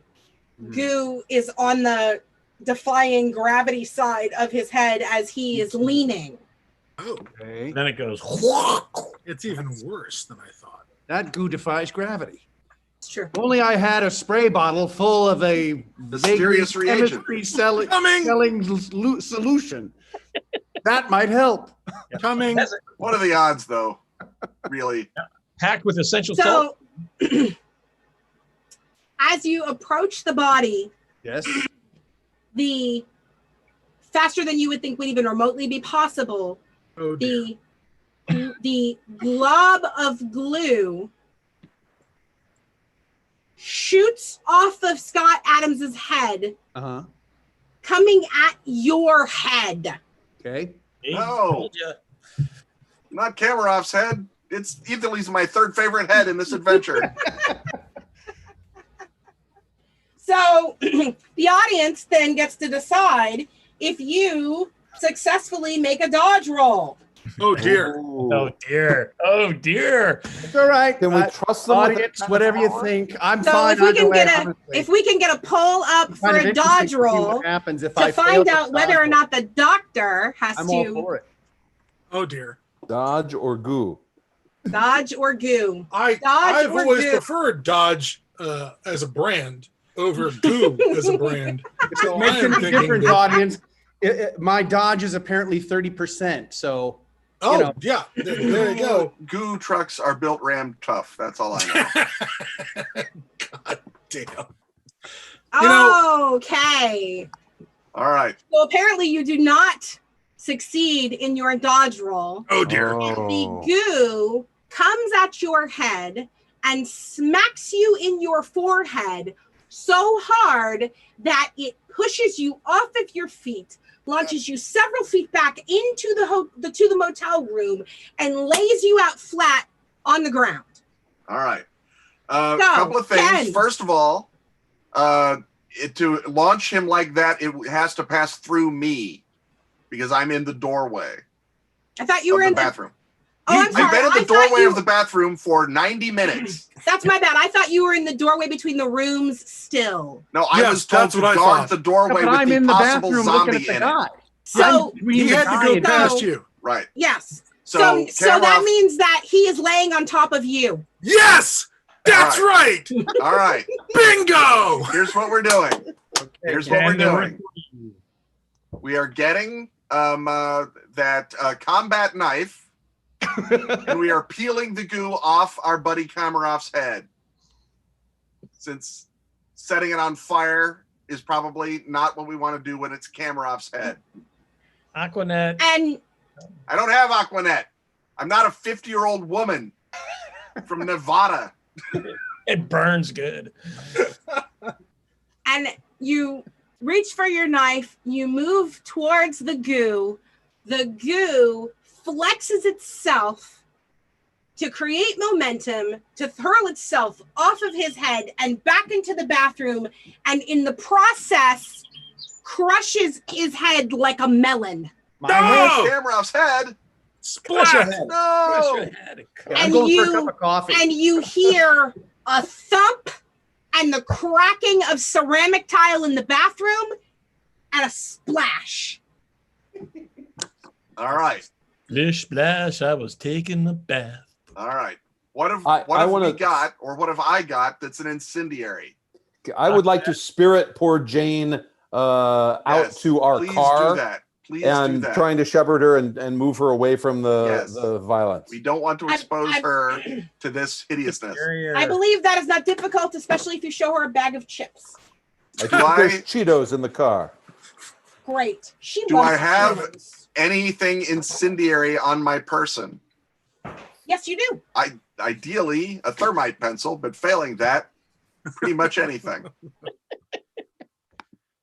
goo is on the defying gravity side of his head as he is leaning. Oh. Okay. Then it goes. It's even worse than I thought. That goo defies gravity. It's true. If only I had a spray bottle full of a Mysterious reagent. selling solution. That might help. Coming. What are the odds, though? Really? Packed with essential salt. So as you approach the body, Yes. the faster than you would think would even remotely be possible, Oh, dear. the glob of glue shoots off of Scott Adams's head, Uh-huh. coming at your head. Okay. No. Not Kameroff's head. It's Ethel's my third favorite head in this adventure. So the audience then gets to decide if you successfully make a dodge roll. Oh, dear. Oh dear. Oh dear. It's all right. Can we trust them with Audience, the whatever you power? think. I'm So fine. if we either can way, get honestly. if we can get a poll up for Kind of a interesting dodge to see roll what happens if to I fail find to out whether or dodge. not the doctor has I'm all to for it. Oh, dear. Dodge or goo? dodge or goo. I've or always goo. preferred Dodge as a brand over Goo as a brand. So I Makes am a thinking difference, that- audience. My dodge is apparently 30%. So, Oh, you know. yeah. There you go. Goo trucks are built ram tough. That's all I know. God damn. Okay. All right. So apparently you do not succeed in your dodge roll. Oh, dear. The goo comes at your head and smacks you in your forehead so hard that it pushes you off of your feet, launches you several feet back into the motel room, and lays you out flat on the ground. All right. A couple of things. Ken. First of all, to launch him like that, it has to pass through me because I'm in the doorway I thought you of were the in the bathroom. Oh, I'm sorry. I've been in I the thought doorway you- of the bathroom for 90 minutes. That's my bad. I thought you were in the doorway between the rooms still. No, I Yes, was told that's to what I guard thought. the doorway but with I'm the in the possible bathroom looking at zombie the in it. guy. So between He the had to guy go and past So- you. Right. yes. So So that Kameroff- means that he is laying on top of you. Yes! That's All right! All right. Bingo! Here's what we're doing. Here's what we're doing. We are getting that combat knife, and we are peeling the goo off our buddy Kamarov's head. Since setting it on fire is probably not what we want to do when it's Kamarov's head. Aquanet. And I don't have Aquanet. I'm not a 50-year-old woman from Nevada. It burns good. And you reach for your knife, you move towards the goo flexes itself to create momentum, to hurl itself off of his head and back into the bathroom, and in the process, crushes his head like a melon. Kamarov's head. Splash your head. No. I'm going for a cup of coffee. And you hear a thump and the cracking of ceramic tile in the bathroom and a splash. All right. Splish splash, I was taking a bath. All right. What have I we got, or what have I got that's an incendiary? I would like to spirit poor Jane out to our car. Do that. Please and do that. trying to shepherd her and move her away from the violence. We don't want to expose her to this hideousness. I believe that is not difficult, especially if you show her a bag of chips. I think there's Cheetos in the car. Great. Do I have anything incendiary on my person? Yes, you do. Ideally a thermite pencil, but failing that, pretty much anything.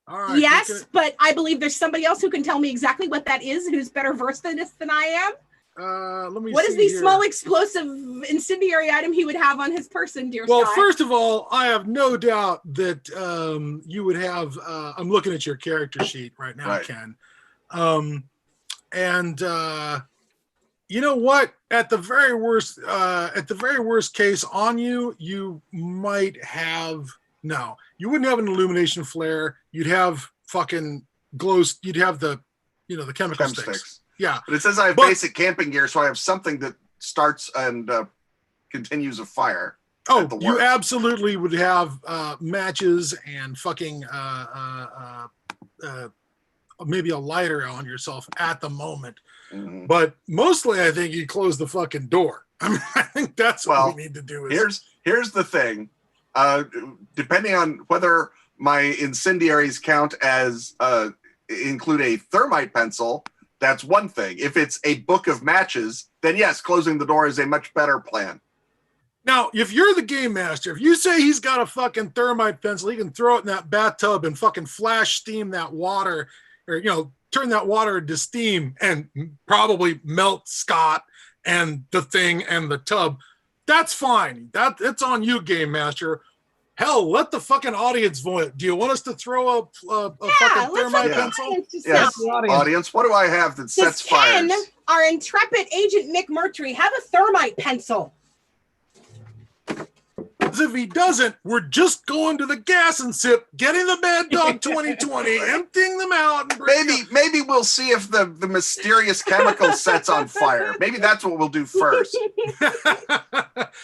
All right, yes, but I believe there's somebody else who can tell me exactly what that is, who's better versed in this than I am. Let me What see is the here. small explosive incendiary item he would have on his person, dear Well, Scott? first of all, I have no doubt that you would have. I'm looking at your character sheet right now, Ken. You know what? At the very worst case on you, you might have. No, you wouldn't have an illumination flare. You'd have fucking glows. You'd have the chemical sticks. Yeah. But it says I have basic camping gear, so I have something that starts and continues a fire. Oh, you absolutely would have matches and fucking maybe a lighter on yourself at the moment. Mm-hmm. But mostly, I think you close the fucking door. I mean, I think that's what we need to do. Here's the thing. Depending on whether my incendiaries count as include a thermite pencil, that's one thing. If it's a book of matches, then yes, closing the door is a much better plan. Now, if you're the game master, if you say he's got a fucking thermite pencil, he can throw it in that bathtub and fucking flash steam that water, or turn that water into steam and probably melt Scott and the thing and the tub. That's fine. It's on you, game master. Hell, let the fucking audience vote. Do you want us to throw a fucking thermite pencil? Yes, audience. What do I have that sets fires? Ken, our intrepid agent Mick Murtry, have a thermite pencil. Because if he doesn't, we're just going to the gas and sip, getting the Mad Dog 2020, emptying them out. And maybe we'll see if the mysterious chemical sets on fire. Maybe that's what we'll do first.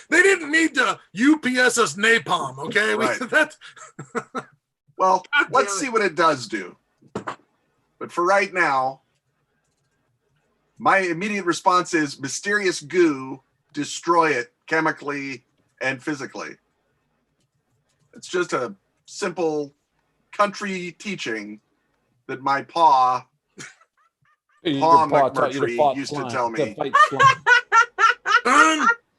They didn't need to UPS us napalm, okay? Right. Well, let's see what it does do. But for right now, my immediate response is mysterious goo, destroy it chemically and physically. It's just a simple country teaching that my Pa McMurtry used to tell me.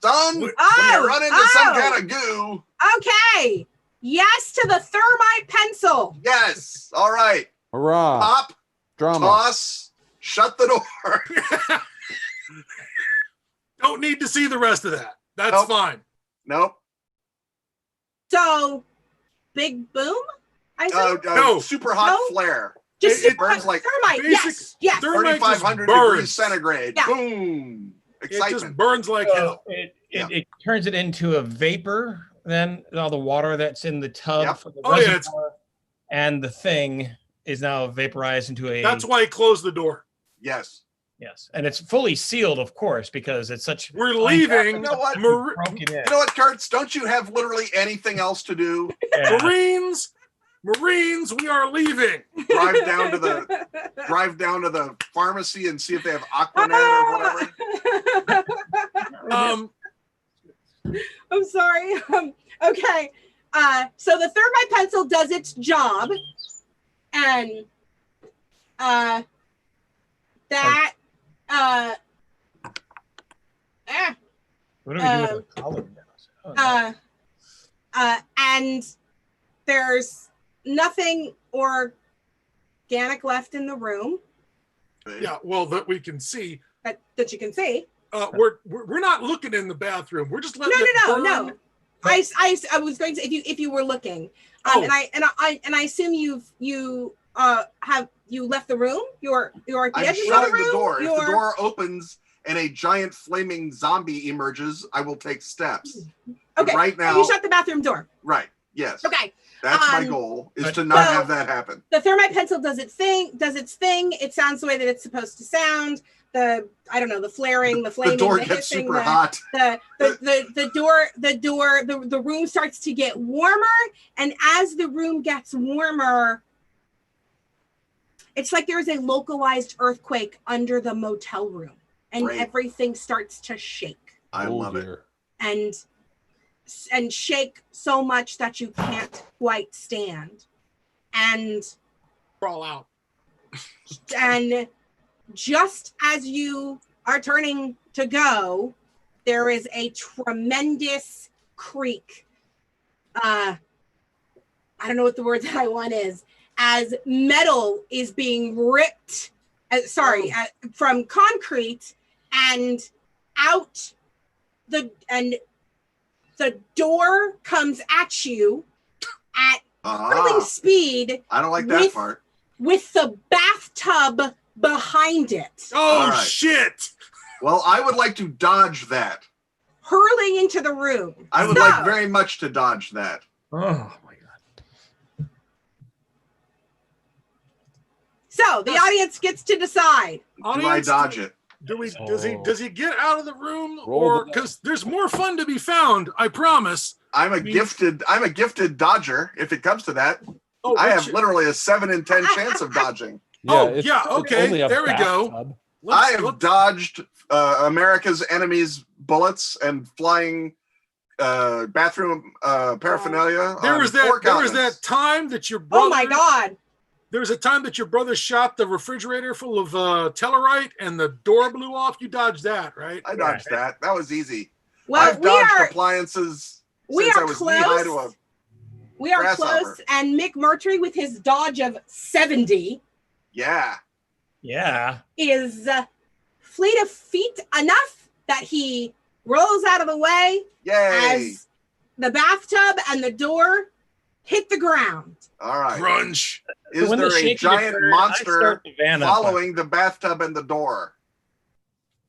Son, when you run into some kind of goo. Okay. Yes to the thermite pencil. Yes. All right. Hurrah. Pop, drama. Toss, shut the door. Don't need to see the rest of that. That's fine. Nope. So, big boom? No, super hot flare. Just it burns like thermite. Yes. 3,500 degrees centigrade. Yeah. Boom. Excitement. It just burns like hell. It turns it into a vapor. Then all the water that's in the tub for the reservoir, and the thing is now vaporized into a. That's why he closed the door. Yes. Yes, and it's fully sealed, of course, because it's such. We're leaving. You know what? You know what, Kurtz? Don't you have literally anything else to do? Yeah. Marines, Marines, we are leaving. Drive down to the pharmacy and see if they have Aquanet or whatever. I'm sorry. Okay. So the thermite pencil does its job, and What do we do with the column now? and there's nothing organic left in the room. Yeah, well, that we can see. That you can see. We're not looking in the bathroom. We're just letting No. I was going to if you were looking, and I assume you left the room. You're at the edge of the room. The door. If the door opens and a giant flaming zombie emerges, I will take steps. Okay. But right now, you shut the bathroom door. Right. Yes. Okay. That's my goal, is to not have that happen. The thermite pencil does its thing. It sounds the way that it's supposed to sound. The flaring, the flaming, the door the gets hissing, super hot. The room starts to get warmer, and as the room gets warmer, it's like there's a localized earthquake under the motel room, and everything starts to shake. I love it. And shake so much that you can't quite stand, and crawl out. And just as you are turning to go, there is a tremendous creak. I don't know what the word that I want is, as metal is being ripped, from concrete, and out the door comes at you at hurling speed. I don't like that part. With the bathtub behind it. Oh, shit. Well, I would like to dodge that. Hurling into the room. I would like very much to dodge that. Oh, my God. So the audience gets to decide. Do I dodge it? Does he get out of the room, or because there's more fun to be found? I promise. I'm a gifted dodger. If it comes to that, I have literally a 7 in 10 chance of dodging. Okay. There we go. I have dodged America's enemies' bullets and flying bathroom paraphernalia. There was that time that your brother. Oh my God. There was a time that your brother shot the refrigerator full of Tellarite and the door blew off. You dodged that, right? I dodged that. That was easy. Well, I've dodged appliances since I was knee-high to a We are close, and Mick Murtry with his dodge of 70. Yeah. Is fleet of feet enough that he rolls out of the way as the bathtub and the door hit the ground. All right. Crunch. Is there a giant monster following the bathtub and the door?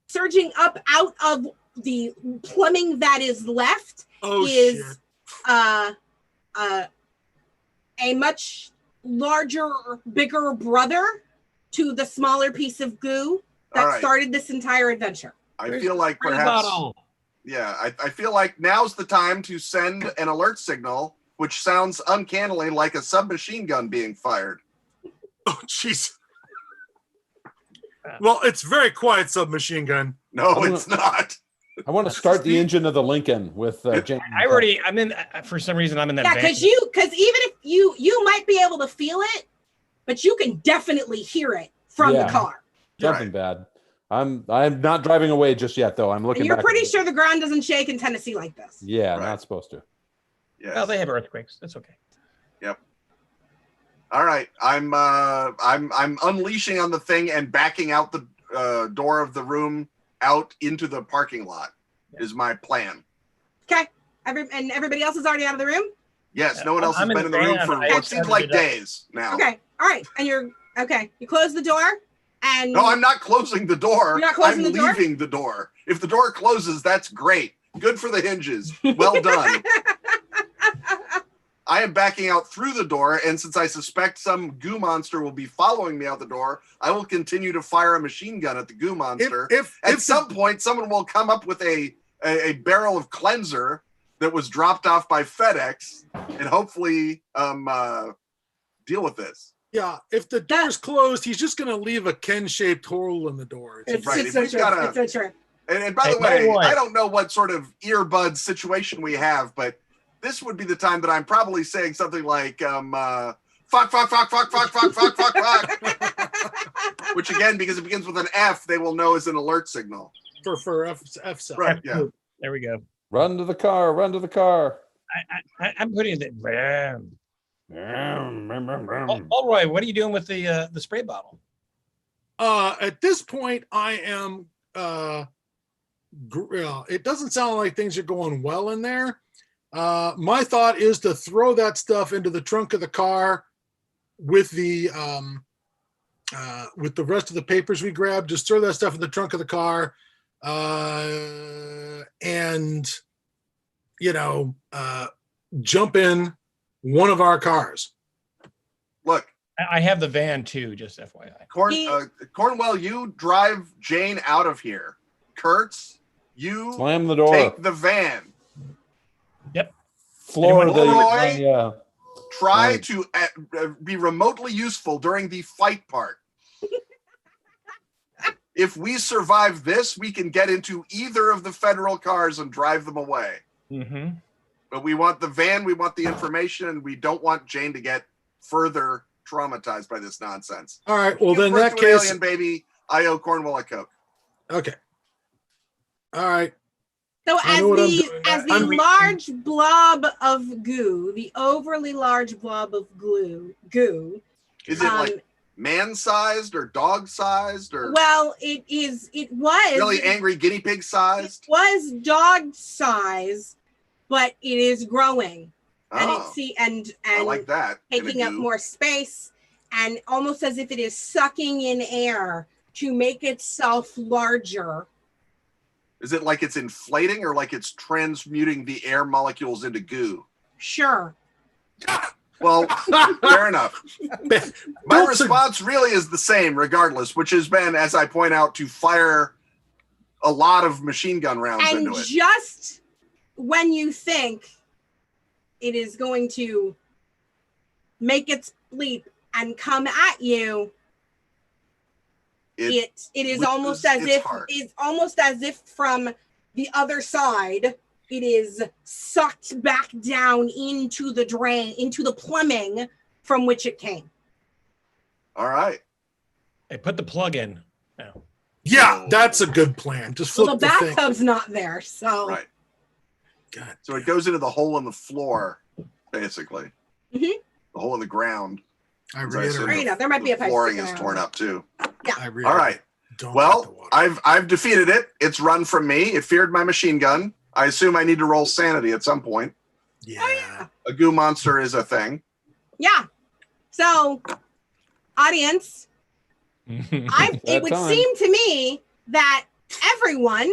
Surging up out of the plumbing that is left is a much larger, bigger brother to the smaller piece of goo that started this entire adventure. I feel like perhaps, I feel like now's the time to send an alert signal, which sounds uncannily like a submachine gun being fired. Oh, jeez. Well, it's very quiet submachine gun. No, it's not. I want to start the engine of the Lincoln with James. I'm in, for some reason, I'm in that. Yeah, because even if you might be able to feel it, but you can definitely hear it from the car. Nothing bad. I'm not driving away just yet, though. I'm looking. And you're pretty sure the ground doesn't shake in Tennessee like this. Yeah, not supposed to. Yeah. Well, they have earthquakes. That's okay. Yep. All right. I'm unleashing on the thing and backing out the door of the room out into the parking lot is my plan. Okay. And everybody else is already out of the room? Yes. No one else has been in the room for what seems like days now. Okay. All right. And you close the door and. No, I'm not closing the door. You're not closing the door? I'm leaving the door. If the door closes, that's great. Good for the hinges. Well done. I am backing out through the door, and since I suspect some goo monster will be following me out the door, I will continue to fire a machine gun at the goo monster. At some point, someone will come up with a barrel of cleanser that was dropped off by FedEx, and hopefully deal with this. Yeah, if the door's closed, he's just going to leave a Ken-shaped hole in the door. It's Right, so if true. we've got a- It's so true. And by Hey, the way, boy. I don't know what sort of earbud situation we have, but this would be the time that I'm probably saying something like, fuck, which again, because it begins with an F, they will know is an alert signal. For F cell. Right, yeah. There we go. Run to the car. Run to the car. I'm putting it. Roy, what are you doing with the spray bottle? At this point, I am. It doesn't sound like things are going well in there. My thought is to throw that stuff into the trunk of the car with the rest of the papers we grabbed. Just throw that stuff in the trunk of the car, and jump in one of our cars. Look, I have the van too, just FYI. Cornwell, you drive Jane out of here. Kurtz, you Slam the door. take the van. Yep. Floor Roy, yeah. try Right. to be remotely useful during the fight part. If we survive this, we can get into either of the federal cars and drive them away. Mm-hmm. But we want the van, we want the information, and we don't want Jane to get further traumatized by this nonsense. All right. Well, Give then in birth that to an case, alien baby, I owe Cornwell a Coke. okay. All right. So I as know what I'm the doing. as the I'm- large blob of goo, the overly large blob of goo. Is it like man-sized or dog-sized or Well, it was really angry guinea pig-sized? It was dog size, but it is growing, and Oh, and I like that. in a taking up goo. more space, and almost as if it is sucking in air to make itself larger. Is it like it's inflating or like it's transmuting the air molecules into goo? Sure. Well, fair enough. My Don't response really is the same regardless, which has been, as I point out, to fire a lot of machine gun rounds And into it. just when you think it is going to make its leap and come at you, it is almost as its if heart. it's almost as if from the other side it is sucked back down into the drain, into the plumbing from which it came. All right. Hey, put the plug in now. Yeah, that's a good plan. Just Well, flip the the thing. bathtub's not there, so Right. God. So it goes into the hole in the floor, basically. Mhm. The hole in the ground. I As I assume reiterate. there might be a pipe flooring sticking is out. torn up too. I reiterate. All right. Don't drink the Well, water. I've defeated it. It's run from me. It feared my machine gun. I assume I need to roll sanity at some point. Yeah. A goo monster is a thing. Yeah. So, audience, it That would time. seem to me that everyone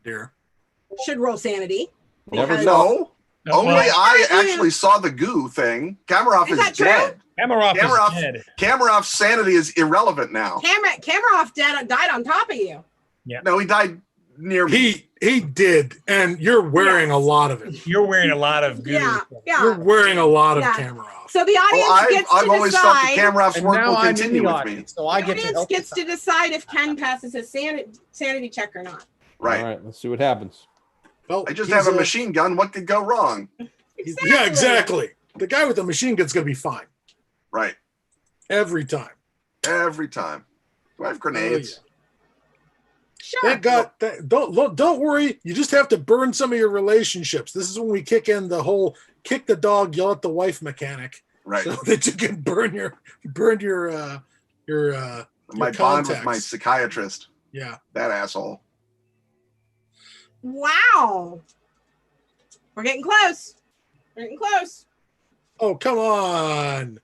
Dear. should roll sanity. Never because- No. Only well, I actually saw the goo thing. Kamarov Is is that true? dead. Kamarov Kamarov- is dead. Kamarov's sanity is irrelevant now. Kamarov died on top of you. No, he died near me. He did, and you're wearing a lot of it. You're wearing a lot of goo. Yeah, You're yeah. wearing a lot of Yeah. camera off. So the audience Well, gets I've to always felt that decide. Kamarov's And work now will I'm in continue the with me. audience, so I The get to audience help. gets to decide if Ken passes his sanity check or not. Right. All right, let's see what happens. Well, I just he's have a machine gun. What could go wrong? Yeah, exactly. The guy with the machine gun's gonna be fine Right. every time. Every time. Do I have grenades? Sure. Thank God. Don't worry. You just have to burn some of your relationships. This is when we kick in the whole kick the dog, yell at the wife mechanic, Right. so that you can burn your My bond with my contacts. psychiatrist. Yeah. That asshole. Wow. We're getting close. We're getting close. Oh, come on.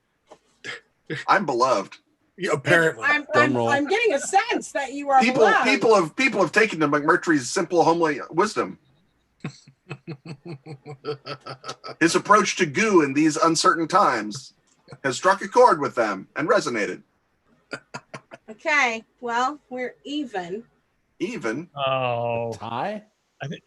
I'm beloved. Yeah, apparently. I'm getting a sense that you are People beloved. have taken to McMurtry's simple homely wisdom. His approach to goo in these uncertain times has struck a chord with them and resonated. Okay, well, we're even. Even. Oh, Tie?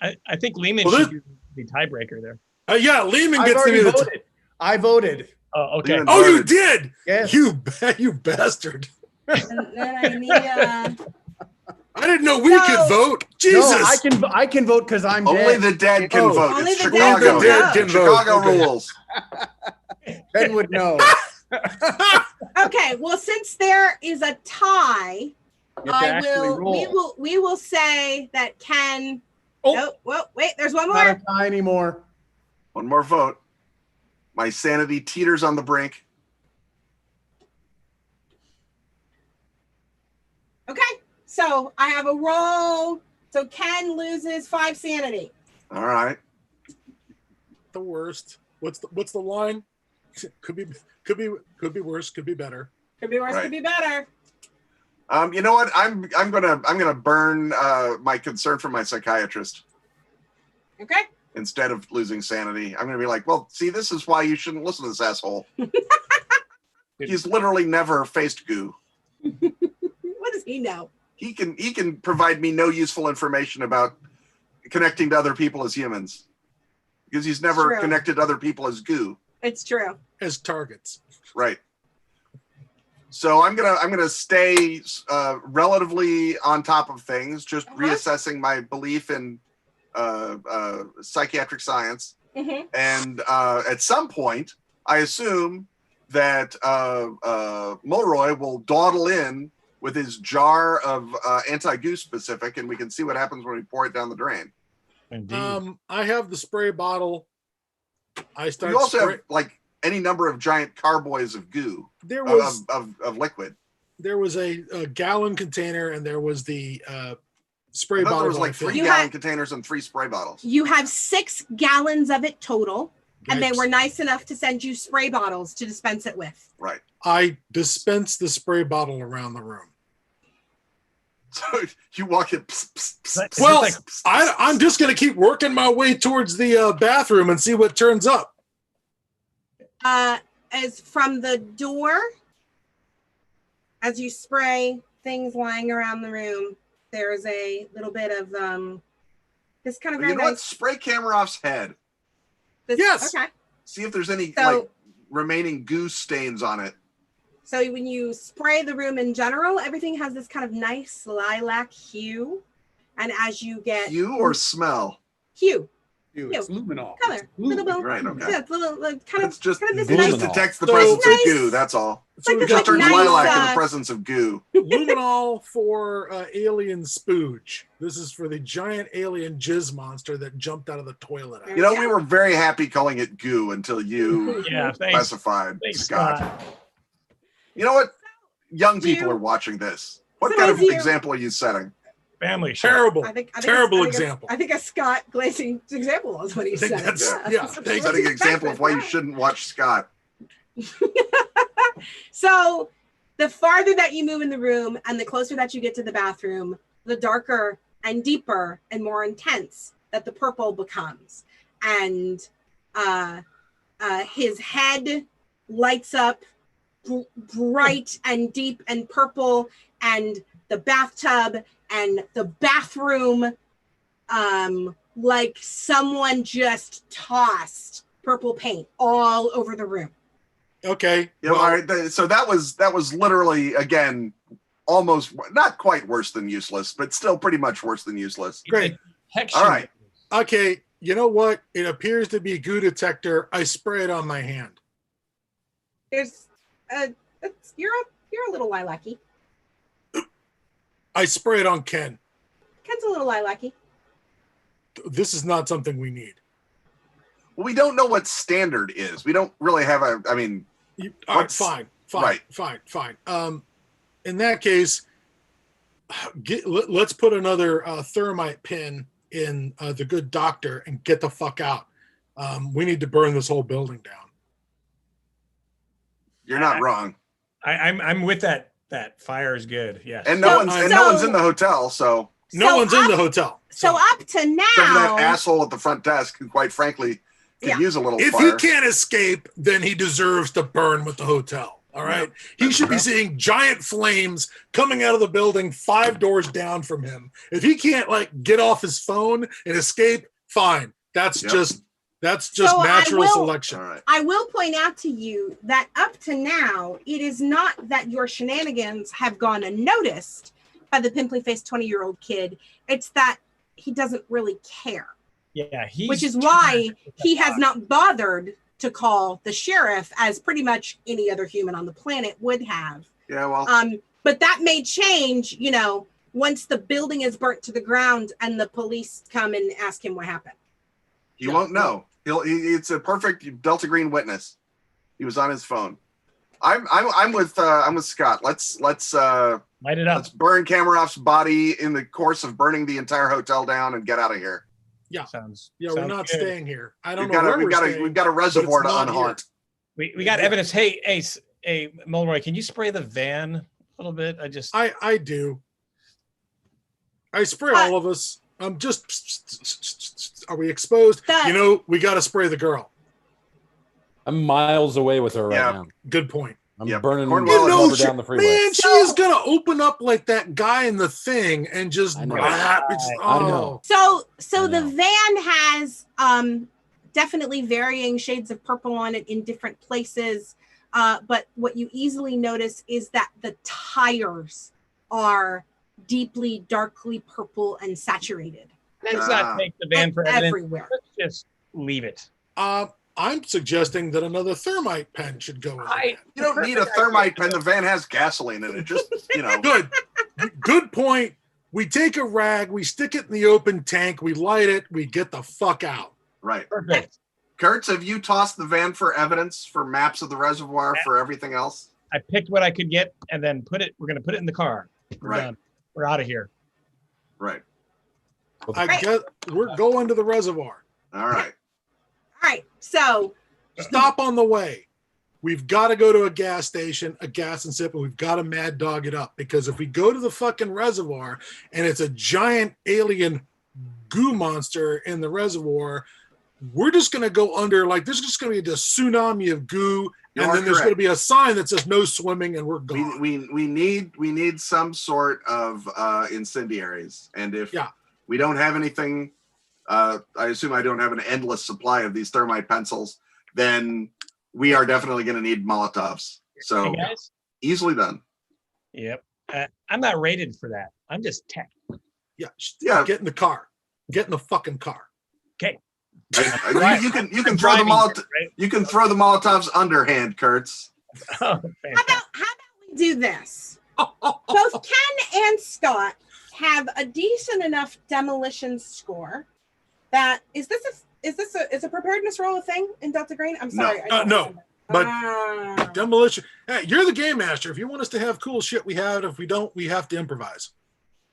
I think Leman Well, should be tiebreaker there. Yeah, Leman I've gets to already be the voted. I voted. Oh, okay. Leman Oh, you voted. did? Yes. You bastard. And then I need I didn't know we No. could vote. No, Jesus. I can vote because I'm Only dead. the dead can Oh. vote. Only It's the dead Chicago. can vote. It's Chicago Okay. rules. Ben would know. Okay, well, since there is a tie, You have to actually roll. we will say that Ken. Oh. Well, wait, there's one Not a more. tie anymore. One more vote. My sanity teeters on the brink. Okay, so I have a roll. So Ken loses 5 sanity. All right. The worst. What's the line? Could be worse, could be better. Could be worse, Right. could be better. You know what? I'm gonna burn my concern for my psychiatrist Okay. instead of losing sanity. I'm gonna be like, well, see, this is why you shouldn't listen to this asshole. He's literally never faced goo. What does he know? He can provide me no useful information about connecting to other people as humans because he's never True. connected to other people as goo. It's true. As targets. Right. So I'm gonna stay relatively on top of things, just reassessing my belief in psychiatric science. Mm-hmm. And at some point, I assume that Mulroy will dawdle in with his jar of anti-goo specific, and we can see what happens when we pour it down the drain. Indeed. I have the spray bottle. I start. You also have like any number of giant carboys of goo There was of liquid. there was a gallon container, and there was the spray I thought bottle. there was that like I filled. 3 You gallon had- containers and 3 spray bottles. You have 6 gallons of it total, and they Yikes. were nice enough to send you spray bottles to dispense it with. Right. I dispensed the spray bottle around the room. So you walk in. Pss, pss, pss, But- pss, Well, pss, pss, I'm just gonna keep working my way towards the bathroom and see what turns up. As from the door, as you spray things lying around the room, there's a little bit of this kind of you very know what? nice. Spray Kamarov's head. This, Yes. Okay. See if there's any So- like remaining goo stains on it. So when you spray the room in general, everything has this kind of nice lilac hue, and as you get Hue or smell? hue Dude, it's luminol. color, It's blue. little bit, Right. Okay. yeah, little kind of It's just kind of this it nice. just detects the So- presence Nice. of goo. That's all. So like we've this, Just got turns nice, lilac in the uh, presence of goo. luminol for alien spooge. This is for the giant alien jizz monster that jumped out of the toilet. You know, we were very happy calling it goo until you Yeah, thanks. specified, Thanks, Scott. Scott. You know what? Young Do people you- are watching this. What So kind of is you- example are you setting? Family show. Terrible. I think Terrible I think example. I think a Scott Glancy example is what he I think said. that's- Yeah. thank Setting you. an example of why you shouldn't watch Scott. So the farther that you move in the room and the closer that you get to the bathroom, the darker and deeper and more intense that the purple becomes. And his head lights up bright and deep and purple, and the bathtub and the bathroom like someone just tossed purple paint all over the room. Okay. You know, well, all right. So that was literally again almost not quite worse than useless, but still pretty much worse than useless. Great. Texture. All right. Okay. You know what? It appears to be a goo detector. I spray it on my hand. There's you're a little lilac-y. I spray it on Ken. Ken's a little lilac-y. This is not something we need. Well, we don't know what standard is. We don't really have a. I mean, All right, What's- fine. right. In that case, let's put another thermite pin in the good doctor and get the fuck out. We need to burn this whole building down. you're not wrong. I'm with that. That fire is good. Yes. And no one's in the hotel, so No one's in the hotel. So up to except for that now, asshole at the front desk who, quite frankly, could Yeah. use a little If fire. he can't escape, then he deserves to burn with the hotel. All right. He should be seeing giant flames coming out of the building 5 doors down from him. If he can't like get off his phone and escape, fine. That's Yep. just That's just So natural selection. All right. I will point out to you that up to now, it is not that your shenanigans have gone unnoticed by the pimply-faced 20-year-old kid. It's that he doesn't really care. Yeah, which is why he has not bothered to call the sheriff, as pretty much any other human on the planet would have. Yeah, well. But that may change, once the building is burnt to the ground and the police come and ask him what happened. He won't know. It's a perfect Delta Green witness. He was on his phone. I'm with Scott. Let's light it up. Let's burn Kamarov's body in the course of burning the entire hotel down and get out of here. Yeah. Sounds we're not good. staying here. I don't know where we're staying. We've got a reservoir to not unhaunt. We got evidence. Hey, Migliore, can you spray the van a little bit? I do. I spray all of us. I'm just. Are we exposed? We got to spray the girl. I'm miles away with her right now. Good point. I'm burning Cornwell down the freeway. Man, she is gonna open up like that guy in the thing and just. I know. I know. So the van has definitely varying shades of purple on it in different places. But what you easily notice is that the tires are deeply, darkly purple and saturated. Let's not take the van for evidence. Everywhere. Let's just leave it. I'm suggesting that another thermite pen should go in. You don't need a thermite pen. The van has gasoline in it. Just, Good point. We take a rag, we stick it in the open tank, we light it, we get the fuck out. Right. Perfect. Kurtz, have you tossed the van for evidence, for maps of the reservoir, for everything else? I picked what I could get and then we're going to put it in the car. We're done. We're out of here. Right. We're going to the reservoir. All right. All right, so stop on the way. We've got to go to a gas station, a gas and sip, and we've got to mad dog it up, because if we go to the fucking reservoir and it's a giant alien goo monster in the reservoir, we're just going to go under, like there's just going to be a tsunami of goo, and then there's going to be a sign that says no swimming, and we're gone. We need some sort of incendiaries, and if we don't have anything. I assume I don't have an endless supply of these thermite pencils, then we are definitely going to need Molotovs. So hey guys. Easily done. Yep. I'm not rated for that. I'm just tech. Yeah. Get in the car. Get in the fucking car. Okay. You can throw the Molotov. Right? You can throw the Molotovs underhand, Kurtz. How about we do this? Both Ken and Scott have a decent enough demolition score. That is a preparedness roll a thing in Delta Green? I'm sorry. No. But demolition. Hey, you're the game master. If you want us to have cool shit, we have it. If we don't, we have to improvise.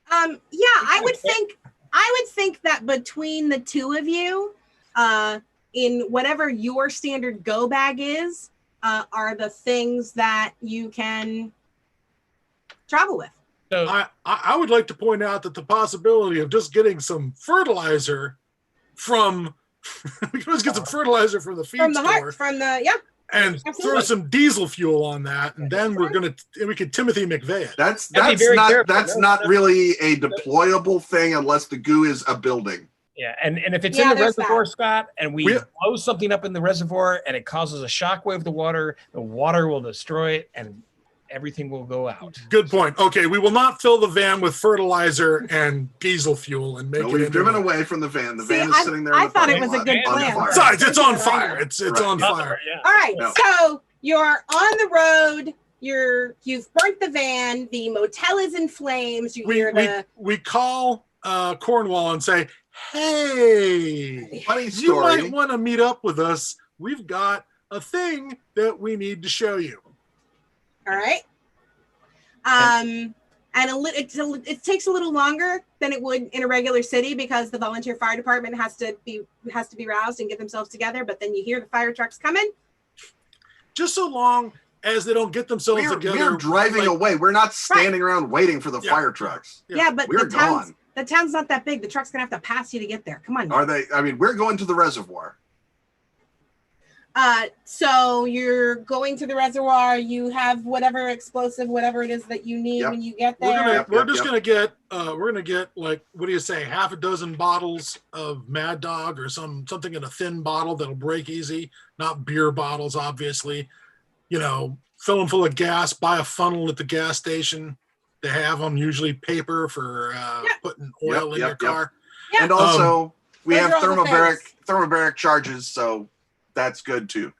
I would think that between the two of you, in whatever your standard go bag is, are the things that you can travel with. So I would like to point out that the possibility of just getting some fertilizer from we can always get some fertilizer from the feed store. And absolutely. Throw some diesel fuel on that, and then we could Timothy McVeigh it. That's not really a deployable thing unless the goo is a building. Yeah, and if it's in the reservoir, Scott, and we blow something up in the reservoir and it causes a shockwave to the water will destroy it and everything will go out. Good point. Okay, we will not fill the van with fertilizer and diesel fuel and make it. We've driven away from the van. The van is sitting there. I thought it was a good plan. Besides, it's on fire. It's on fire. Yeah. All right, so you're on the road. You've burnt the van. The motel is in flames. We call Cornwall and say, "Hey, funny story. You might want to meet up with us. We've got a thing that we need to show you." All right. It takes a little longer than it would in a regular city because the volunteer fire department has to be roused and get themselves together. But then you hear the fire trucks coming. Just so long as they don't get themselves together. We're driving away. We're not standing around waiting for the fire trucks. Yeah, but we're gone. The town's not that big. The truck's gonna have to pass you to get there. Come on. Are they? I mean, we're going to the reservoir. So you're going to the reservoir. You have whatever explosive, whatever it is that you need when you get there. We're just gonna get like, what do you say, half a dozen bottles of Mad Dog or something in a thin bottle that'll break easy, not beer bottles, obviously. You know, fill them full of gas. Buy a funnel at the gas station. They have them, usually paper for putting oil in your car. Yep. And also, we have those are all the thermobaric charges, so that's good too.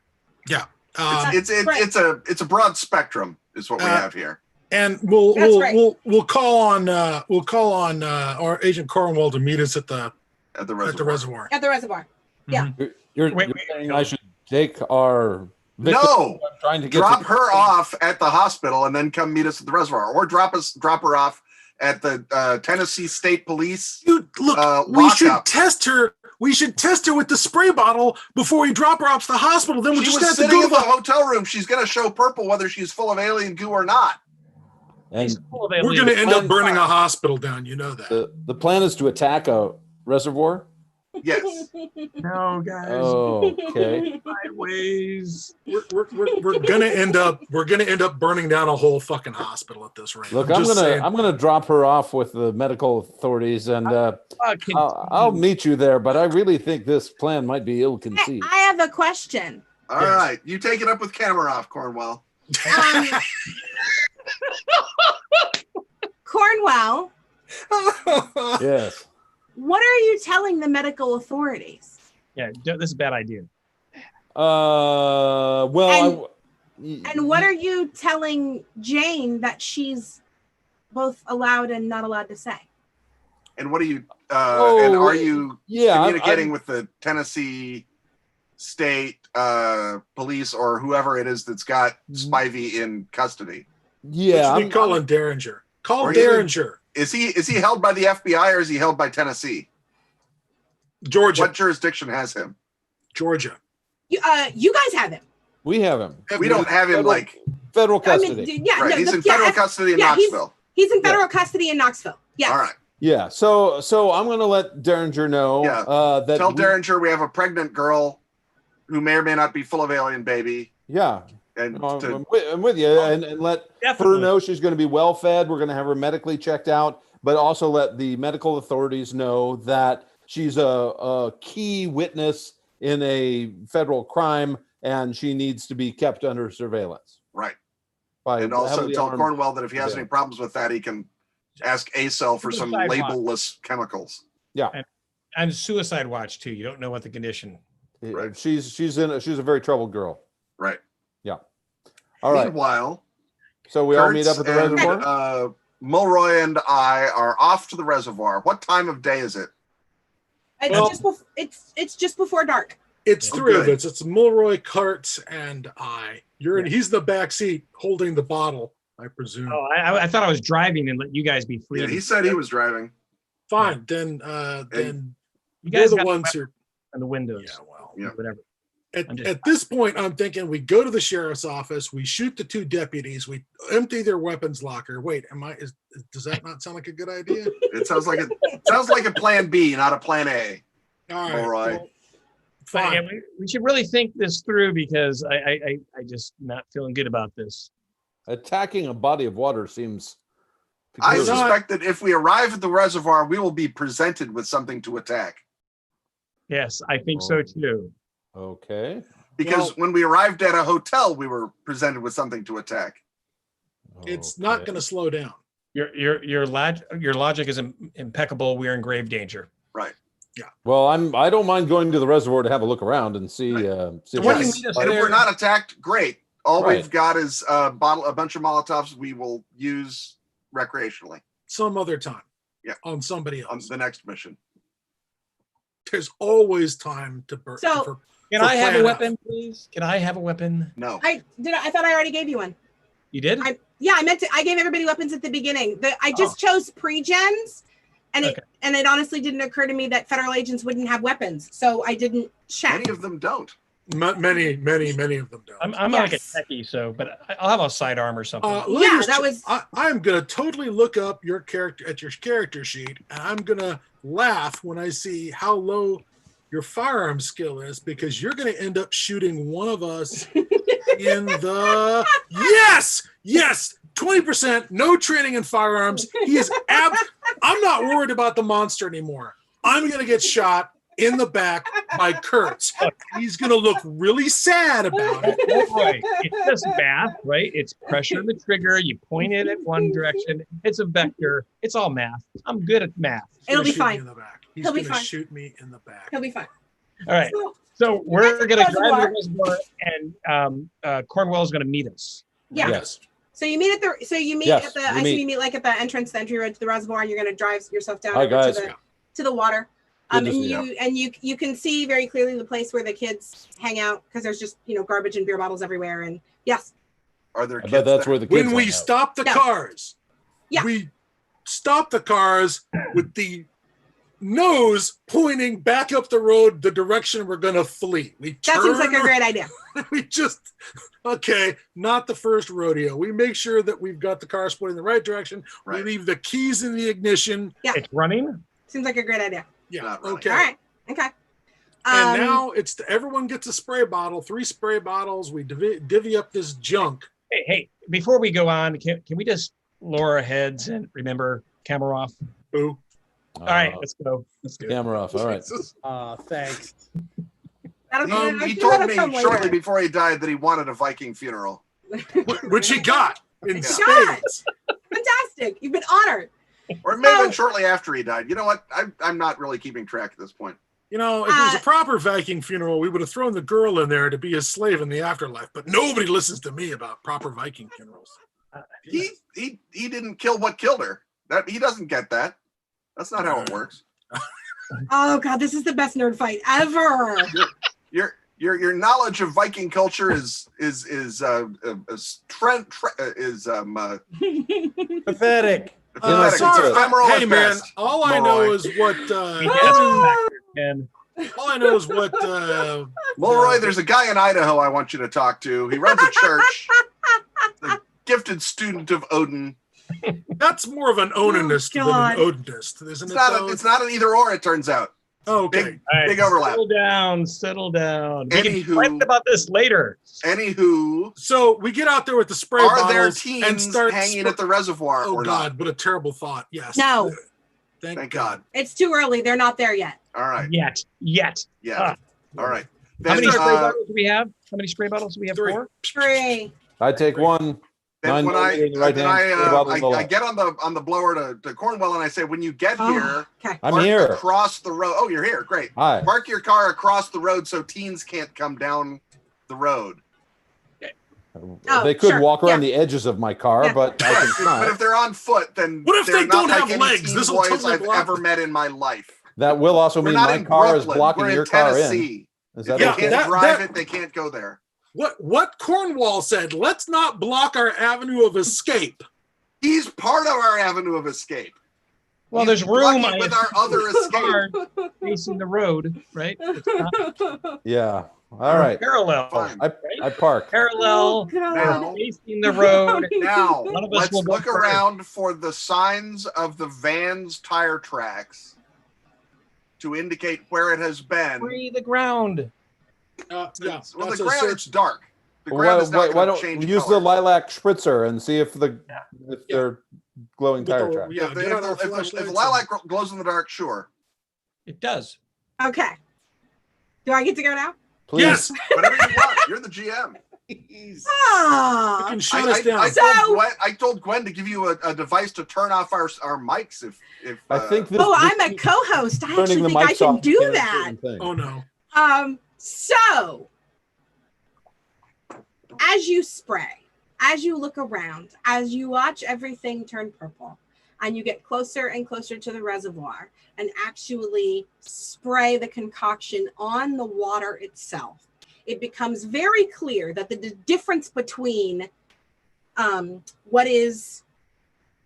Yeah, it's a broad spectrum, is what we have here. And we'll call on our Agent Cornwall to meet us at the reservoir. At the reservoir. Yeah. You're saying I should take our victim? No, I'm trying to drop her off at the hospital and then come meet us at the reservoir, or drop her off at the Tennessee State Police. Dude, look, we should test her. We should test her with the spray bottle before we drop her off to the hospital. Then we just have to sitting go in the hotel room. She's going to show purple whether she's full of alien goo or not. And we're going to end up burning a hospital down. You know that. The plan is to attack a reservoir. Yes. No, guys. Oh, okay. Sideways. We're gonna end up burning down a whole fucking hospital at this rate. Look, I'm gonna drop her off with the medical authorities, and I'll meet you there. But I really think this plan might be ill-conceived. I have a question. All right, you take it up with Kammeroff, Cornwell. Cornwell. Yes. What are you telling the medical authorities? Yeah, this is a bad idea. Well, and what are you telling Jane that she's both allowed and not allowed to say? And what are you? And are you communicating I'm with the Tennessee State Police or whoever it is that's got Spivey in custody? Yeah, I'm calling Derringer. Call Derringer. Is he held by the FBI or is he held by Tennessee? Georgia. What jurisdiction has him? Georgia. You guys have him. We have him. We don't have him like federal custody. I mean, right. He's in federal custody in Knoxville. He's in federal custody in Knoxville. Yeah. All right. Yeah. So I'm going to let Derringer know. That tell Derringer we have a pregnant girl who may or may not be full of alien baby. Yeah. And I'm with you, and let her know she's going to be well fed. We're going to have her medically checked out, but also let the medical authorities know that she's a key witness in a federal crime, and she needs to be kept under surveillance. Right. And also tell Cornwell that if he has any problems with that, he can ask ACEL for some label-less chemicals. Yeah. And suicide watch too. You don't know what the condition. Right. She's a very troubled girl. Right. Yeah. All right. Meanwhile, so we all meet up at the reservoir. Mulroy and I are off to the reservoir. What time of day is it? It's just before dark. It's three of us. It's Mulroy, Kurtz, and I. He's in the back seat holding the bottle, I presume. Oh, I thought I was driving and let you guys be free. Yeah, he said he was driving. Fine, then you guys are the ones who on the windows. Yeah, well, whatever. At this point, I'm thinking we go to the sheriff's office, we shoot the two deputies, we empty their weapons locker. Wait, does that not sound like a good idea? It sounds like a plan B, not a plan A. All right. Well, fine. Yeah, we should really think this through because I just not feeling good about this. Attacking a body of water seems. I suspect that if we arrive at the reservoir, we will be presented with something to attack. Yes, I think so too. Okay. Because when we arrived at a hotel, we were presented with something to attack. It's not going to slow down. Your logic is impeccable. We're in grave danger. Right. Yeah. Well, I don't mind going to the reservoir to have a look around and see. Right. And if we're not attacked, great. All we've got is a bunch of Molotovs we will use recreationally. Some other time. Yeah. On somebody else. On the next mission. There's always time to burn. So, can I have a weapon, please? Can I have a weapon? No. I thought I already gave you one. You did? I meant to. I gave everybody weapons at the beginning. I just chose pre-gens, and it honestly didn't occur to me that federal agents wouldn't have weapons, so I didn't check. Many of them don't. Many of them don't. I'm like a techie, but I'll have a sidearm or something. I'm gonna totally look up your character sheet, and I'm gonna laugh when I see how low your firearm skill is, because you're going to end up shooting one of us in the yes 20%. No training in firearms. He is I'm not worried about the monster anymore. I'm going to get shot in the back by Kurtz. He's going to look really sad about it. Right. It's just math, right? It's pressure on the trigger. You point it at one direction. It's a vector. It's all math. I'm good at math. It'll be Shoot fine. me in the back. He's He'll be going to fine. shoot me in the back. He'll be fine. All right. So we're going to drive to the reservoir, and Cornwell's going to meet us. Yeah. Yes. So you meet at the. So you meet Yes, at the. we I see meet. you meet like at the entrance, the entry road to the reservoir, and you're going to drive yourself down Hi, over guys. to the water. Good to And see you can see very clearly the place where the kids hang out, because there's just garbage and beer bottles everywhere. And yes, Are there I kids bet that's there? where the kids When we hang out. stop the No. cars, Yeah. we stop the cars with the nose pointing back up the road, the direction we're going to flee. We that seems like turn a great idea. we just not the first rodeo. We make sure that we've got the cars pointing in the right direction. Right. We leave the keys in the ignition. It's running. Seems like a great idea. Yeah. Not really. Okay. All right. Okay. And now everyone gets a spray bottle, 3 spray bottles. We divvy up this junk. Hey, before we go on, can we just lower our heads and remember camera off? Boo. All right, let's go. Let's go. Camera off. All right. Jesus. Thanks. He told me shortly before he died that he wanted a Viking funeral. Which he got in Yeah. spades. Fantastic. You've been honored. Or it may have been shortly after he died. You know what? I'm not really keeping track at this point. If it was a proper Viking funeral, we would have thrown the girl in there to be a slave in the afterlife. But nobody listens to me about proper Viking funerals. He didn't kill what killed her. That he doesn't get that. That's not how it works. Oh God, this is the best nerd fight ever. Your knowledge of Viking culture is Pathetic. It's ephemeral Hey at man, best. all I know Leroy. is what And all I know is what Leroy, there's a guy in Idaho I want you to talk to. He runs a church. The gifted student of Odin. that's more of an onanist than God. an Odinist, isn't It's it? not though? it's not an either or, it turns out. Okay. Big all right, big overlap. Settle down. We Anywho. can fight about this later. Anywho, So we get out there with the spray are there bottles and teens start hanging at the reservoir Oh or God, not? what a terrible thought. Yes. No. Thank God. It's too early. They're not there yet. All right. Yet. Yeah. All right. How Then, many spray bottles do we have? How many spray bottles do we have? 3. 4? 3. I take one. then 9 when I, millimeter in the right then hand, spray bottle in the I left. get on the blower to Cornwell and I say, when you get here, Okay. I'm park here. across the road. Oh, you're here. Great. Hi. Park your car across the road so teens can't come down the road. Oh, They could sure. walk around the edges of my car, Yeah. but I can But try. if they're on foot, then What if they're they not don't like have any legs? teen This'll boys totally I've block ever them. met in my life. That will also We're mean not my in car is Brooklyn. blocking We're in your car in. Tennessee. Is If that they okay? can't drive it, they can't go there. What Cornwall said, let's not block our avenue of escape. He's part of our avenue of escape. Well, He's there's room blocking with our other escape. car facing the road, right? It's not Yeah. All right. parallel. Fine. I park. Parallel, Now, facing the road. now One of us let's will go look first. around for the signs of the van's tire tracks to indicate where it has been. Free the ground. Yeah, Well, the that's a ground search. it's dark. The Why, ground is not why going to don't change we use colors. the lilac spritzer and see if they're glowing With tire the- tracks? yeah, If the, get if out the- our if the- if the flashlights lilac glows in the dark, sure. It does. Okay. Do I get to go now? Please. Yes, Whatever you want. You're the GM. you Ah. can shut us down. I told Gwen to give you a device to turn off our mics if I think this. Oh, this I'm a keeps co-host. I turning actually the think I mics can off do is a that. certain thing. Oh no. So as you spray, as you look around, as you watch everything turn purple, and you get closer and closer to the reservoir and actually spray the concoction on the water itself, it becomes very clear that the difference between what is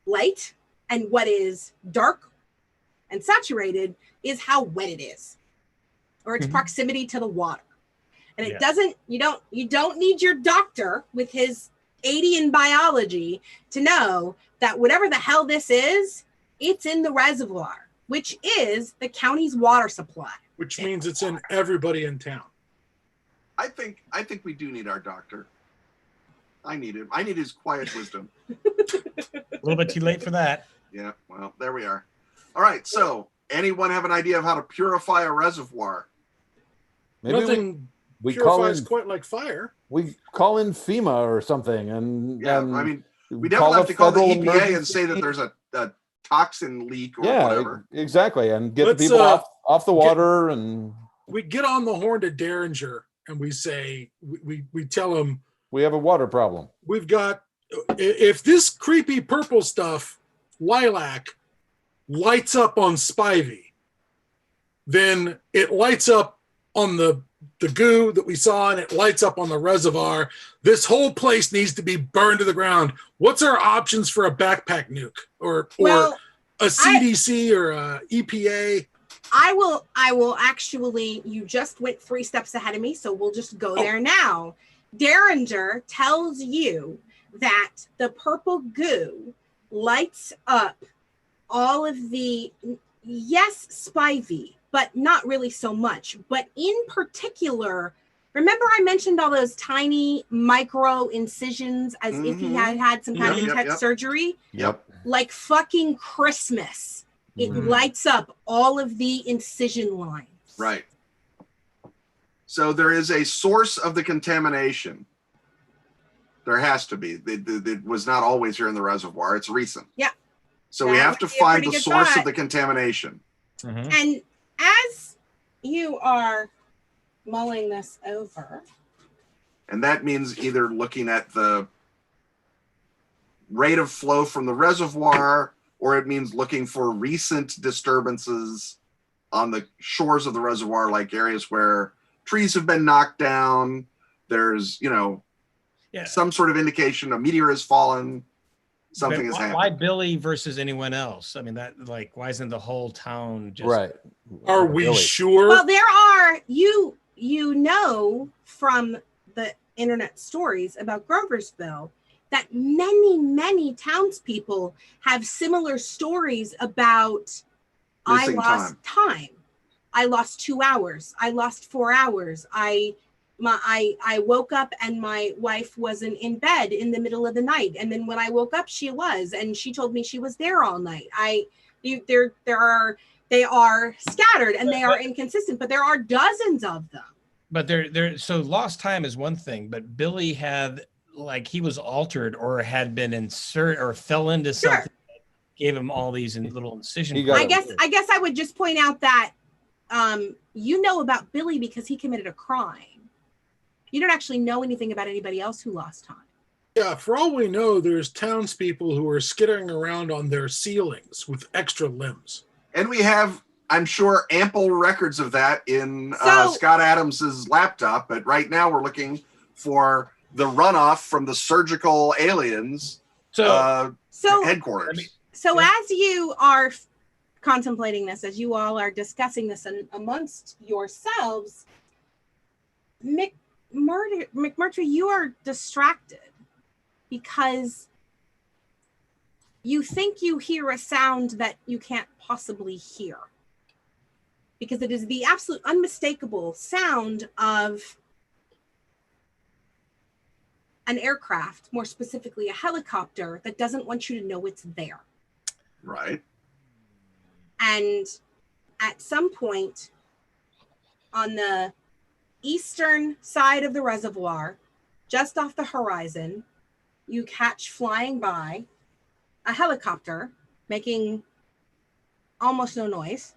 light and what is dark and saturated is how wet it is, or its proximity to the water. And it doesn't, you don't need your doctor with his 80 in biology to know that whatever the hell this is, it's in the reservoir, which is the county's water supply. which means it's in everybody in town. I think we do need our doctor. I need him. I need his quiet wisdom. A little bit too late for that. Yeah, well, there we are. All right, so anyone have an idea of how to purify a reservoir? Maybe Nothing we call purifies in, quite like fire. we call in FEMA or something, and Yeah, and I mean, we call definitely have to call the federal EPA and say that emergency. there's a toxin leak or Yeah, whatever. exactly, and get Let's, the people off the water. And We get on the horn to Derringer and we say, we tell him, we have a water problem. we've got, if this creepy purple stuff, lilac, lights up on Spivey, then it lights up on the goo that we saw, and it lights up on the reservoir. This whole place needs to be burned to the ground. What's our options for a backpack nuke or a CDC or a EPA? I will actually, you just went 3 steps ahead of me, so we'll just go there now. Derringer tells you that the purple goo lights up all of the, yes, Spivey, but not really so much. But in particular, remember I mentioned all those tiny micro incisions as if he had some kind of intense surgery? Yep. Like fucking Christmas. It lights up all of the incision lines. Right. So there is a source of the contamination. There has to be. It was not always here in the reservoir. It's recent. Yeah. So That we have would to be a find pretty the good source thought. of the contamination. And as you are mulling this over, And that means either looking at the rate of flow from the reservoir, or it means looking for recent disturbances on the shores of the reservoir, like areas where trees have been knocked down. There's, some sort of indication a meteor has fallen, something has happened. Why Billy versus anyone else? I mean, why isn't the whole town just Right? Are we sure? well, there are, you know from the internet stories about Groversville that many townspeople have similar stories about Missing I lost time. I lost 2 hours. I lost 4 hours. I woke up and my wife wasn't in bed in the middle of the night. And then when I woke up, she was, and she told me she was there all night. They are scattered and they are inconsistent, but there are dozens of them. But so lost time is one thing, but Billy had, like, he was altered or had been inserted or fell into something that gave him all these little incisions. I guess I would just point out that you know about Billy because he committed a crime. You don't actually know anything about anybody else who lost time. Yeah, for all we know, there's townspeople who are skittering around on their ceilings with extra limbs. And we have, I'm sure, ample records of that in So- Scott Adams's laptop. But right now we're looking for the runoff from the surgical aliens headquarters. So as you are contemplating this, as you all are discussing this amongst yourselves, McMurtry, you are distracted because you think you hear a sound that you can't possibly hear, because it is the absolute unmistakable sound of an aircraft, more specifically a helicopter, that doesn't want you to know it's there. Right. And at some point on the eastern side of the reservoir, just off the horizon, you catch flying by a helicopter making almost no noise.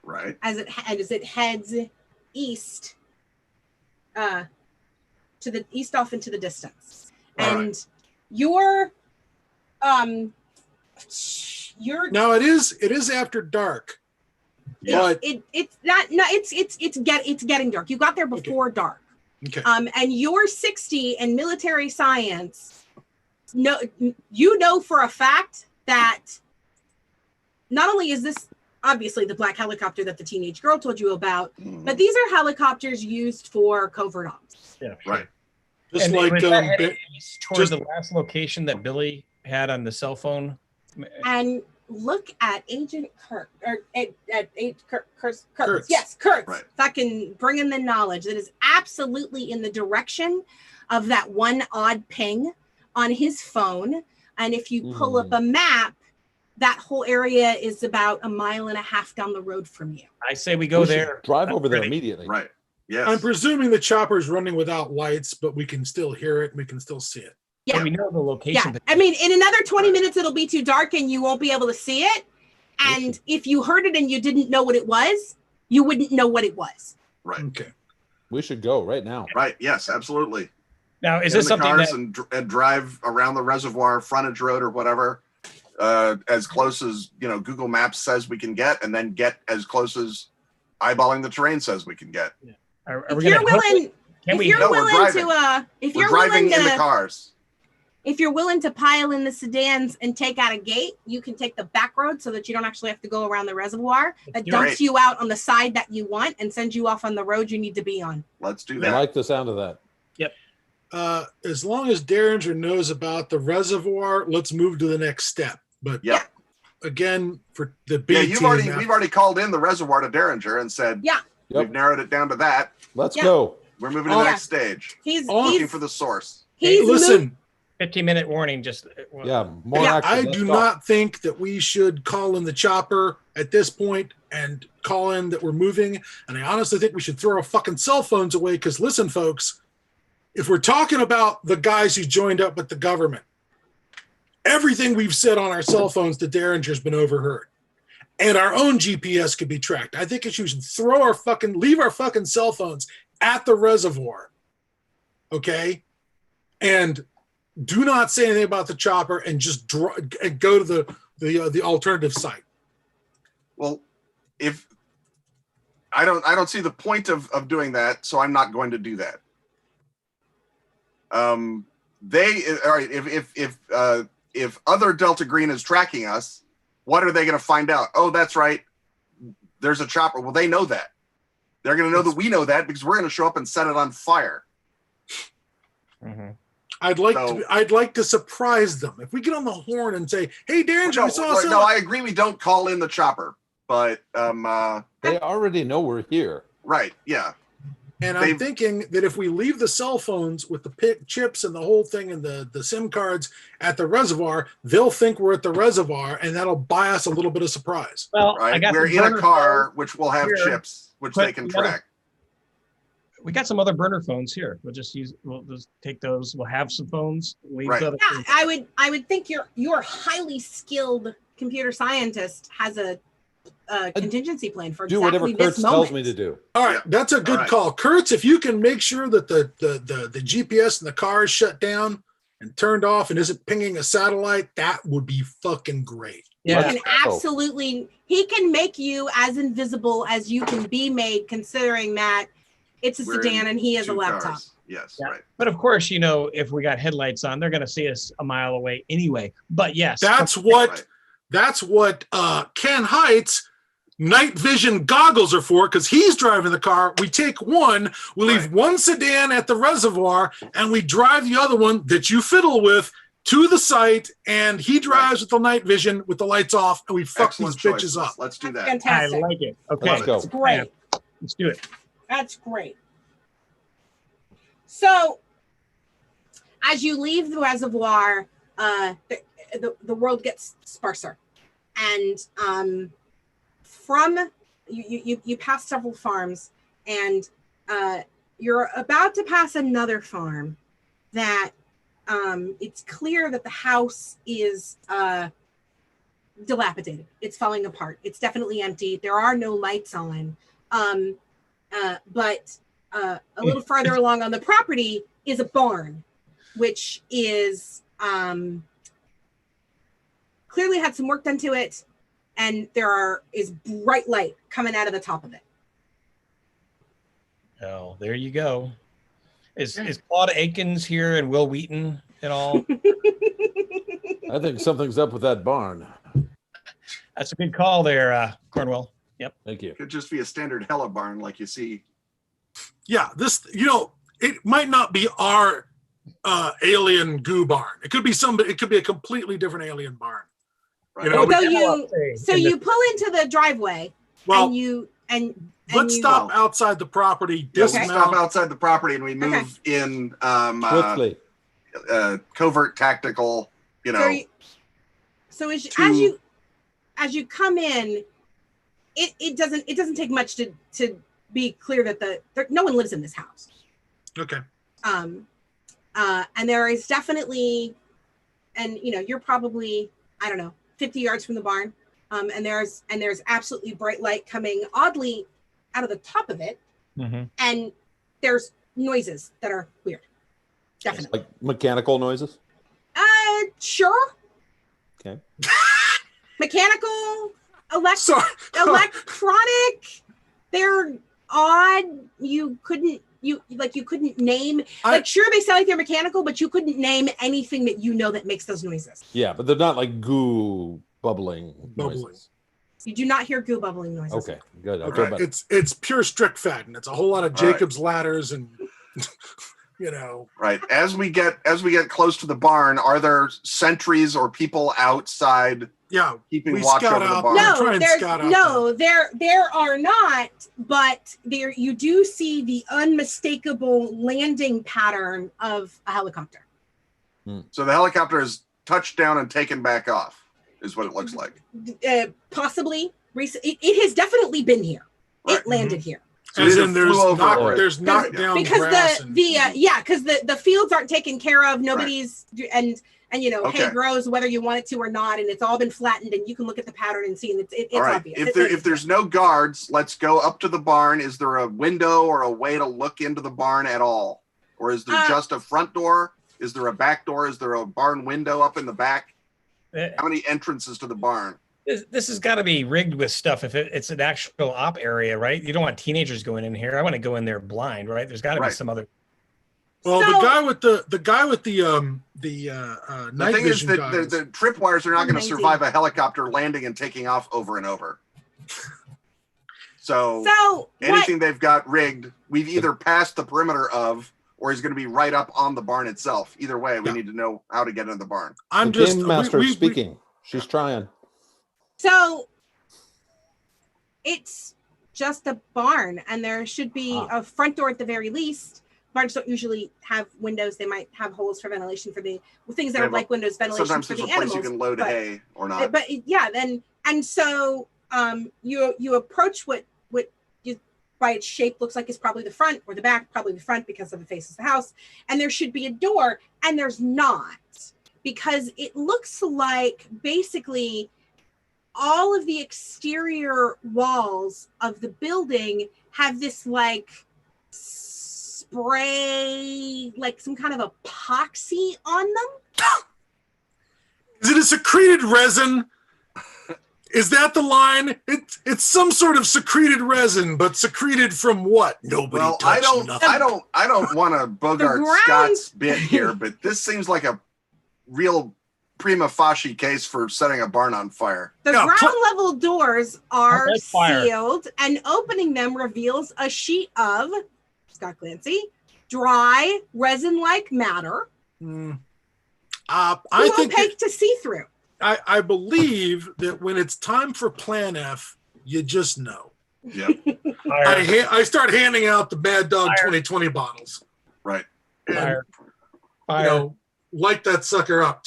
Right. As it heads east, to the east off into the distance. And you're now it is after dark. But it's getting dark. You got there before dark. Okay. And you're 60 in military science. No, you know for a fact that not only is this obviously the black helicopter that the teenage girl told you about, but these are helicopters used for covert ops. Yeah, right. Just and like toward the last location that Billy had on the cell phone. And look at Agent Kirk, or at Kurtz. Kurtz. Yes, Kurtz. Right. Fucking bring in the knowledge that is absolutely in the direction of that one odd ping on his phone. And if you pull up a map, that whole area is about 1.5 miles down the road from you. I say we go there. Drive over there immediately. Right. Yes. I'm presuming the chopper's running without lights, but we can still hear it and we can still see it. Yeah. And we know the location. Yeah. I mean, in another 20 minutes, it'll be too dark and you won't be able to see it. And if you heard it and you didn't know what it was, you wouldn't know what it was. Right. Okay. We should go right now. Right. Yes, absolutely. Now, is Get this in the something cars that and drive around the reservoir frontage road or whatever, as close as Google Maps says we can get, and then get as close as eyeballing the terrain says we can get. are If we you're gonna willing, Can if we? you're No, we're willing driving. to, if We're you're driving willing in the to, cars. if you're willing to pile in the sedans and take out a gate, you can take the back road so that you don't actually have to go around the reservoir. That do dumps it. you out on the side that you want and sends you off on the road you need to be on. Let's do I that. like the sound of that. As long as Derringer knows about the reservoir, let's move to the next step. But Yeah. again, for the B Yeah, team, we've already called in the reservoir to Derringer and said Yeah. we've Yep. narrowed it down to that. Let's Yeah. go. We're moving to the Oh, next stage. He's Looking he's for the source. he's listen, 15-minute warning. Just Yeah, more Yeah, action. I Let's do go. not think that we should call in the chopper at this point and call in that we're moving. And I honestly think we should throw our fucking cell phones away because, listen, folks, if we're talking about the guys who joined up with the government, everything we've said on our cell phones to Derringer's been overheard. And our own GPS could be tracked. I think we should leave our fucking cell phones at the reservoir. Okay? And do not say anything about the chopper and just go to the alternative site. Well, if I don't see the point of doing that, so I'm not going to do that. All right. If other Delta Green is tracking us, what are they going to find out? Oh, that's right. There's a chopper. Well, they know that. They're going to know that we know that because we're going to show up and set it on fire. Mhm. I'd like to surprise them. If we get on the horn and say, "Hey, Derringer, we saw something." No, I agree. We don't call in the chopper, but They already know we're here. right, yeah. And I'm thinking that if we leave the cell phones with the chips and the whole thing and the SIM cards at the reservoir, they'll think we're at the reservoir, and that'll buy us a little bit of surprise. Well, Right, I got we're some in a burner car phones. which will have here. chips, which Put they can together. track. We got some other burner phones here. We'll just take those. We'll have some phones. Leave Right. the other Yeah, I would think your highly skilled computer scientist has a contingency plan for Do exactly whatever this Kurtz moment. tells me to do. All right, Yeah. that's a good All right. call, Kurtz. If you can make sure that the GPS in the car is shut down and turned off and isn't pinging a satellite, that would be fucking great. Yeah. He can absolutely, he can make you as invisible as you can be made, considering that it's a We're sedan in and he has a 2 laptop. cars. Yes, Yeah. right. But of course, if we got headlights on, they're going to see us a mile away anyway. But yes, That's Right. what Ken Hite's night vision goggles are for, because he's driving the car. We take one, we leave Right. one sedan at the reservoir, and we drive the other one that you fiddle with to the site, and he drives with the night vision with the lights off, and we fuck Excellent these choice. bitches up. Let's do that. I Fantastic. like it. Okay, Let's go. That's great. let's do it. That's great. So, as you leave the reservoir, the world gets sparser, and from you pass several farms, and you're about to pass another farm that it's clear that the house is dilapidated. It's falling apart. It's definitely empty. There are no lights on. But a little farther along on the property is a barn, which is clearly had some work done to it, and is bright light coming out of the top of it. Oh, there you go. Is Claude Akins here and Will Wheaton at all? I think something's up with that barn. That's a good call there, Cornwell. Yep. Thank you. Could just be a standard Hella barn like you see. Yeah, it might not be our alien goo barn. It could be a completely different alien barn. You know, So you pull into the driveway, well, and you let's stop outside the property. Yes, we stop outside the property and we move in swiftly. Covert tactical, you know. So as you come in, it doesn't take much to be clear that no one lives in this house. Okay. And there is definitely, and you know, you're probably, I don't know, 50 yards from the barn. And there's absolutely bright light coming oddly out of the top of it. Mm-hmm. And there's noises that are weird. Definitely. Like mechanical noises? Sure. Okay. Mechanical, electronic. They're odd. You couldn't name, sure, they sound like they're mechanical, but you couldn't name anything that you know that makes those noises. Yeah, but they're not like goo bubbling noises. You do not hear goo bubbling noises. Okay, good. Okay. It's pure Strickfaden. It's a whole lot of Jacob's ladders and you know. Right. As we get close to the barn, are there sentries or people outside? Yeah, keeping watch over the barn. There are not, but there you do see the unmistakable landing pattern of a helicopter. So the helicopter is touched down and taken back off, is what it looks like. Possibly. It has definitely been here. Right. It landed here. So there's knockdown because grass because the fields aren't taken care of. Nobody's and you know, hay grows whether you want it to or not, and it's all been flattened, and you can look at the pattern and see, and it's all right. obvious. If there's no guards, let's go up to the barn. Is there a window or a way to look into the barn at all, or is there just a front door? Is there a back door? Is there a barn window up in the back? How many entrances to the barn? This has got to be rigged with stuff. If it's an actual op area, right? You don't want teenagers going in here. I want to go in there blind, right? There's got to be some other. Well, the guy with the night thing is vision that goggles. the tripwires are not going to survive a helicopter landing and taking off over and over. So anything they've got rigged, we've either passed the perimeter of, or is going to be right up on the barn itself. Either way, we need to know how to get into the barn. I'm just game master speaking. She's trying. So it's just a barn, and there should be a front door at the very least. Barns don't usually have windows. They might have holes for ventilation for the things that are like windows, ventilation sometimes for there's the a place animals. you can load hay or not. But yeah, so you approach what you, by its shape looks like is probably the front, or the back, probably the front because of the face of the house. And there should be a door, and there's not, because it looks like basically all of the exterior walls of the building have this like spray, like some kind of epoxy on them. Is it a secreted resin? Is that the line? It's some sort of secreted resin, but secreted from what? Nobody. Well, I don't want to bogart Scott's bit here, but this seems like a real prima facie case for setting a barn on fire. The ground level doors are sealed, and opening them reveals a sheet of, Scott Glancy, dry resin-like matter. I think opaque to see through. I believe that when it's time for Plan F, you just know. Yeah. I start handing out the Bad Dog 2020 bottles. Right. And, you know, light that sucker up.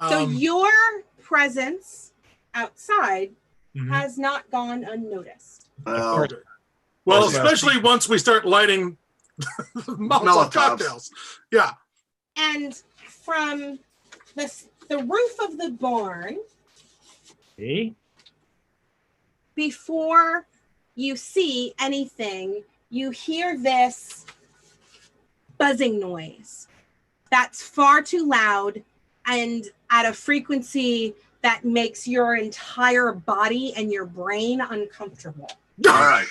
So your presence outside has not gone unnoticed. Well, especially once we start lighting Molotov cocktails. Yeah. And from the roof of the barn, before you see anything, you hear this buzzing noise that's far too loud and at a frequency that makes your entire body and your brain uncomfortable. All right.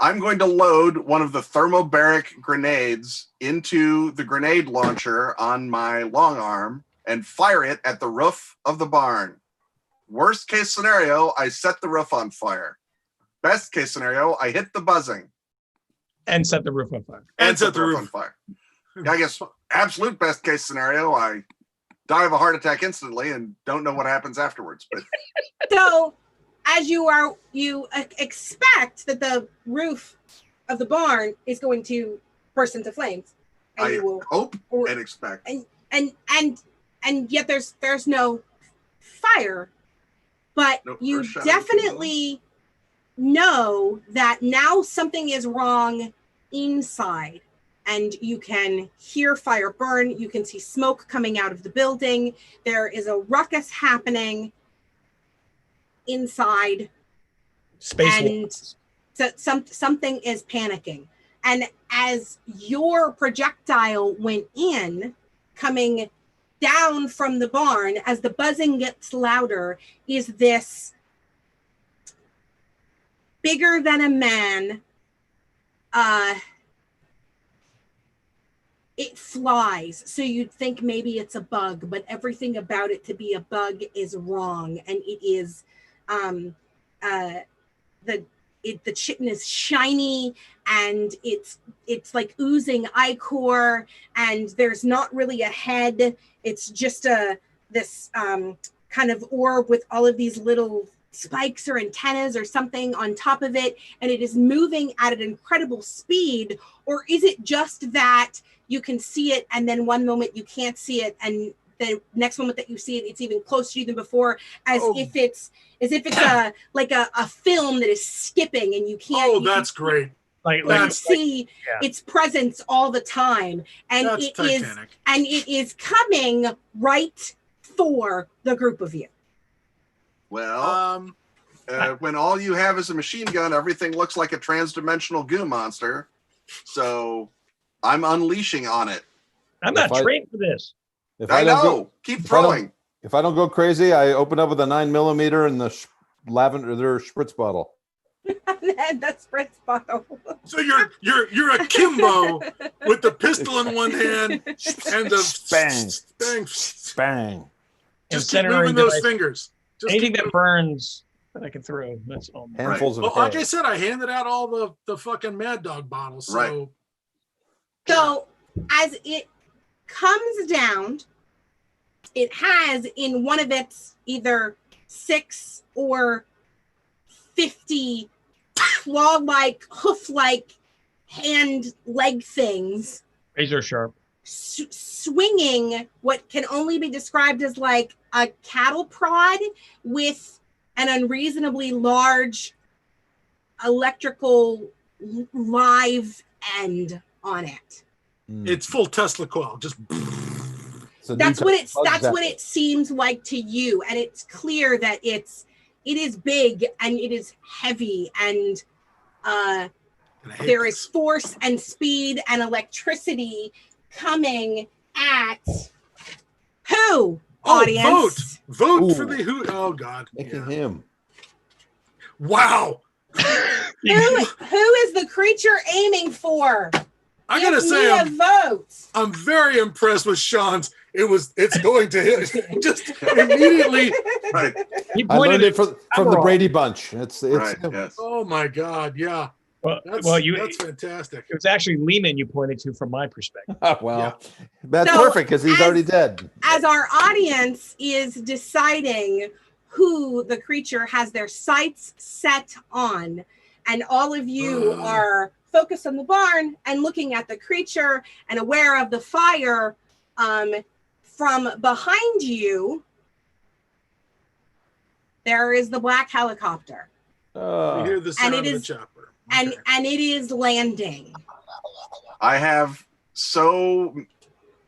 I'm going to load one of the thermobaric grenades into the grenade launcher on my long arm and fire it at the roof of the barn. Worst case scenario, I set the roof on fire. Best case scenario, I hit the buzzing. And set the roof on fire. And set the roof on fire. I guess absolute best case scenario, I die of a heart attack instantly and don't know what happens afterwards. But So, as you expect that the roof of the barn is going to burst into flames, and I hope and expect. And yet there's no fire, but you definitely know that now something is wrong inside, and you can hear fire burn. You can see smoke coming out of the building. There is a ruckus happening inside, and so something is panicking. And as your projectile went in, coming down from the barn, as the buzzing gets louder, is this bigger than a man. It flies, so you'd think maybe it's a bug, but everything about it to be a bug is wrong, and it is the chitin is shiny, and it's like oozing ichor, and there's not really a head. It's just this kind of orb with all of these little spikes or antennas or something on top of it, and it is moving at an incredible speed. Or is it just that you can see it, and then one moment you can't see it, and the next moment that you see it, it's even closer to you than before, as if it's a film that is skipping, and you can't. That's great. See its presence all the time, and it is coming right for the group of you. Well, when all you have is a machine gun, everything looks like a transdimensional goo monster. So I'm unleashing on it. I'm not trained for this. I know. Keep throwing. If I don't go crazy, I open up with a 9mm and the lavender spritz bottle. That spritz bottle. So you're a Kimbo with the pistol in one hand and the bang. Just keep moving those fingers. Anything that burns that I can throw. That's all. Handfuls of like I said, I handed out all the fucking Mad Dog bottles. So, so as it comes down, it has in one of its either 6 or 50 claw-like, hoof-like hand leg things. Razor sharp. Swinging what can only be described as like a cattle prod with an unreasonably large electrical live end on it. It's full Tesla coil. Just that's what it seems like to you, and it's clear that it is big and it is heavy, and there is force and speed and electricity coming at who? Audience. Vote for the who. Oh God, making him. Wow. Who is the creature aiming for? I gotta say, vote. I'm very impressed with Sean's. It's going to hit just immediately. Right. I learned it from the Brady Bunch. It's right, yes. Oh my God, yeah. That's fantastic. It was actually Leman you pointed to from my perspective. That's perfect because he's already dead. As our audience is deciding who the creature has their sights set on, and all of you are focused on the barn and looking at the creature and aware of the fire from behind you, there is the black helicopter. You hear the sound of the chopper. And it is landing. I have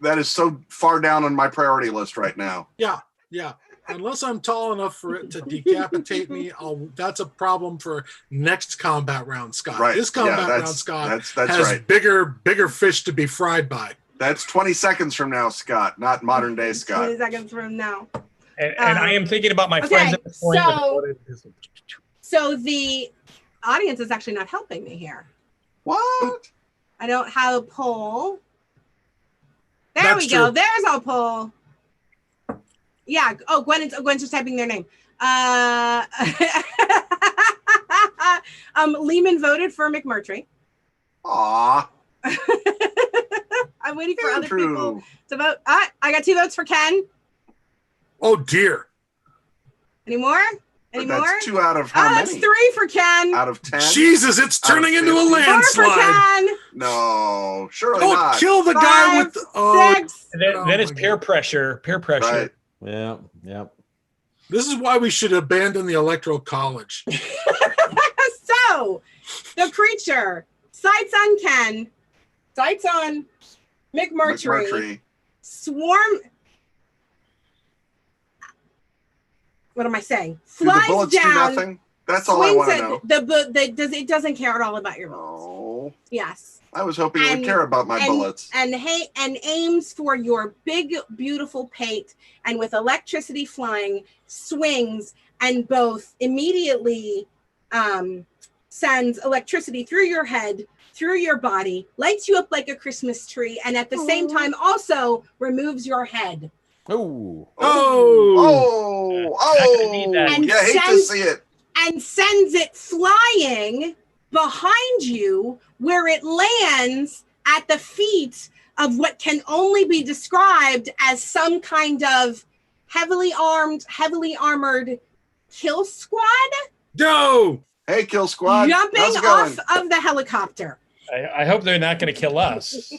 that is so far down on my priority list right now. Yeah. Unless I'm tall enough for it to decapitate me, that's a problem for next combat round, Scott. Right. This combat round, Scott, that's has right. bigger fish to be fried by. That's 20 seconds from now, Scott, not modern day Scott. 20 seconds from now. And I am thinking about my friends at this point. So the audience is actually not helping me here. What? I don't have a poll. That's we go. true. There's a poll. Yeah. Oh, Gwen's just typing their name. Leman voted for McMurtry. Aw. I'm waiting for other people to vote. I got 2 votes for Ken. Oh dear. Any more? Any more? That's 2 out of how That's many? 3 for Ken. Out of 10? Jesus, it's turning into a 50? 4 for landslide. Ken. No, surely Don't not. kill the guy with the 6. And then, Oh then it's my peer pressure. Peer pressure. Right. Yeah. This is why we should abandon the electoral college. So, the creature, sights on Ken, sights on McMurtry, swarm. What am I saying? Do the Flies bullets do down. nothing? That's all I want to know. It doesn't care at all about your bullets. Oh, Yes. I was hoping it would care about my bullets. And aims for your big, beautiful pate, and with electricity flying, swings and both immediately sends electricity through your head, through your body, lights you up like a Christmas tree, and at the same time also removes your head. Oh. And I hate to see it. And sends it flying behind you, where it lands at the feet of what can only be described as some kind of heavily armored kill squad. No. Hey, kill squad. Jumping off of the helicopter. I hope they're not going to kill us.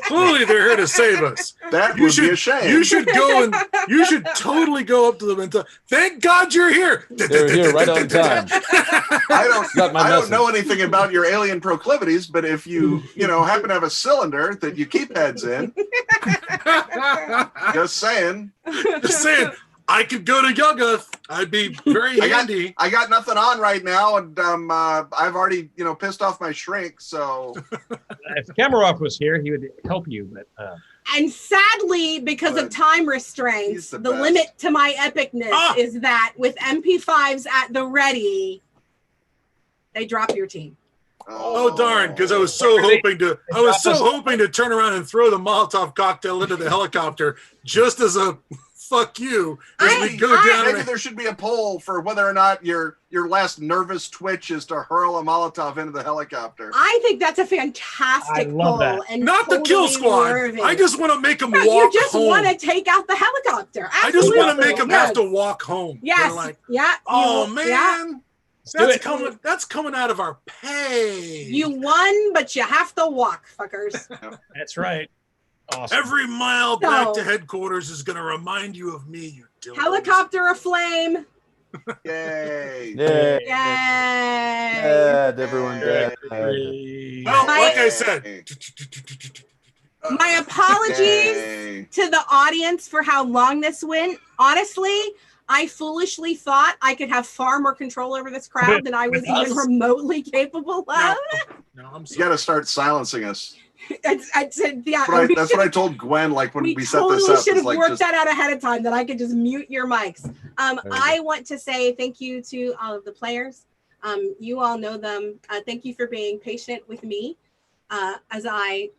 Clearly, they're here to save us. That would be a shame. You should go and you should totally go up to them and tell, "Thank God you're here." They're here right on time. I don't know anything about your alien proclivities, but if you happen to have a cylinder that you keep heads in, just saying. Just saying. I could go to Yuggoth. I'd be very handy. I got nothing on right now, and I've already pissed off my shrink. So if Kamarov was here, he would help you. But and sadly, because of time restraints, the limit to my epicness is that with MP5s at the ready, they drop your team. Oh darn! Because I was so hoping to turn around and throw the Molotov cocktail into the helicopter just as a fuck you. As we go down. Maybe there should be a poll for whether or not your last nervous twitch is to hurl a Molotov into the helicopter. I think that's a fantastic poll. that. And Not the kill squad. worthy. I just want to make them walk You just home. want to take out the helicopter. I just want to make them Yes. have to walk home. Yes. They're like, yeah. oh You- man. yeah. That's coming out of our pay. You won, but you have to walk, fuckers. that's right. Awesome. Every mile back to headquarters is going to remind you of me, you dildos. Helicopter aflame. Yay. Yay. Yay. Everyone dead. Well, like I said, My apologies to the audience for how long this went. Honestly, I foolishly thought I could have far more control over this crowd than I was even remotely capable of. No, I'm You got to start silencing us. I said, yeah. That's what I told Gwen. Like when we set this totally up, should have it's like worked just that out ahead of time, that I could just mute your mics. I want to say thank you to all of the players. You all know them. Thank you for being patient with me as I,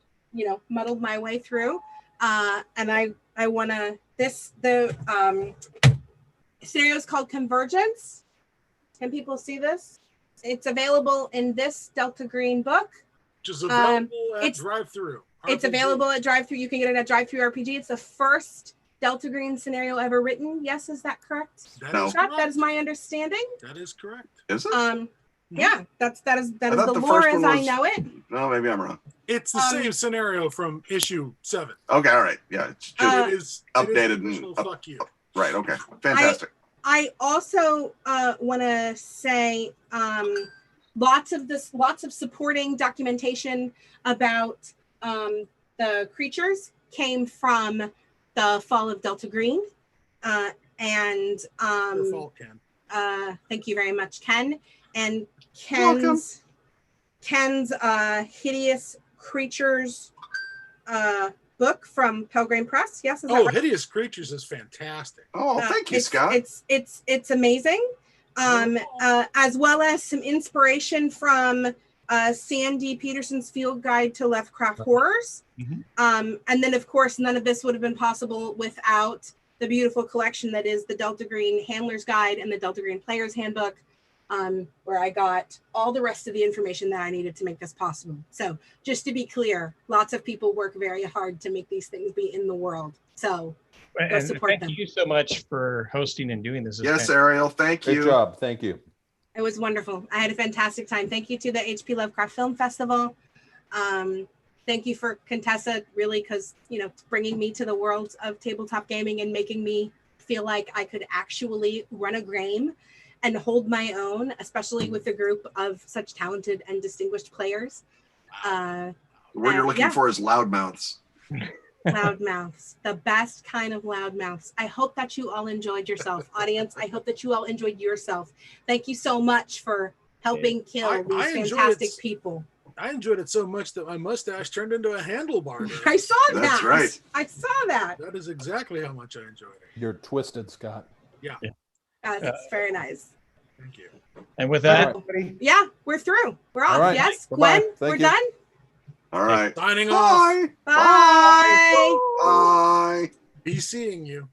muddled my way through. And I want to. The scenario is called Convergence. Can people see this? It's available in this Delta Green book. Which is available at Drive-Thru. It's available at Drive-Thru. You can get it at Drive-Thru RPG. It's the first Delta Green scenario ever written. Yes, is that correct? That is my understanding. That is correct. Is it? Yeah, that is the lore as I know it. No, maybe I'm wrong. It's the same scenario from issue 7. Okay, all right. Yeah, it's just it is updated and fuck you. Right. Okay. Fantastic. I also want to say lots of supporting documentation about the creatures came from the Fall of Delta Green, and Your fault, Ken. thank you very much, Ken. And Ken's Hideous Creatures book from Pelgrane Press. Yes, is that right? Hideous Creatures is fantastic. Oh, thank you, Scott. It's amazing. As well as some inspiration from Sandy Peterson's Field Guide to Lovecraft Horrors. Mm-hmm. And then, of course, none of this would have been possible without the beautiful collection that is the Delta Green Handler's Guide and the Delta Green Player's Handbook. where I got all the rest of the information that I needed to make this possible. So just to be clear, lots of people work very hard to make these things be in the world. So go support them. Thank you so much for hosting and doing this. Yes, Ariel, thank you. Great job. Thank you. It was wonderful. I had a fantastic time. Thank you to the HP Lovecraft Film Festival. Thank you for Contessa, really, because, you know, bringing me to the world of tabletop gaming and making me feel like I could actually run a game and hold my own, especially with a group of such talented and distinguished players. What you're looking for is loudmouths. Loudmouths, the best kind of loudmouths. I hope that you all enjoyed yourself. Audience, I hope that you all enjoyed yourself. Thank you so much for helping kill these fantastic people. I enjoyed it so much that my mustache turned into a handlebar. I saw that. That's right. I saw that. That is exactly how much I enjoyed it. You're twisted, Scott. Yeah. That's very nice. Thank you. And with that, yeah, we're through. We're off. Right. Yes, Bye-bye. Gwen, Thank we're you. done. All right. Signing Bye. off. Bye. Bye. Be seeing you.